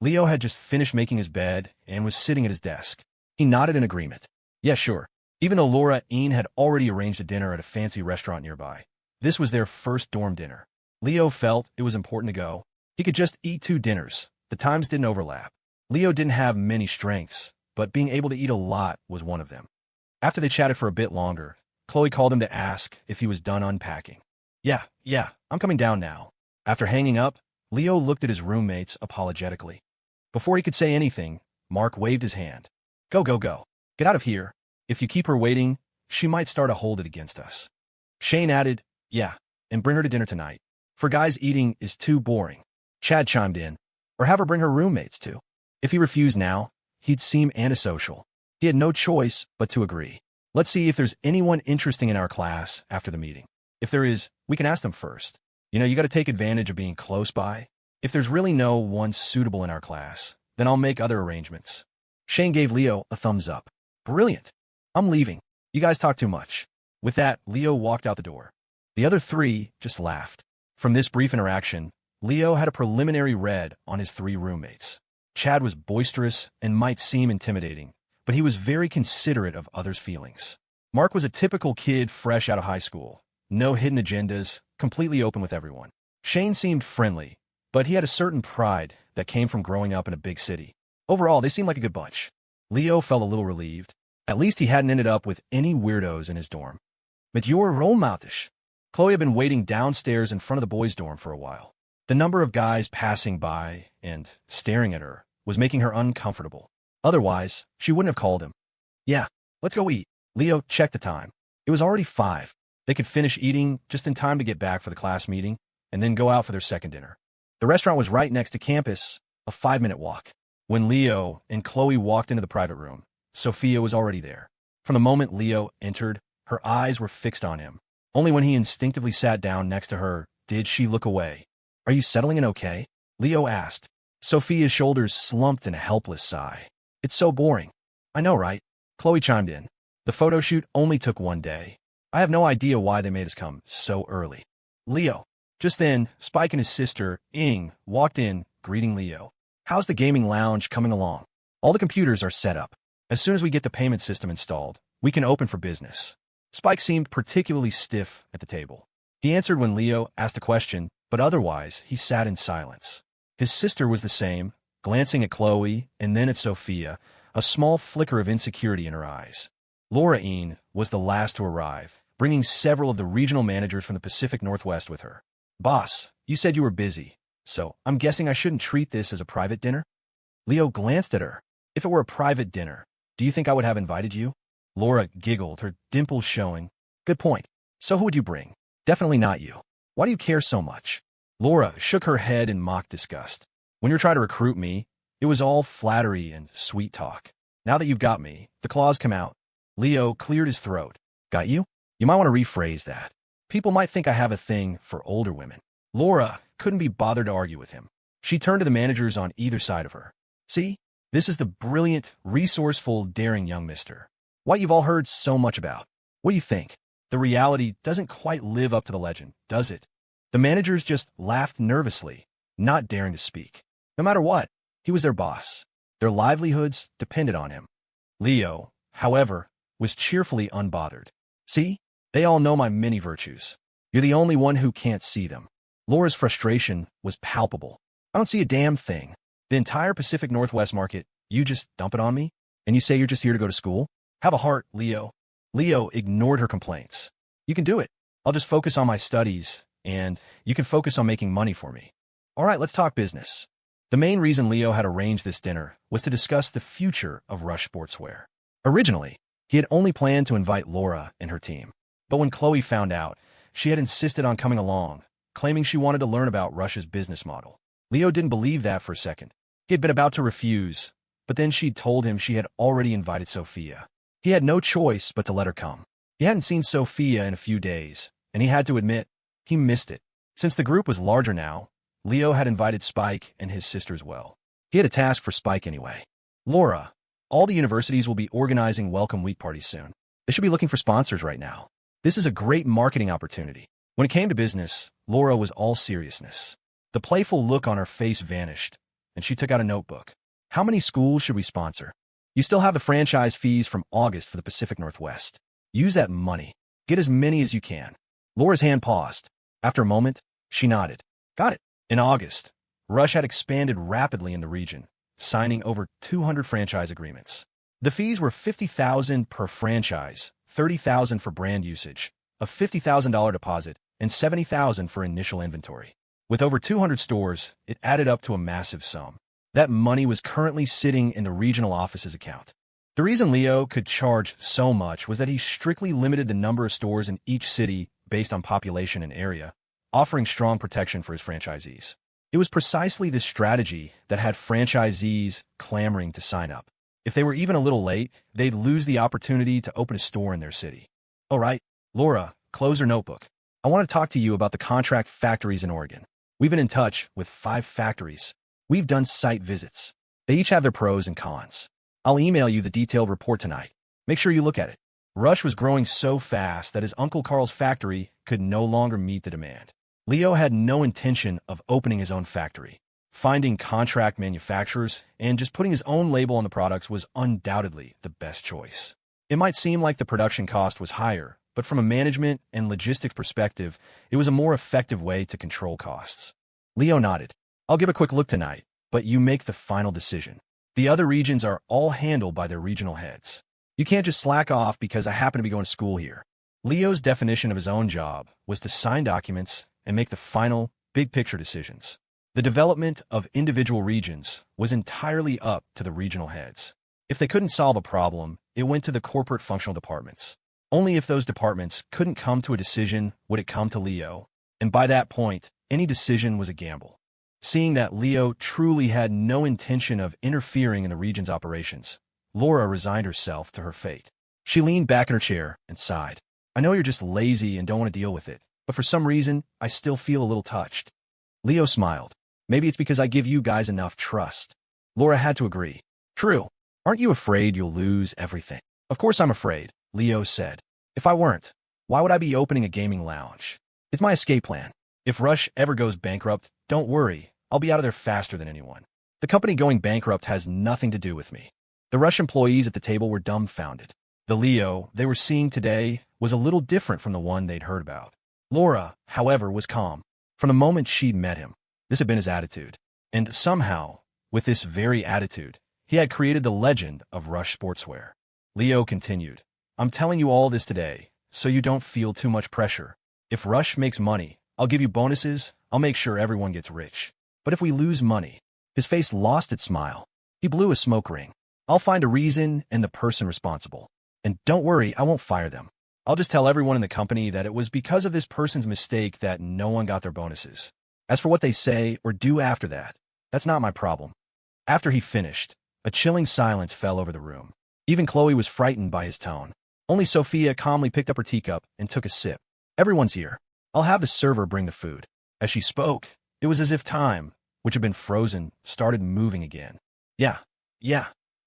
Leo had just finished making his bed and was sitting at his desk. He nodded in agreement. Yeah, sure. Even though Laura Ian had already arranged a dinner at a fancy restaurant nearby, this was their first dorm dinner. Leo felt it was important to go. He could just eat 2 dinners. The times didn't overlap. Leo didn't have many strengths, but being able to eat a lot was one of them. After they chatted for a bit longer, Chloe called him to ask if he was done unpacking. Yeah, I'm coming down now. After hanging up, Leo looked at his roommates apologetically. Before he could say anything, Mark waved his hand. Go. Get out of here. If you keep her waiting, she might start to hold it against us. Shane added, yeah, and bring her to dinner tonight. For guys, eating is too boring. Chad chimed in, or have her bring her roommates too. If he refused now, he'd seem antisocial. He had no choice but to agree. Let's see if there's anyone interesting in our class after the meeting. If there is, we can ask them first. You got to take advantage of being close by. If there's really no one suitable in our class, then I'll make other arrangements. Shane gave Leo a thumbs up. Brilliant. I'm leaving. You guys talk too much. With that, Leo walked out the door. The other 3 just laughed. From this brief interaction, Leo had a preliminary read on his 3 roommates. Chad was boisterous and might seem intimidating, but he was very considerate of others' feelings. Mark was a typical kid fresh out of high school. No hidden agendas, completely open with everyone. Shane seemed friendly, but he had a certain pride that came from growing up in a big city. Overall, they seemed like a good bunch. Leo felt a little relieved. At least he hadn't ended up with any weirdos in his dorm. Met your roommates. Chloe had been waiting downstairs in front of the boys' dorm for a while. The number of guys passing by and staring at her was making her uncomfortable. Otherwise, she wouldn't have called him. Yeah, let's go eat. Leo checked the time. It was already 5. They could finish eating just in time to get back for the class meeting and then go out for their second dinner. The restaurant was right next to campus, a 5-minute walk. When Leo and Chloe walked into the private room, Sophia was already there. From the moment Leo entered, her eyes were fixed on him. Only when he instinctively sat down next to her did she look away. Are you settling in okay? Leo asked. Sophia's shoulders slumped in a helpless sigh. It's so boring. I know, right? Chloe chimed in. The photo shoot only took 1 day. I have no idea why they made us come so early. Leo. Just then, Spike and his sister, Ing, walked in, greeting Leo. How's the gaming lounge coming along? All the computers are set up. As soon as we get the payment system installed, we can open for business. Spike seemed particularly stiff at the table. He answered when Leo asked a question, but otherwise, he sat in silence. His sister was the same, glancing at Chloe and then at Sophia, a small flicker of insecurity in her eyes. Laura Ian was the last to arrive, bringing several of the regional managers from the Pacific Northwest with her. Boss, you said you were busy, so I'm guessing I shouldn't treat this as a private dinner? Leo glanced at her. If it were a private dinner, do you think I would have invited you? Laura giggled, her dimples showing. Good point. So who would you bring? Definitely not you. Why do you care so much? Laura shook her head in mock disgust. When you were trying to recruit me, it was all flattery and sweet talk. Now that you've got me, the claws come out. Leo cleared his throat. Got you? You might want to rephrase that. People might think I have a thing for older women. Laura couldn't be bothered to argue with him. She turned to the managers on either side of her. See? This is the brilliant, resourceful, daring young mister. What you've all heard so much about. What do you think? The reality doesn't quite live up to the legend, does it? The managers just laughed nervously, not daring to speak. No matter what, he was their boss. Their livelihoods depended on him. Leo, however, was cheerfully unbothered. See? They all know my many virtues. You're the only one who can't see them. Laura's frustration was palpable. I don't see a damn thing. The entire Pacific Northwest market, you just dump it on me? And you say you're just here to go to school? Have a heart, Leo. Leo ignored her complaints. You can do it. I'll just focus on my studies, and you can focus on making money for me. All right, let's talk business. The main reason Leo had arranged this dinner was to discuss the future of Rush Sportswear. Originally, he had only planned to invite Laura and her team. But when Chloe found out, she had insisted on coming along, claiming she wanted to learn about Rush's business model. Leo didn't believe that for a second. He had been about to refuse, but then she'd told him she had already invited Sophia. He had no choice but to let her come. He hadn't seen Sophia in a few days, and he had to admit, he missed it. Since the group was larger now, Leo had invited Spike and his sister as well. He had a task for Spike anyway. Laura, all the universities will be organizing welcome week parties soon. They should be looking for sponsors right now. This is a great marketing opportunity. When it came to business, Laura was all seriousness. The playful look on her face vanished, and she took out a notebook. How many schools should we sponsor? You still have the franchise fees from August for the Pacific Northwest. Use that money. Get as many as you can. Laura's hand paused. After a moment, she nodded. Got it. In August, Rush had expanded rapidly in the region, signing over 200 franchise agreements. The fees were $50,000 per franchise, $30,000 for brand usage, a $50,000 deposit, and $70,000 for initial inventory. With over 200 stores, it added up to a massive sum. That money was currently sitting in the regional office's account. The reason Leo could charge so much was that he strictly limited the number of stores in each city based on population and area, offering strong protection for his franchisees. It was precisely this strategy that had franchisees clamoring to sign up. If they were even a little late, they'd lose the opportunity to open a store in their city. All right, Laura, close your notebook. I want to talk to you about the contract factories in Oregon. We've been in touch with 5 factories. We've done site visits. They each have their pros and cons. I'll email you the detailed report tonight. Make sure you look at it. Rush was growing so fast that his Uncle Carl's factory could no longer meet the demand. Leo had no intention of opening his own factory. Finding contract manufacturers and just putting his own label on the products was undoubtedly the best choice. It might seem like the production cost was higher, but from a management and logistics perspective, it was a more effective way to control costs. Leo nodded. I'll give a quick look tonight, but you make the final decision. The other regions are all handled by their regional heads. You can't just slack off because I happen to be going to school here. Leo's definition of his own job was to sign documents and make the final, big-picture decisions. The development of individual regions was entirely up to the regional heads. If they couldn't solve a problem, it went to the corporate functional departments. Only if those departments couldn't come to a decision would it come to Leo, and by that point, any decision was a gamble. Seeing that Leo truly had no intention of interfering in the region's operations, Laura resigned herself to her fate. She leaned back in her chair and sighed. I know you're just lazy and don't want to deal with it, but for some reason, I still feel a little touched. Leo smiled. Maybe it's because I give you guys enough trust. Laura had to agree. True. Aren't you afraid you'll lose everything? Of course I'm afraid, Leo said. If I weren't, why would I be opening a gaming lounge? It's my escape plan. If Rush ever goes bankrupt, don't worry, I'll be out of there faster than anyone. The company going bankrupt has nothing to do with me. The Rush employees at the table were dumbfounded. The Leo they were seeing today was a little different from the one they'd heard about. Laura, however, was calm. From the moment she'd met him, this had been his attitude. And somehow, with this very attitude, he had created the legend of Rush Sportswear. Leo continued, I'm telling you all this today, so you don't feel too much pressure. If Rush makes money, I'll give you bonuses, I'll make sure everyone gets rich. But if we lose money, his face lost its smile. He blew a smoke ring. I'll find a reason and the person responsible. And don't worry, I won't fire them. I'll just tell everyone in the company that it was because of this person's mistake that no one got their bonuses. As for what they say or do after that, that's not my problem. After he finished, a chilling silence fell over the room. Even Chloe was frightened by his tone. Only Sophia calmly picked up her teacup and took a sip. Everyone's here. I'll have the server bring the food. As she spoke, it was as if time, which had been frozen, started moving again. Yeah,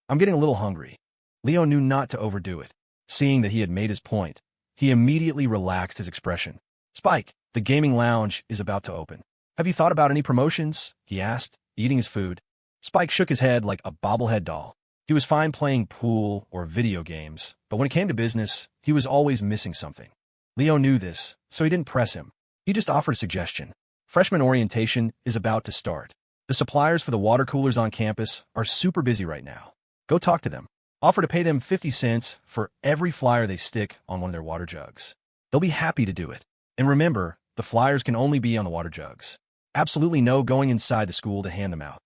I'm getting a little hungry. Leo knew not to overdo it. Seeing that he had made his point, he immediately relaxed his expression. Spike, the gaming lounge is about to open. Have you thought about any promotions? He asked, eating his food. Spike shook his head like a bobblehead doll. He was fine playing pool or video games, but when it came to business, he was always missing something. Leo knew this, so he didn't press him. He just offered a suggestion. Freshman orientation is about to start. The suppliers for the water coolers on campus are super busy right now. Go talk to them. Offer to pay them 50 cents for every flyer they stick on one of their water jugs. They'll be happy to do it. And remember, the flyers can only be on the water jugs. Absolutely no going inside the school to hand them out.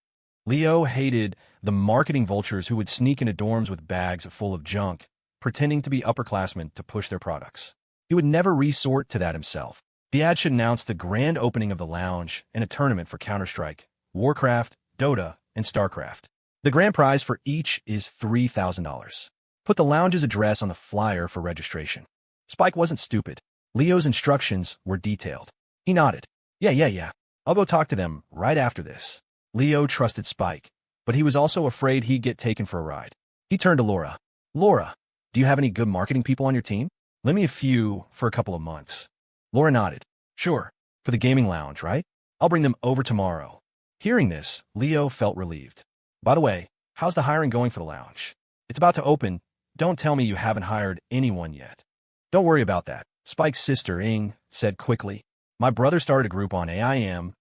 Leo hated the marketing vultures who would sneak into dorms with bags full of junk, pretending to be upperclassmen to push their products. He would never resort to that himself. The ad should announce the grand opening of the lounge and a tournament for Counter-Strike, Warcraft, Dota, and StarCraft. The grand prize for each is $3,000. Put the lounge's address on the flyer for registration. Spike wasn't stupid. Leo's instructions were detailed. He nodded. Yeah. I'll go talk to them right after this. Leo trusted Spike, but he was also afraid he'd get taken for a ride. He turned to Laura. Laura, do you have any good marketing people on your team? Lend me a few for a couple of months. Laura nodded. Sure, for the gaming lounge, right? I'll bring them over tomorrow. Hearing this, Leo felt relieved. By the way, how's the hiring going for the lounge? It's about to open. Don't tell me you haven't hired anyone yet. Don't worry about that, Spike's sister, Ing, said quickly. My brother started a group on AIM,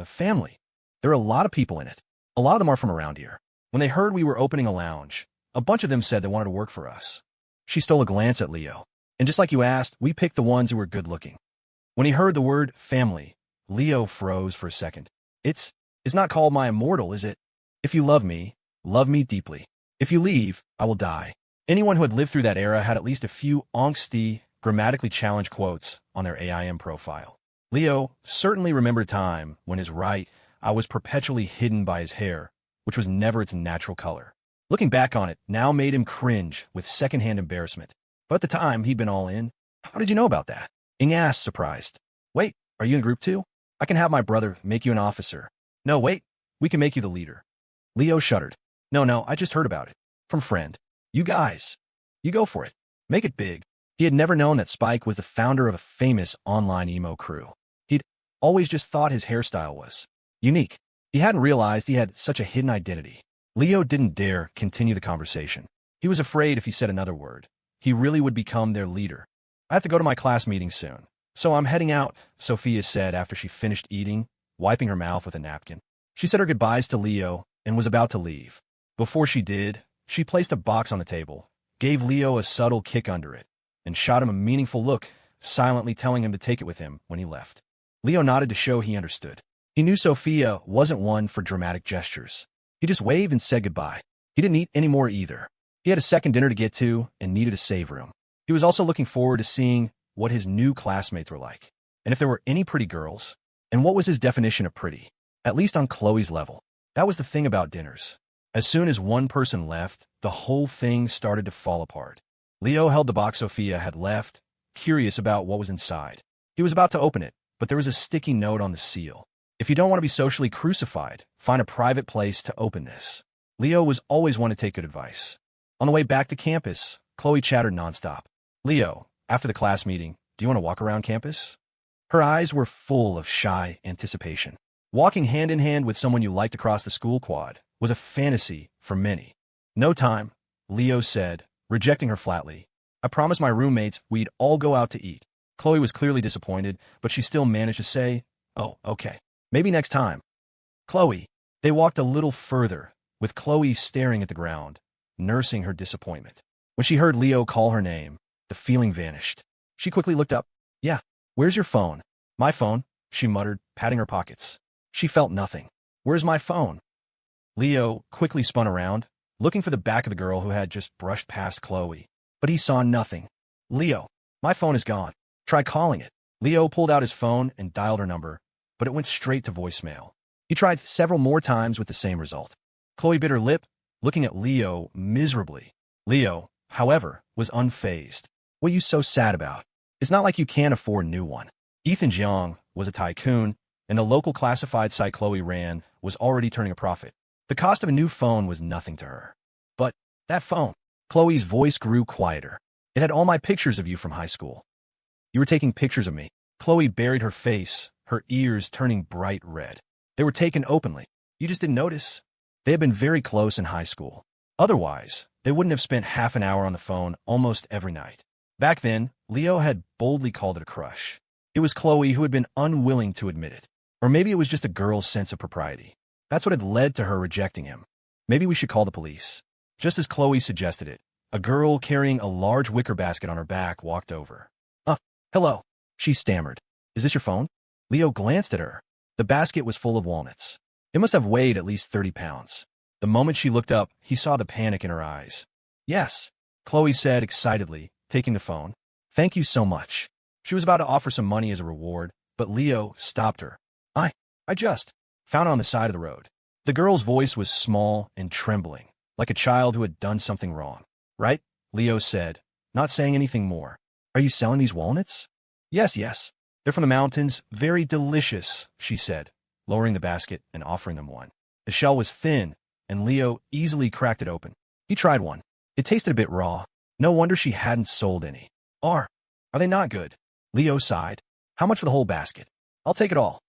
family. There are a lot of people in it. A lot of them are from around here. When they heard we were opening a lounge, a bunch of them said they wanted to work for us. She stole a glance at Leo. And just like you asked, we picked the ones who were good-looking. When he heard the word family, Leo froze for a second. It's not called my immortal, is it? If you love me deeply. If you leave, I will die. Anyone who had lived through that era had at least a few angsty, grammatically challenged quotes on their AIM profile. Leo certainly remembered a time when his right eye was perpetually hidden by his hair, which was never its natural color. Looking back on it now made him cringe with secondhand embarrassment. But at the time, he'd been all in. How did you know about that? Ing asked, surprised. Wait, are you in group 2? I can have my brother make you an officer. No, wait, we can make you the leader. Leo shuddered. No, I just heard about it. From friend. You guys. You go for it. Make it big. He had never known that Spike was the founder of a famous online emo crew. He'd always just thought his hairstyle was unique. He hadn't realized he had such a hidden identity. Leo didn't dare continue the conversation. He was afraid if he said another word, he really would become their leader. I have to go to my class meeting soon, so I'm heading out, Sophia said after she finished eating, wiping her mouth with a napkin. She said her goodbyes to Leo and was about to leave. Before she did, she placed a box on the table, gave Leo a subtle kick under it, and shot him a meaningful look, silently telling him to take it with him when he left. Leo nodded to show he understood. He knew Sophia wasn't one for dramatic gestures. He just waved and said goodbye. He didn't eat any more either. He had a second dinner to get to and needed a save room. He was also looking forward to seeing what his new classmates were like, and if there were any pretty girls, and what was his definition of pretty, at least on Chloe's level. That was the thing about dinners. As soon as one person left, the whole thing started to fall apart. Leo held the box Sophia had left, curious about what was inside. He was about to open it, but there was a sticky note on the seal. If you don't want to be socially crucified, find a private place to open this. Leo was always one to take good advice. On the way back to campus, Chloe chattered nonstop. Leo, after the class meeting, do you want to walk around campus? Her eyes were full of shy anticipation. Walking hand in hand with someone you liked across the school quad was a fantasy for many. No time, Leo said, rejecting her flatly. I promised my roommates we'd all go out to eat. Chloe was clearly disappointed, but she still managed to say, oh, okay. Maybe next time. Chloe. They walked a little further, with Chloe staring at the ground, nursing her disappointment. When she heard Leo call her name, the feeling vanished. She quickly looked up. Yeah, where's your phone? My phone, she muttered, patting her pockets. She felt nothing. Where's my phone? Leo quickly spun around, looking for the back of the girl who had just brushed past Chloe. But he saw nothing. Leo, my phone is gone. Try calling it. Leo pulled out his phone and dialed her number, but it went straight to voicemail. He tried several more times with the same result. Chloe bit her lip, looking at Leo miserably. Leo, however, was unfazed. What are you so sad about? It's not like you can't afford a new one. Ethan Jiang was a tycoon, and the local classified site Chloe ran was already turning a profit. The cost of a new phone was nothing to her. But that phone, Chloe's voice grew quieter. It had all my pictures of you from high school. You were taking pictures of me. Chloe buried her face, her ears turning bright red. They were taken openly. You just didn't notice. They had been very close in high school. Otherwise, they wouldn't have spent half an hour on the phone almost every night. Back then, Leo had boldly called it a crush. It was Chloe who had been unwilling to admit it. Or maybe it was just a girl's sense of propriety. That's what had led to her rejecting him. Maybe we should call the police. Just as Chloe suggested it, a girl carrying a large wicker basket on her back walked over. Hello, she stammered. Is this your phone? Leo glanced at her. The basket was full of walnuts. It must have weighed at least 30 pounds. The moment she looked up, he saw the panic in her eyes. Yes, Chloe said excitedly, taking the phone. Thank you so much. She was about to offer some money as a reward, but Leo stopped her. I just found it on the side of the road. The girl's voice was small and trembling, like a child who had done something wrong. Right? Leo said, not saying anything more. Are you selling these walnuts? Yes. They're from the mountains, very delicious, she said, lowering the basket and offering them one. The shell was thin, and Leo easily cracked it open. He tried one. It tasted a bit raw. No wonder she hadn't sold any. Are they not good? Leo sighed. How much for the whole basket? I'll take it all.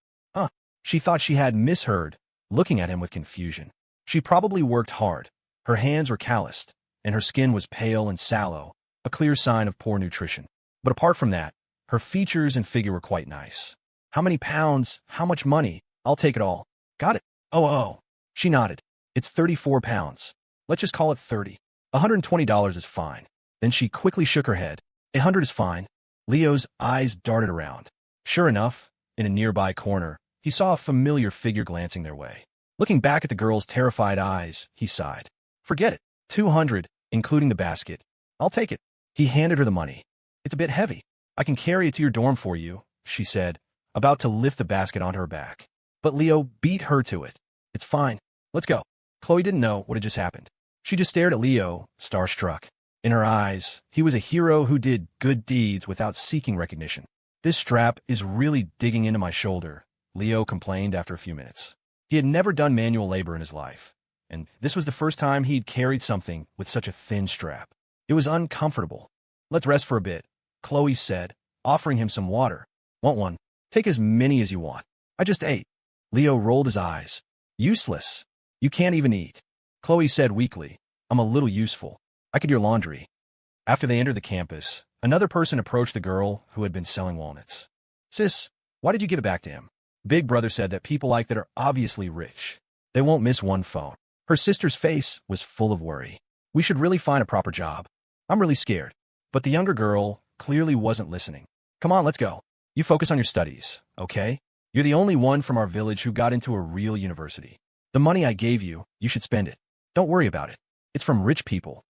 She thought she had misheard, looking at him with confusion. She probably worked hard. Her hands were calloused, and her skin was pale and sallow, a clear sign of poor nutrition. But apart from that, her features and figure were quite nice. How many pounds? How much money? I'll take it all. Got it. Oh. She nodded. It's 34 pounds. Let's just call it 30. $120 is fine. Then she quickly shook her head. 100 is fine. Leo's eyes darted around. Sure enough, in a nearby corner, he saw a familiar figure glancing their way. Looking back at the girl's terrified eyes, he sighed. Forget it. 200, including the basket. I'll take it. He handed her the money. It's a bit heavy. I can carry it to your dorm for you, she said, about to lift the basket onto her back. But Leo beat her to it. It's fine. Let's go. Chloe didn't know what had just happened. She just stared at Leo, starstruck. In her eyes, he was a hero who did good deeds without seeking recognition. This strap is really digging into my shoulder, Leo complained after a few minutes. He had never done manual labor in his life, and this was the first time he'd carried something with such a thin strap. It was uncomfortable. Let's rest for a bit, Chloe said, offering him some water. Want one? Take as many as you want. I just ate. Leo rolled his eyes. Useless. You can't even eat. Chloe said weakly, I'm a little useful. I could do your laundry. After they entered the campus, another person approached the girl who had been selling walnuts. Sis, why did you give it back to him? Big brother said that people like that are obviously rich. They won't miss one phone. Her sister's face was full of worry. We should really find a proper job. I'm really scared. But the younger girl clearly wasn't listening. Come on, let's go. You focus on your studies, okay? You're the only one from our village who got into a real university. The money I gave you, you should spend it. Don't worry about it. It's from rich people.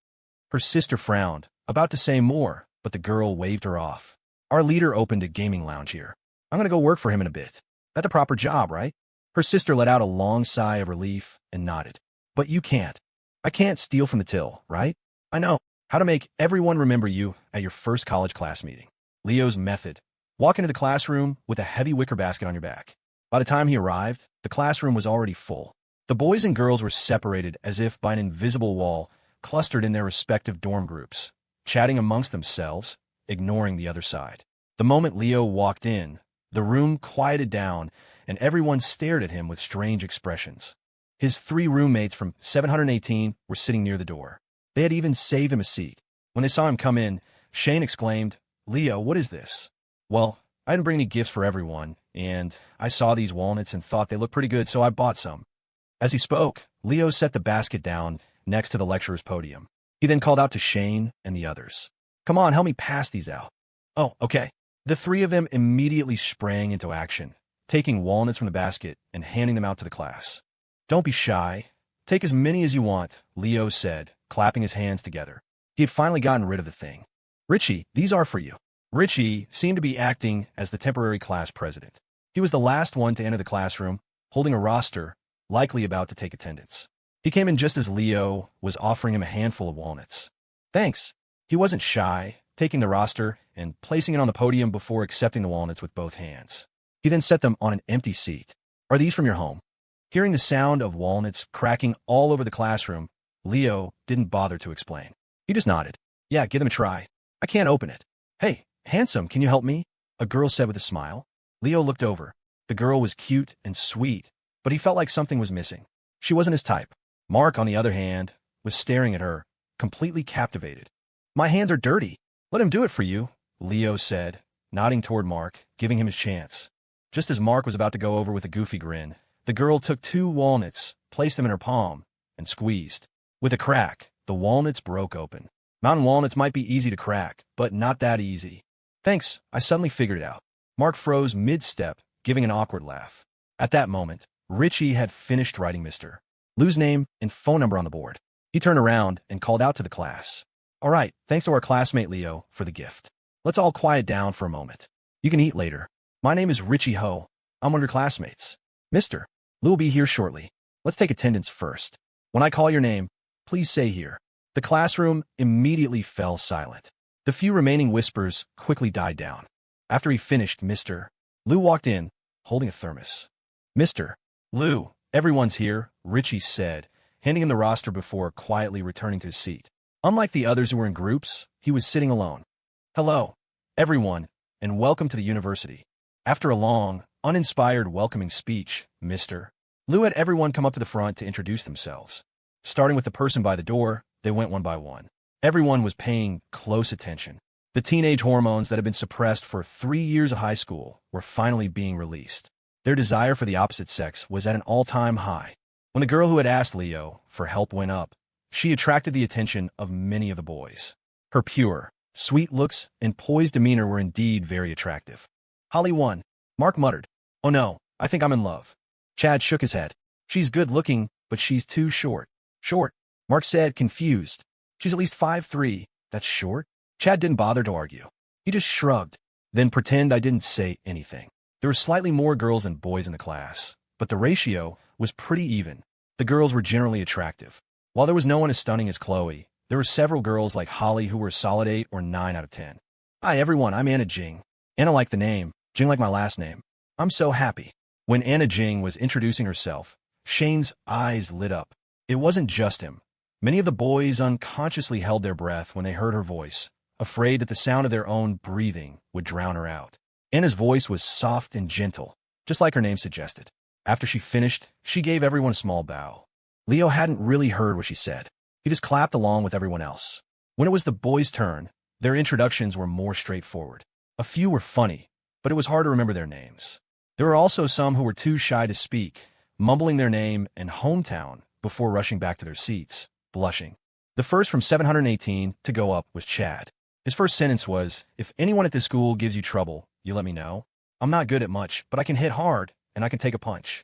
Her sister frowned, about to say more, but the girl waved her off. Our leader opened a gaming lounge here. I'm going to go work for him in a bit. That's a proper job, right? Her sister let out a long sigh of relief and nodded. But you can't. I can't steal from the till, right? I know how to make everyone remember you at your first college class meeting. Leo's method. Walk into the classroom with a heavy wicker basket on your back. By the time he arrived, the classroom was already full. The boys and girls were separated as if by an invisible wall, clustered in their respective dorm groups, chatting amongst themselves, ignoring the other side. The moment Leo walked in, the room quieted down, and everyone stared at him with strange expressions. His 3 roommates from 718 were sitting near the door. They had even saved him a seat. When they saw him come in, Shane exclaimed, Leo, what is this? Well, I didn't bring any gifts for everyone, and I saw these walnuts and thought they looked pretty good, so I bought some. As he spoke, Leo set the basket down next to the lecturer's podium. He then called out to Shane and the others. Come on, help me pass these out. Oh, okay. The 3 of them immediately sprang into action, taking walnuts from the basket and handing them out to the class. Don't be shy. Take as many as you want, Leo said, clapping his hands together. He had finally gotten rid of the thing. Richie, these are for you. Richie seemed to be acting as the temporary class president. He was the last one to enter the classroom, holding a roster, likely about to take attendance. He came in just as Leo was offering him a handful of walnuts. Thanks. He wasn't shy, taking the roster and placing it on the podium before accepting the walnuts with both hands. He then set them on an empty seat. Are these from your home? Hearing the sound of walnuts cracking all over the classroom, Leo didn't bother to explain. He just nodded. Yeah, give them a try. I can't open it. Hey, handsome, can you help me? A girl said with a smile. Leo looked over. The girl was cute and sweet, but he felt like something was missing. She wasn't his type. Mark, on the other hand, was staring at her, completely captivated. My hands are dirty. Let him do it for you, Leo said, nodding toward Mark, giving him his chance. Just as Mark was about to go over with a goofy grin, the girl took 2 walnuts, placed them in her palm, and squeezed. With a crack, the walnuts broke open. Mountain walnuts might be easy to crack, but not that easy. Thanks, I suddenly figured it out. Mark froze mid-step, giving an awkward laugh. At that moment, Richie had finished writing Mr. Lou's name and phone number on the board. He turned around and called out to the class. All right, thanks to our classmate Leo for the gift. Let's all quiet down for a moment. You can eat later. My name is Richie Ho. I'm one of your classmates. Mr. Lou will be here shortly. Let's take attendance first. When I call your name, please say here. The classroom immediately fell silent. The few remaining whispers quickly died down. After he finished, Mr. Lou walked in, holding a thermos. Mr. Lou, everyone's here, Richie said, handing him the roster before quietly returning to his seat. Unlike the others who were in groups, he was sitting alone. Hello, everyone, and welcome to the university. After a long, uninspired welcoming speech, Mr. Lou had everyone come up to the front to introduce themselves. Starting with the person by the door, they went one by one. Everyone was paying close attention. The teenage hormones that had been suppressed for 3 years of high school were finally being released. Their desire for the opposite sex was at an all-time high. When the girl who had asked Leo for help went up, she attracted the attention of many of the boys. Her pure, sweet looks and poised demeanor were indeed very attractive. Holly won. Mark muttered, "Oh no, I think I'm in love." Chad shook his head. "She's good-looking, but she's too short." "Short?" Mark said, confused. "She's at least 5'3". That's short?" Chad didn't bother to argue. He just shrugged, then pretend I didn't say anything. There were slightly more girls than boys in the class, but the ratio was pretty even. The girls were generally attractive. While there was no one as stunning as Chloe, there were several girls like Holly who were a solid 8 or 9 out of 10. "Hi everyone, I'm Anna Jing. Anna like the name, Jing like my last name. I'm so happy." When Anna Jing was introducing herself, Shane's eyes lit up. It wasn't just him. Many of the boys unconsciously held their breath when they heard her voice, afraid that the sound of their own breathing would drown her out. Anna's voice was soft and gentle, just like her name suggested. After she finished, she gave everyone a small bow. Leo hadn't really heard what she said. He just clapped along with everyone else. When it was the boys' turn, their introductions were more straightforward. A few were funny, but it was hard to remember their names. There were also some who were too shy to speak, mumbling their name and hometown before rushing back to their seats, blushing. The first from 718 to go up was Chad. His first sentence was, "If anyone at this school gives you trouble, you let me know. I'm not good at much, but I can hit hard, and I can take a punch."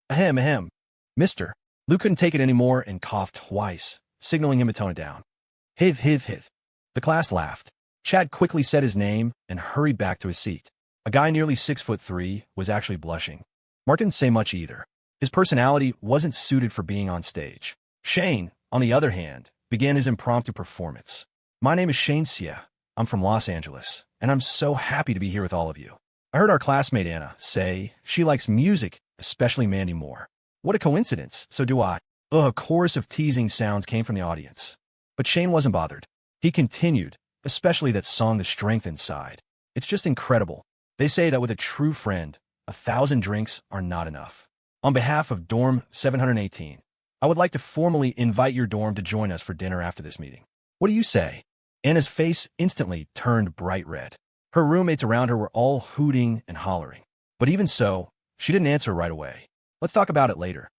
Ahem, ahem. Mr. Lou couldn't take it anymore and coughed twice, signaling him to tone it down. Hiv, hiv, hiv. The class laughed. Chad quickly said his name and hurried back to his seat. A guy nearly 6'3" was actually blushing. Mark didn't say much either. His personality wasn't suited for being on stage. Shane, on the other hand, began his impromptu performance. "My name is Shane Xie. I'm from Los Angeles, and I'm so happy to be here with all of you. I heard our classmate Anna say she likes music, especially Mandy Moore. What a coincidence, so do I." A chorus of teasing sounds came from the audience. But Shane wasn't bothered. He continued, "Especially that song The Strength Inside. It's just incredible. They say that with a true friend, 1,000 drinks are not enough. On behalf of Dorm 718, I would like to formally invite your dorm to join us for dinner after this meeting. What do you say?" Anna's face instantly turned bright red. Her roommates around her were all hooting and hollering. But even so, she didn't answer right away. "Let's talk about it later."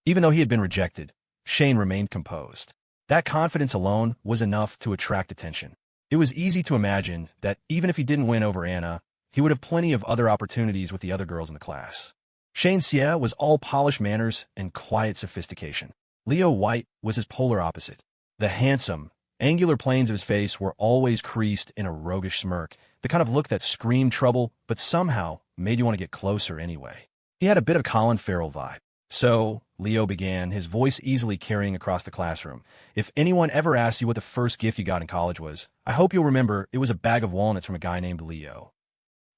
Even though he had been rejected, Shane remained composed. That confidence alone was enough to attract attention. It was easy to imagine that even if he didn't win over Anna, he would have plenty of other opportunities with the other girls in the class. Shane Xie was all polished manners and quiet sophistication. Leo White was his polar opposite. The handsome, angular planes of his face were always creased in a roguish smirk, the kind of look that screamed trouble but somehow made you want to get closer anyway. He had a bit of Colin Farrell vibe. "So," Leo began, his voice easily carrying across the classroom, "if anyone ever asks you what the first gift you got in college was, I hope you'll remember it was a bag of walnuts from a guy named Leo.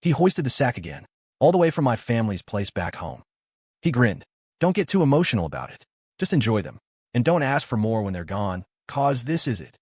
He hoisted the sack again, all the way from my family's place back home." He grinned. "Don't get too emotional about it. Just enjoy them. And don't ask for more when they're gone, 'cause this is it."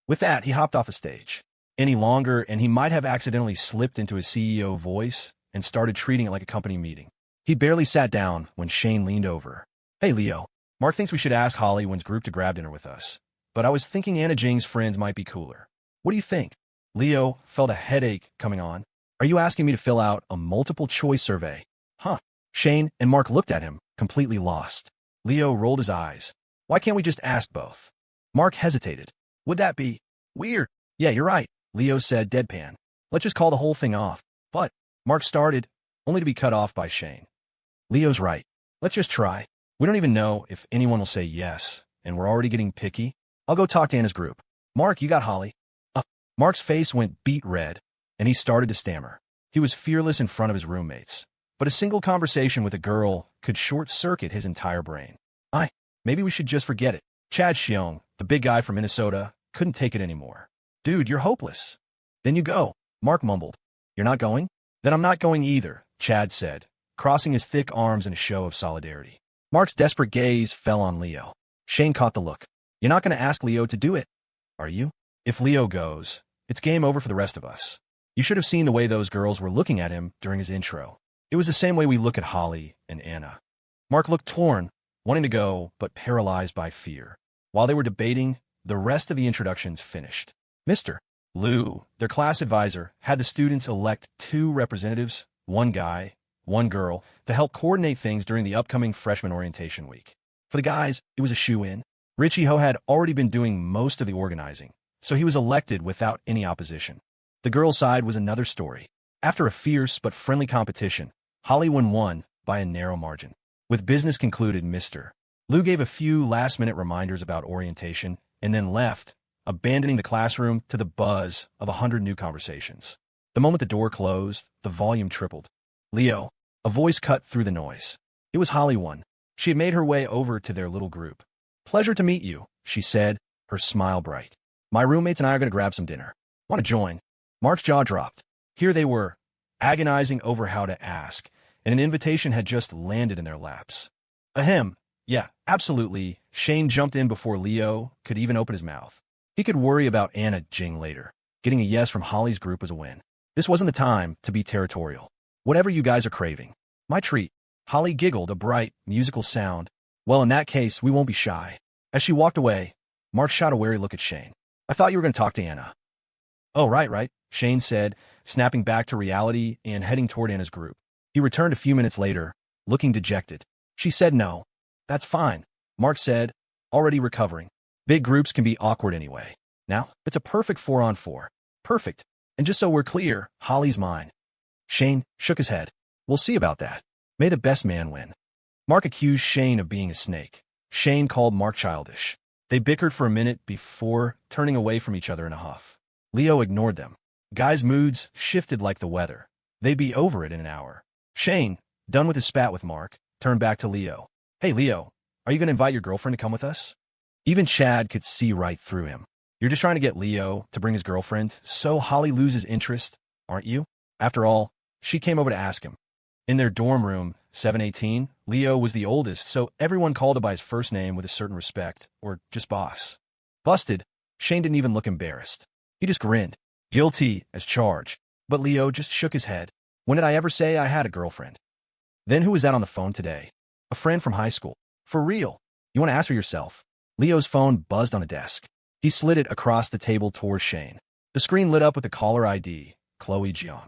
With that, he hopped off the stage. Any longer, and he might have accidentally slipped into his CEO voice and started treating it like a company meeting. He barely sat down when Shane leaned over. "Hey, Leo. Mark thinks we should ask Holly when's group to grab dinner with us. But I was thinking Anna Jing's friends might be cooler. What do you think?" Leo felt a headache coming on. "Are you asking me to fill out a multiple-choice survey?" "Huh." Shane and Mark looked at him, completely lost. Leo rolled his eyes. "Why can't we just ask both?" Mark hesitated. "Would that be weird?" "Yeah, you're right," Leo said deadpan. "Let's just call the whole thing off." "But," Mark started, only to be cut off by Shane. "Leo's right. Let's just try. We don't even know if anyone will say yes, and we're already getting picky. I'll go talk to Anna's group. Mark, you got Holly. Mark's face went beet red, and he started to stammer. He was fearless in front of his roommates, but a single conversation with a girl could short-circuit his entire brain. Maybe we should just forget it. Chad Xiong, the big guy from Minnesota, couldn't take it anymore. Dude, you're hopeless. Then you go, Mark mumbled. You're not going? Then I'm not going either, Chad said, crossing his thick arms in a show of solidarity. Mark's desperate gaze fell on Leo. Shane caught the look. You're not going to ask Leo to do it, are you? If Leo goes, it's game over for the rest of us. You should have seen the way those girls were looking at him during his intro. It was the same way we look at Holly and Anna. Mark looked torn, wanting to go, but paralyzed by fear. While they were debating, the rest of the introductions finished. Mr. Liu, their class advisor, had the students elect 2 representatives, 1 guy, 1 girl, to help coordinate things during the upcoming freshman orientation week. For the guys, it was a shoo-in. Richie Ho had already been doing most of the organizing, so he was elected without any opposition. The girls' side was another story. After a fierce but friendly competition, Holly won by a narrow margin. With business concluded, Mr. Liu gave a few last-minute reminders about orientation and then left, abandoning the classroom to the buzz of 100 new conversations. The moment the door closed, the volume tripled. Leo, a voice cut through the noise. It was Holly one. She had made her way over to their little group. Pleasure to meet you, she said, her smile bright. My roommates and I are going to grab some dinner. Want to join? Mark's jaw dropped. Here they were, agonizing over how to ask, and an invitation had just landed in their laps. Ahem. Yeah, absolutely. Shane jumped in before Leo could even open his mouth. He could worry about Anna Jing later. Getting a yes from Holly's group was a win. This wasn't the time to be territorial. Whatever you guys are craving. My treat. Holly giggled, a bright, musical sound. Well, in that case, we won't be shy. As she walked away, Mark shot a wary look at Shane. I thought you were going to talk to Anna. Oh, right, Shane said, snapping back to reality and heading toward Anna's group. He returned a few minutes later, looking dejected. She said no. That's fine, Mark said, already recovering. Big groups can be awkward anyway. Now, it's a perfect 4-on-4. Perfect. And just so we're clear, Holly's mine. Shane shook his head. We'll see about that. May the best man win. Mark accused Shane of being a snake. Shane called Mark childish. They bickered for a minute before turning away from each other in a huff. Leo ignored them. Guys' moods shifted like the weather. They'd be over it in an hour. Shane, done with his spat with Mark, turned back to Leo. Hey, Leo, are you going to invite your girlfriend to come with us? Even Chad could see right through him. You're just trying to get Leo to bring his girlfriend, so Holly loses interest, aren't you? After all, she came over to ask him. In their dorm room, 718, Leo was the oldest, so everyone called him by his first name with a certain respect, or just boss. Busted, Shane didn't even look embarrassed. He just grinned, guilty as charged. But Leo just shook his head. When did I ever say I had a girlfriend? Then who was that on the phone today? A friend from high school. For real. You want to ask for yourself? Leo's phone buzzed on the desk. He slid it across the table towards Shane. The screen lit up with the caller ID, Chloe Jiang.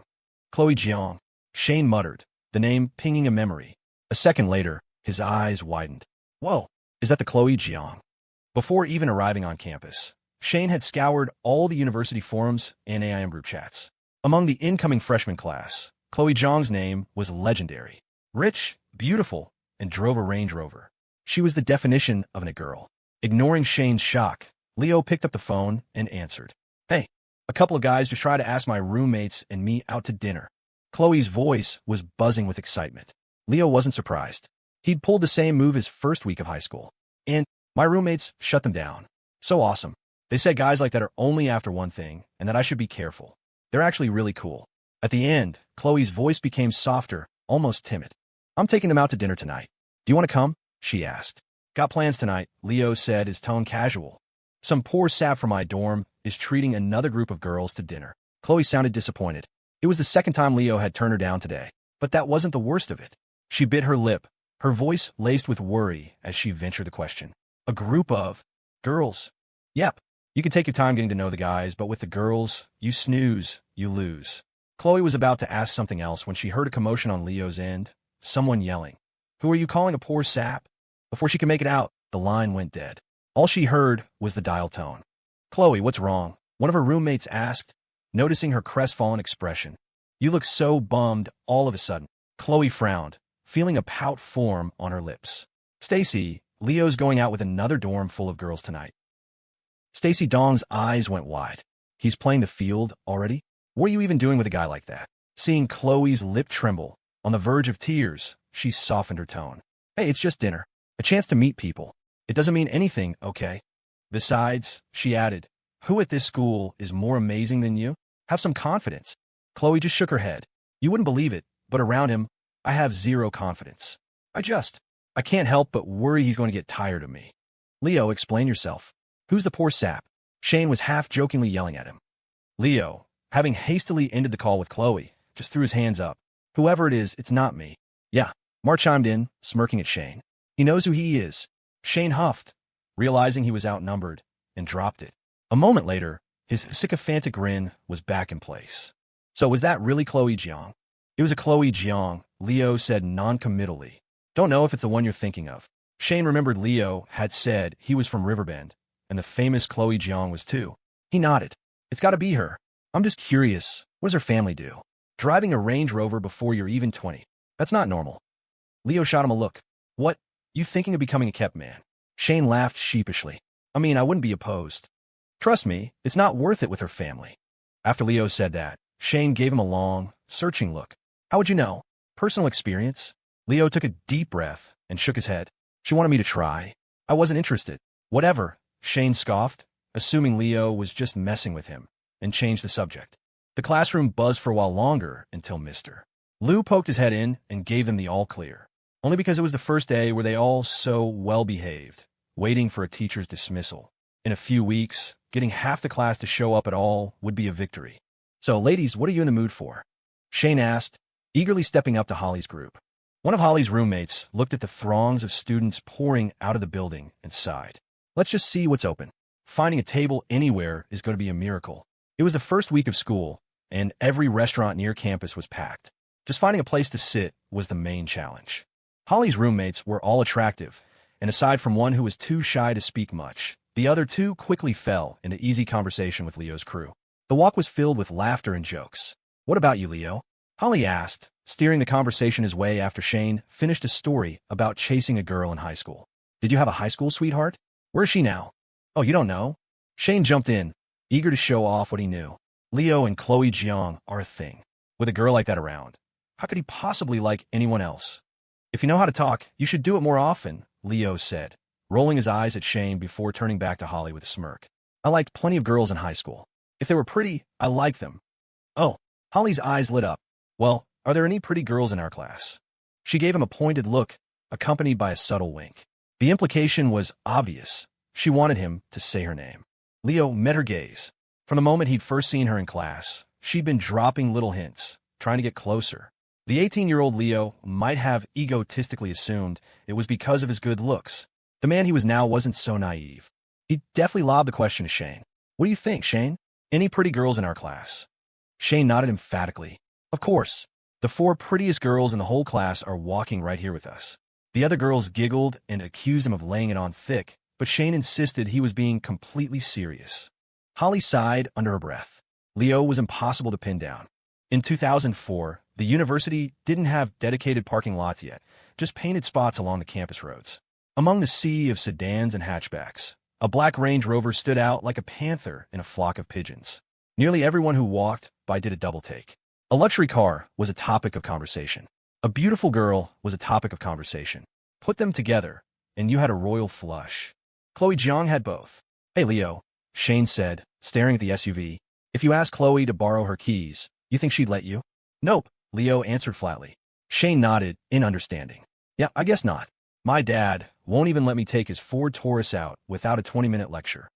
Chloe Jiang, Shane muttered, the name pinging a memory. A second later, his eyes widened. Whoa, is that the Chloe Jiang? Before even arriving on campus, Shane had scoured all the university forums and AIM group chats. Among the incoming freshman class, Chloe Jiang's name was legendary. Rich, beautiful, and drove a Range Rover. She was the definition of a girl. Ignoring Shane's shock, Leo picked up the phone and answered. Hey, a couple of guys just tried to ask my roommates and me out to dinner. Chloe's voice was buzzing with excitement. Leo wasn't surprised. He'd pulled the same move his first week of high school. And my roommates shut them down. So awesome. They said guys like that are only after one thing and that I should be careful. They're actually really cool. At the end, Chloe's voice became softer, almost timid. I'm taking them out to dinner tonight. Do you want to come? She asked. Got plans tonight, Leo said, his tone casual. Some poor sap from my dorm is treating another group of girls to dinner. Chloe sounded disappointed. It was the second time Leo had turned her down today. But that wasn't the worst of it. She bit her lip, her voice laced with worry as she ventured the question. A group of girls. Yep. You can take your time getting to know the guys, but with the girls, you snooze, you lose. Chloe was about to ask something else when she heard a commotion on Leo's end, someone yelling. Who are you calling a poor sap? Before she could make it out, the line went dead. All she heard was the dial tone. Chloe, what's wrong? One of her roommates asked, noticing her crestfallen expression. You look so bummed all of a sudden. Chloe frowned, feeling a pout form on her lips. Stacy, Leo's going out with another dorm full of girls tonight. Stacy Dong's eyes went wide. He's playing the field already? What are you even doing with a guy like that? Seeing Chloe's lip tremble, on the verge of tears, she softened her tone. Hey, it's just dinner. A chance to meet people. It doesn't mean anything, okay? Besides, she added, who at this school is more amazing than you? Have some confidence. Chloe just shook her head. You wouldn't believe it, but around him, I have zero confidence. I can't help but worry he's going to get tired of me. Leo, explain yourself. Who's the poor sap? Shane was half-jokingly yelling at him. Leo, having hastily ended the call with Chloe, just threw his hands up. Whoever it is, it's not me. Yeah, Mark chimed in, smirking at Shane. He knows who he is. Shane huffed, realizing he was outnumbered, and dropped it. A moment later, his sycophantic grin was back in place. So was that really Chloe Jiang? It was a Chloe Jiang, Leo said non-committally. Don't know if it's the one you're thinking of. Shane remembered Leo had said he was from Riverbend, and the famous Chloe Jiang was too. He nodded. It's got to be her. I'm just curious, what does her family do? Driving a Range Rover before you're even 20. That's not normal. Leo shot him a look. What? You thinking of becoming a kept man? Shane laughed sheepishly. I mean, I wouldn't be opposed. Trust me, it's not worth it with her family. After Leo said that, Shane gave him a long, searching look. How would you know? Personal experience? Leo took a deep breath and shook his head. She wanted me to try. I wasn't interested. Whatever, Shane scoffed, assuming Leo was just messing with him, and changed the subject. The classroom buzzed for a while longer until Mr. Liu poked his head in and gave them the all-clear. Only because it was the first day where they all so well-behaved, waiting for a teacher's dismissal. In a few weeks, getting half the class to show up at all would be a victory. So, ladies, what are you in the mood for? Shane asked, eagerly stepping up to Holly's group. One of Holly's roommates looked at the throngs of students pouring out of the building and sighed. Let's just see what's open. Finding a table anywhere is going to be a miracle. It was the first week of school, and every restaurant near campus was packed. Just finding a place to sit was the main challenge. Holly's roommates were all attractive, and aside from one who was too shy to speak much, the other two quickly fell into easy conversation with Leo's crew. The walk was filled with laughter and jokes. What about you, Leo? Holly asked, steering the conversation his way after Shane finished a story about chasing a girl in high school. Did you have a high school sweetheart? Where is she now? Oh, you don't know? Shane jumped in, eager to show off what he knew. Leo and Chloe Jiang are a thing. With a girl like that around, how could he possibly like anyone else? If you know how to talk, you should do it more often, Leo said, rolling his eyes at Shane before turning back to Holly with a smirk. I liked plenty of girls in high school. If they were pretty, I liked them. Oh, Holly's eyes lit up. Well, are there any pretty girls in our class? She gave him a pointed look, accompanied by a subtle wink. The implication was obvious. She wanted him to say her name. Leo met her gaze. From the moment he'd first seen her in class, she'd been dropping little hints, trying to get closer. The 18-year-old Leo might have egotistically assumed it was because of his good looks. The man he was now wasn't so naive. He definitely lobbed the question to Shane. What do you think, Shane? Any pretty girls in our class? Shane nodded emphatically. Of course. The 4 prettiest girls in the whole class are walking right here with us. The other girls giggled and accused him of laying it on thick, but Shane insisted he was being completely serious. Holly sighed under her breath. Leo was impossible to pin down. In 2004, the university didn't have dedicated parking lots yet, just painted spots along the campus roads. Among the sea of sedans and hatchbacks, a black Range Rover stood out like a panther in a flock of pigeons. Nearly everyone who walked by did a double take. A luxury car was a topic of conversation. A beautiful girl was a topic of conversation. Put them together, and you had a royal flush. Chloe Jiang had both. Hey, Leo, Shane said, staring at the SUV. If you asked Chloe to borrow her keys, you think she'd let you? Nope, Leo answered flatly. Shane nodded in understanding. Yeah, I guess not. My dad won't even let me take his Ford Taurus out without a 20-minute lecture.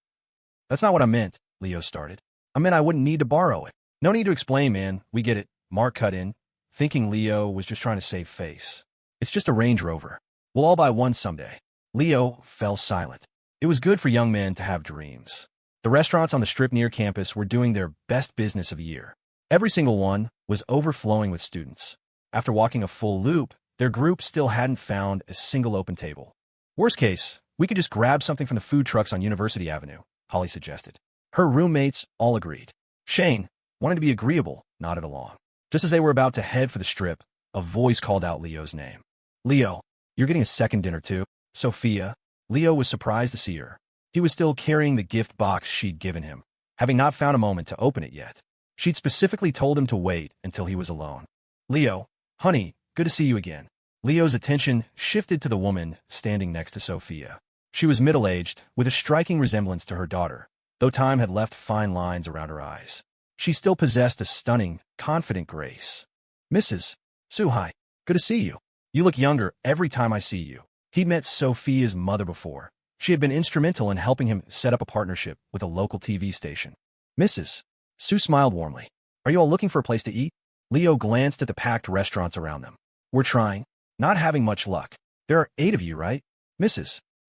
That's not what I meant, Leo started. I meant I wouldn't need to borrow it. No need to explain, man. We get it. Mark cut in, thinking Leo was just trying to save face. It's just a Range Rover. We'll all buy one someday. Leo fell silent. It was good for young men to have dreams. The restaurants on the strip near campus were doing their best business of the year. Every single one was overflowing with students. After walking a full loop, their group still hadn't found a single open table. Worst case, we could just grab something from the food trucks on University Avenue, Holly suggested. Her roommates all agreed. Shane, wanting to be agreeable, nodded along. Just as they were about to head for the strip, a voice called out Leo's name. Leo, you're getting a second dinner too? Sophia. Leo was surprised to see her. He was still carrying the gift box she'd given him, having not found a moment to open it yet. She'd specifically told him to wait until he was alone. Leo, honey, good to see you again. Leo's attention shifted to the woman standing next to Sophia. She was middle-aged, with a striking resemblance to her daughter, though time had left fine lines around her eyes. She still possessed a stunning, confident grace. Mrs. Hi. Good to see you. You look younger every time I see you. He'd met Sophia's mother before. She had been instrumental in helping him set up a partnership with a local TV station. Mrs. smiled warmly. Are you all looking for a place to eat? Leo glanced at the packed restaurants around them. We're trying. Not having much luck. There are 8 of you, right?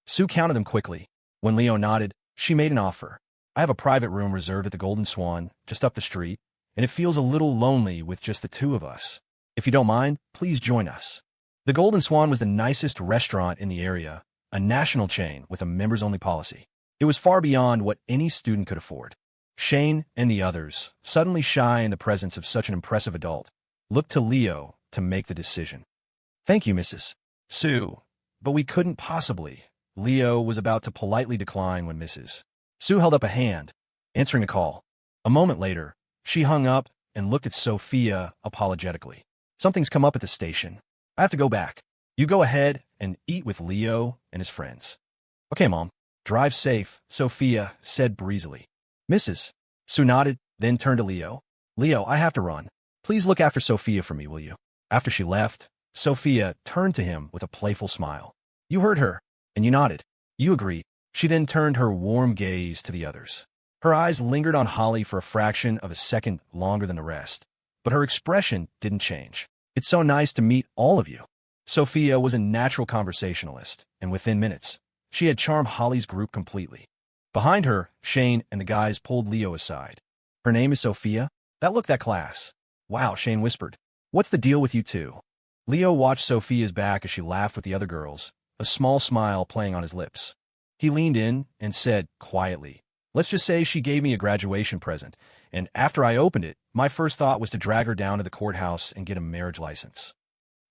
Sue counted them quickly. When Leo nodded, she made an offer. I have a private room reserved at the Golden Swan, just up the street, and it feels a little lonely with just the 2 of us. If you don't mind, please join us. The Golden Swan was the nicest restaurant in the area, a national chain with a members-only policy. It was far beyond what any student could afford. Shane and the others, suddenly shy in the presence of such an impressive adult, looked to Leo to make the decision. Thank you, Mrs. Sue, but we couldn't possibly. Leo was about to politely decline when Mrs. Sue held up a hand, answering a call. A moment later, she hung up and looked at Sophia apologetically. Something's come up at the station. I have to go back. You go ahead and eat with Leo and his friends. Okay, Mom. Drive safe, Sophia said breezily. Mrs. Sue nodded, then turned to Leo. Leo, I have to run. Please look after Sophia for me, will you? After she left, Sophia turned to him with a playful smile. You heard her, and you nodded. You agreed. She then turned her warm gaze to the others. Her eyes lingered on Holly for a fraction of a second longer than the rest, but her expression didn't change. It's so nice to meet all of you. Sophia was a natural conversationalist, and within minutes, she had charmed Holly's group completely. Behind her, Shane and the guys pulled Leo aside. Her name is Sophia? That looked that class. Wow, Shane whispered. What's the deal with you two? Leo watched Sophia's back as she laughed with the other girls, a small smile playing on his lips. He leaned in and said quietly, let's just say she gave me a graduation present, and after I opened it, my first thought was to drag her down to the courthouse and get a marriage license.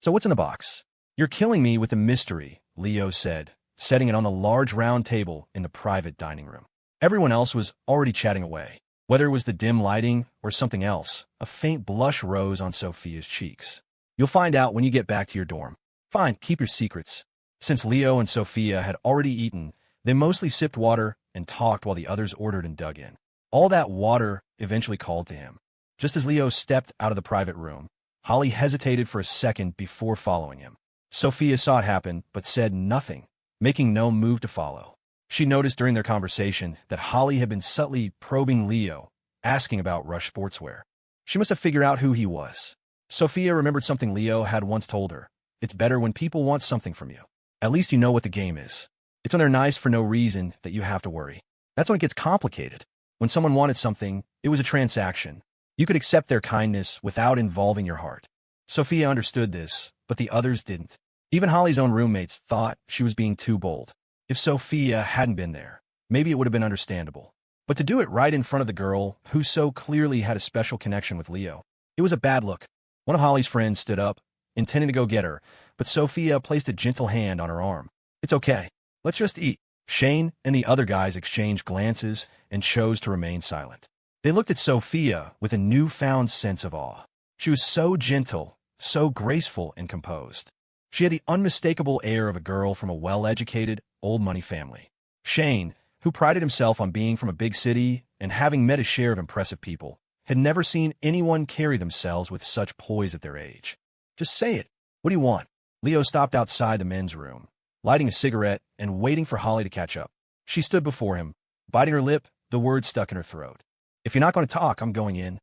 So what's in the box? You're killing me with the mystery, Leo said, setting it on the large round table in the private dining room. Everyone else was already chatting away. Whether it was the dim lighting or something else, a faint blush rose on Sophia's cheeks. You'll find out when you get back to your dorm. Fine, keep your secrets. Since Leo and Sophia had already eaten, they mostly sipped water and talked while the others ordered and dug in. All that water eventually called to him. Just as Leo stepped out of the private room, Holly hesitated for a second before following him. Sophia saw it happen, but said nothing, making no move to follow. She noticed during their conversation that Holly had been subtly probing Leo, asking about Rush Sportswear. She must have figured out who he was. Sophia remembered something Leo had once told her. It's better when people want something from you. At least you know what the game is. It's when they're nice for no reason that you have to worry. That's when it gets complicated. When someone wanted something, it was a transaction. You could accept their kindness without involving your heart. Sophia understood this, but the others didn't. Even Holly's own roommates thought she was being too bold. If Sophia hadn't been there, maybe it would have been understandable. But to do it right in front of the girl who so clearly had a special connection with Leo, it was a bad look. One of Holly's friends stood up, intending to go get her, but Sophia placed a gentle hand on her arm. It's okay. Let's just eat. Shane and the other guys exchanged glances and chose to remain silent. They looked at Sophia with a newfound sense of awe. She was so gentle, so graceful and composed. She had the unmistakable air of a girl from a well-educated, old-money family. Shane, who prided himself on being from a big city and having met a share of impressive people, had never seen anyone carry themselves with such poise at their age. Just say it. What do you want? Leo stopped outside the men's room, lighting a cigarette and waiting for Holly to catch up. She stood before him, biting her lip, the words stuck in her throat. If you're not going to talk, I'm going in.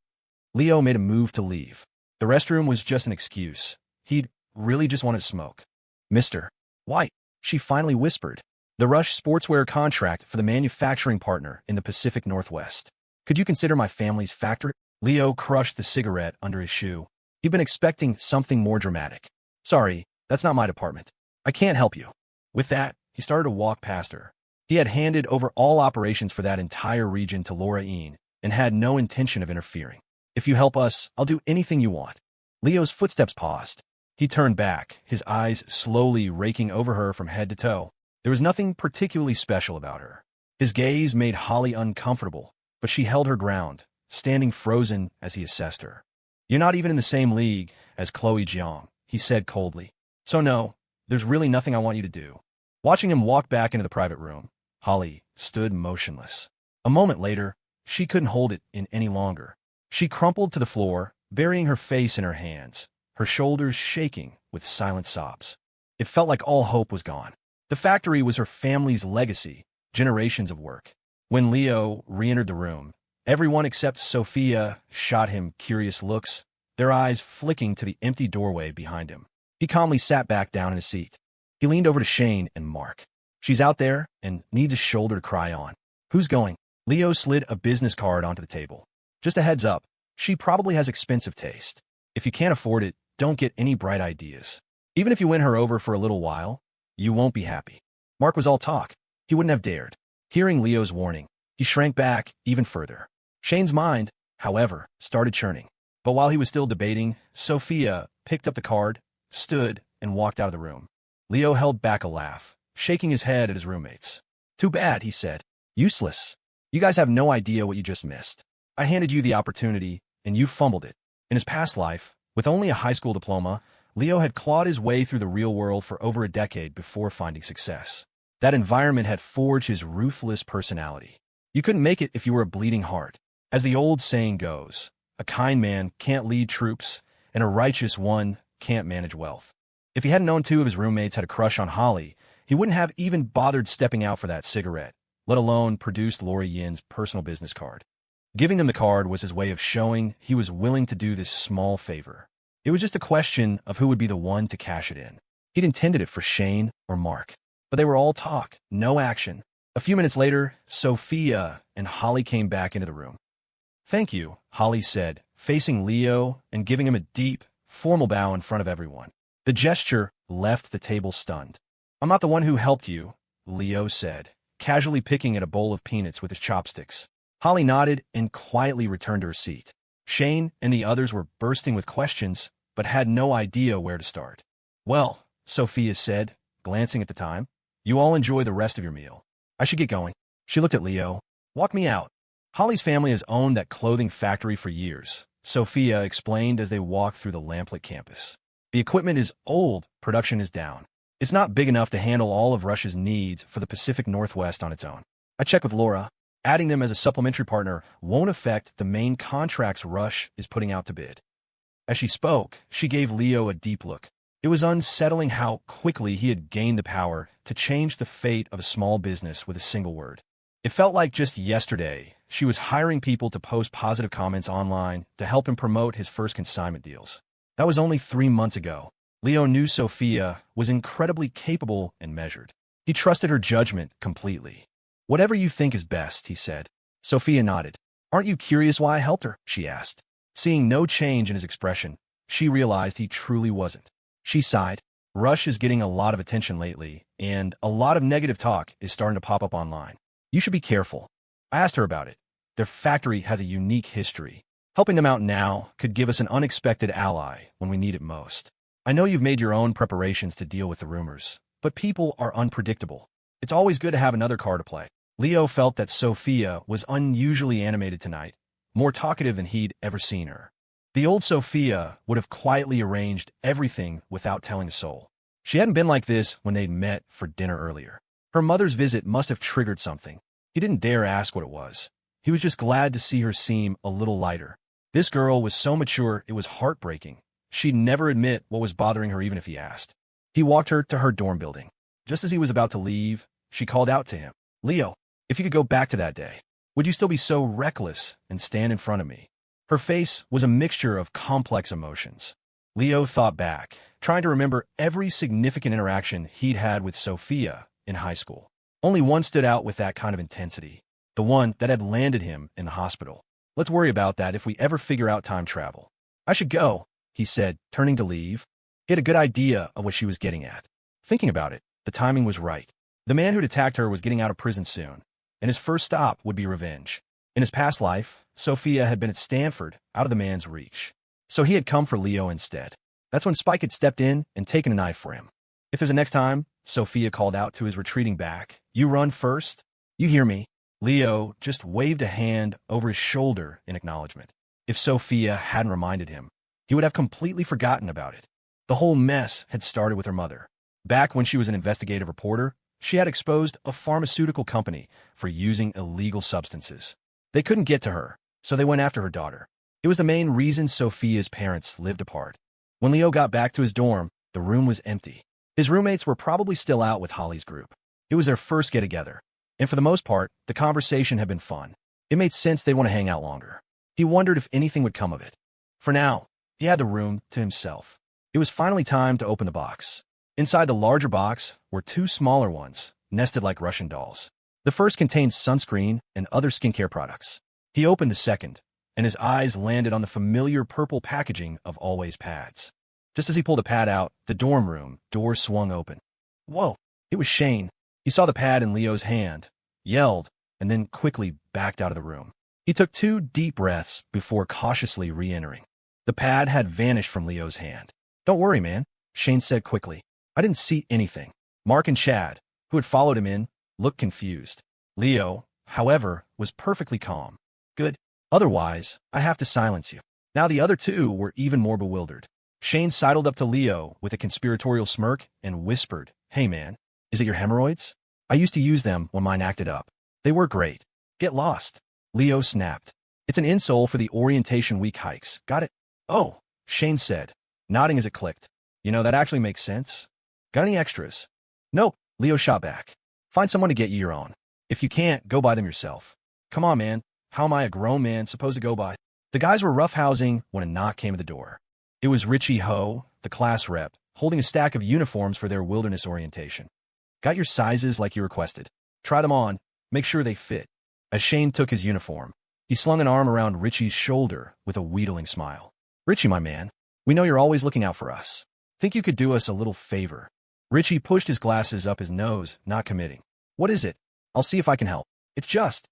Leo made a move to leave. The restroom was just an excuse. He'd really just wanted to smoke. Mr. White, she finally whispered. The Rush Sportswear contract for the manufacturing partner in the Pacific Northwest. Could you consider my family's factory? Leo crushed the cigarette under his shoe. He'd been expecting something more dramatic. Sorry, that's not my department. I can't help you. With that, he started to walk past her. He had handed over all operations for that entire region to Laura Ian and had no intention of interfering. If you help us, I'll do anything you want. Leo's footsteps paused. He turned back, his eyes slowly raking over her from head to toe. There was nothing particularly special about her. His gaze made Holly uncomfortable, but she held her ground, standing frozen as he assessed her. "You're not even in the same league as Chloe Jiang," he said coldly. "So no, there's really nothing I want you to do." Watching him walk back into the private room, Holly stood motionless. A moment later, she couldn't hold it in any longer. She crumpled to the floor, burying her face in her hands, her shoulders shaking with silent sobs. It felt like all hope was gone. The factory was her family's legacy, generations of work. When Leo re-entered the room, everyone except Sophia shot him curious looks, their eyes flicking to the empty doorway behind him. He calmly sat back down in his seat. He leaned over to Shane and Mark. "She's out there and needs a shoulder to cry on. Who's going?" Leo slid a business card onto the table. "Just a heads up, she probably has expensive taste. If you can't afford it, don't get any bright ideas. Even if you win her over for a little while, you won't be happy." Mark was all talk. He wouldn't have dared. Hearing Leo's warning, he shrank back even further. Shane's mind, however, started churning. But while he was still debating, Sophia picked up the card, stood, and walked out of the room. Leo held back a laugh, shaking his head at his roommates. "Too bad," he said. "Useless. You guys have no idea what you just missed. I handed you the opportunity, and you fumbled it." In his past life, with only a high school diploma, Leo had clawed his way through the real world for over a decade before finding success. That environment had forged his ruthless personality. You couldn't make it if you were a bleeding heart. As the old saying goes, a kind man can't lead troops, and a righteous one can't manage wealth. If he hadn't known two of his roommates had a crush on Holly, he wouldn't have even bothered stepping out for that cigarette, let alone produced Lori Yin's personal business card. Giving them the card was his way of showing he was willing to do this small favor. It was just a question of who would be the one to cash it in. He'd intended it for Shane or Mark, but they were all talk, no action. A few minutes later, Sophia and Holly came back into the room. "Thank you," Holly said, facing Leo and giving him a deep, formal bow in front of everyone. The gesture left the table stunned. "I'm not the one who helped you," Leo said, casually picking at a bowl of peanuts with his chopsticks. Holly nodded and quietly returned to her seat. Shane and the others were bursting with questions, but had no idea where to start. "Well," Sophia said, glancing at the time, "you all enjoy the rest of your meal. I should get going." She looked at Leo. "Walk me out." Holly's family has owned that clothing factory for years, Sophia explained as they walked through the lamplit campus. "The equipment is old, production is down. It's not big enough to handle all of Russia's needs for the Pacific Northwest on its own. I checked with Laura. Adding them as a supplementary partner won't affect the main contracts Rush is putting out to bid." As she spoke, she gave Leo a deep look. It was unsettling how quickly he had gained the power to change the fate of a small business with a single word. It felt like just yesterday, she was hiring people to post positive comments online to help him promote his first consignment deals. That was only 3 months ago. Leo knew Sophia was incredibly capable and measured. He trusted her judgment completely. "Whatever you think is best," he said. Sophia nodded. "Aren't you curious why I helped her?" she asked. Seeing no change in his expression, she realized he truly wasn't. She sighed. "Rush is getting a lot of attention lately, and a lot of negative talk is starting to pop up online. You should be careful." I asked her about it. Their factory has a unique history. Helping them out now could give us an unexpected ally when we need it most. I know you've made your own preparations to deal with the rumors, but people are unpredictable. It's always good to have another card to play. Leo felt that Sophia was unusually animated tonight, more talkative than he'd ever seen her. The old Sophia would have quietly arranged everything without telling a soul. She hadn't been like this when they'd met for dinner earlier. Her mother's visit must have triggered something. He didn't dare ask what it was. He was just glad to see her seem a little lighter. This girl was so mature it was heartbreaking. She'd never admit what was bothering her even if he asked. He walked her to her dorm building. Just as he was about to leave, she called out to him. "Leo, if you could go back to that day, would you still be so reckless and stand in front of me?" Her face was a mixture of complex emotions. Leo thought back, trying to remember every significant interaction he'd had with Sophia in high school. Only one stood out with that kind of intensity, the one that had landed him in the hospital. "Let's worry about that if we ever figure out time travel." "I should go," he said, turning to leave. He had a good idea of what she was getting at. Thinking about it, the timing was right. The man who'd attacked her was getting out of prison soon, and his first stop would be revenge. In his past life, Sophia had been at Stanford, out of the man's reach. So he had come for Leo instead. That's when Spike had stepped in and taken a knife for him. If there's a next time, Sophia called out to his retreating back, you run first. You hear me? Leo just waved a hand over his shoulder in acknowledgement. If Sophia hadn't reminded him, he would have completely forgotten about it. The whole mess had started with her mother. Back when she was an investigative reporter, she had exposed a pharmaceutical company for using illegal substances. They couldn't get to her, so they went after her daughter. It was the main reason Sophia's parents lived apart. When Leo got back to his dorm, the room was empty. His roommates were probably still out with Holly's group. It was their first get-together, and for the most part, the conversation had been fun. It made sense they'd want to hang out longer. He wondered if anything would come of it. For now, he had the room to himself. It was finally time to open the box. Inside the larger box were two smaller ones, nested like Russian dolls. The first contained sunscreen and other skincare products. He opened the second, and his eyes landed on the familiar purple packaging of Always pads. Just as he pulled a pad out, the dorm room door swung open. Whoa, it was Shane. He saw the pad in Leo's hand, yelled, and then quickly backed out of the room. He took 2 deep breaths before cautiously re-entering. The pad had vanished from Leo's hand. Don't worry, man, Shane said quickly. I didn't see anything. Mark and Chad, who had followed him in, looked confused. Leo, however, was perfectly calm. Good. Otherwise, I have to silence you. Now the other two were even more bewildered. Shane sidled up to Leo with a conspiratorial smirk and whispered, Hey man, is it your hemorrhoids? I used to use them when mine acted up. They were great. Get lost. Leo snapped. It's an insole for the orientation week hikes. Got it? Oh, Shane said, nodding as it clicked. You know, that actually makes sense. Got any extras? Nope, Leo shot back. Find someone to get you your own. If you can't, go buy them yourself. Come on, man. How am I, a grown man, supposed to go buy? The guys were roughhousing when a knock came at the door. It was Richie Ho, the class rep, holding a stack of uniforms for their wilderness orientation. Got your sizes like you requested. Try them on. Make sure they fit. As Shane took his uniform, he slung an arm around Richie's shoulder with a wheedling smile. Richie, my man, we know you're always looking out for us. Think you could do us a little favor? Richie pushed his glasses up his nose, not committing. What is it? I'll see if I can help. It's just,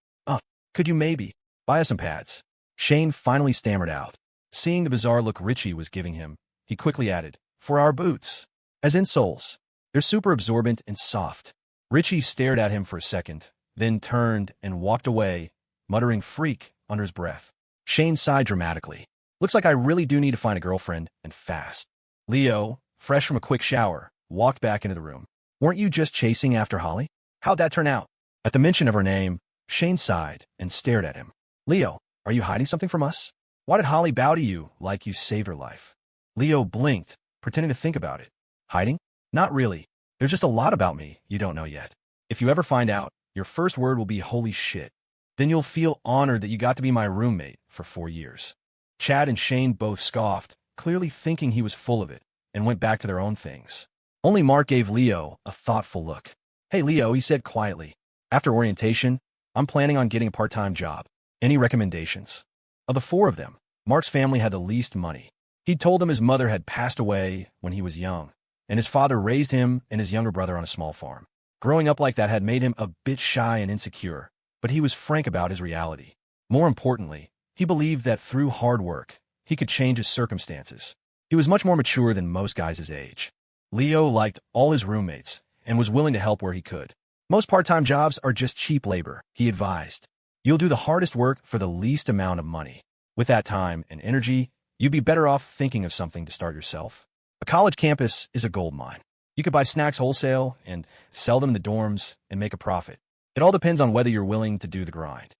could you maybe buy us some pads? Shane finally stammered out. Seeing the bizarre look Richie was giving him, he quickly added, for our boots. As insoles. They're super absorbent and soft. Richie stared at him for a second, then turned and walked away, muttering freak under his breath. Shane sighed dramatically. Looks like I really do need to find a girlfriend, and fast. Leo, fresh from a quick shower, walked back into the room. Weren't you just chasing after Holly? How'd that turn out? At the mention of her name, Shane sighed and stared at him. Leo, are you hiding something from us? Why did Holly bow to you like you saved her life? Leo blinked, pretending to think about it. Hiding? Not really. There's just a lot about me you don't know yet. If you ever find out, your first word will be holy shit. Then you'll feel honored that you got to be my roommate for 4 years. Chad and Shane both scoffed, clearly thinking he was full of it, and went back to their own things. Only Mark gave Leo a thoughtful look. Hey Leo, he said quietly. After orientation, I'm planning on getting a part-time job. Any recommendations? Of the 4 of them, Mark's family had the least money. He'd told them his mother had passed away when he was young, and his father raised him and his younger brother on a small farm. Growing up like that had made him a bit shy and insecure, but he was frank about his reality. More importantly, he believed that through hard work, he could change his circumstances. He was much more mature than most guys his age. Leo liked all his roommates and was willing to help where he could. Most part-time jobs are just cheap labor, he advised. You'll do the hardest work for the least amount of money. With that time and energy, you'd be better off thinking of something to start yourself. A college campus is a gold mine. You could buy snacks wholesale and sell them in the dorms and make a profit. It all depends on whether you're willing to do the grind.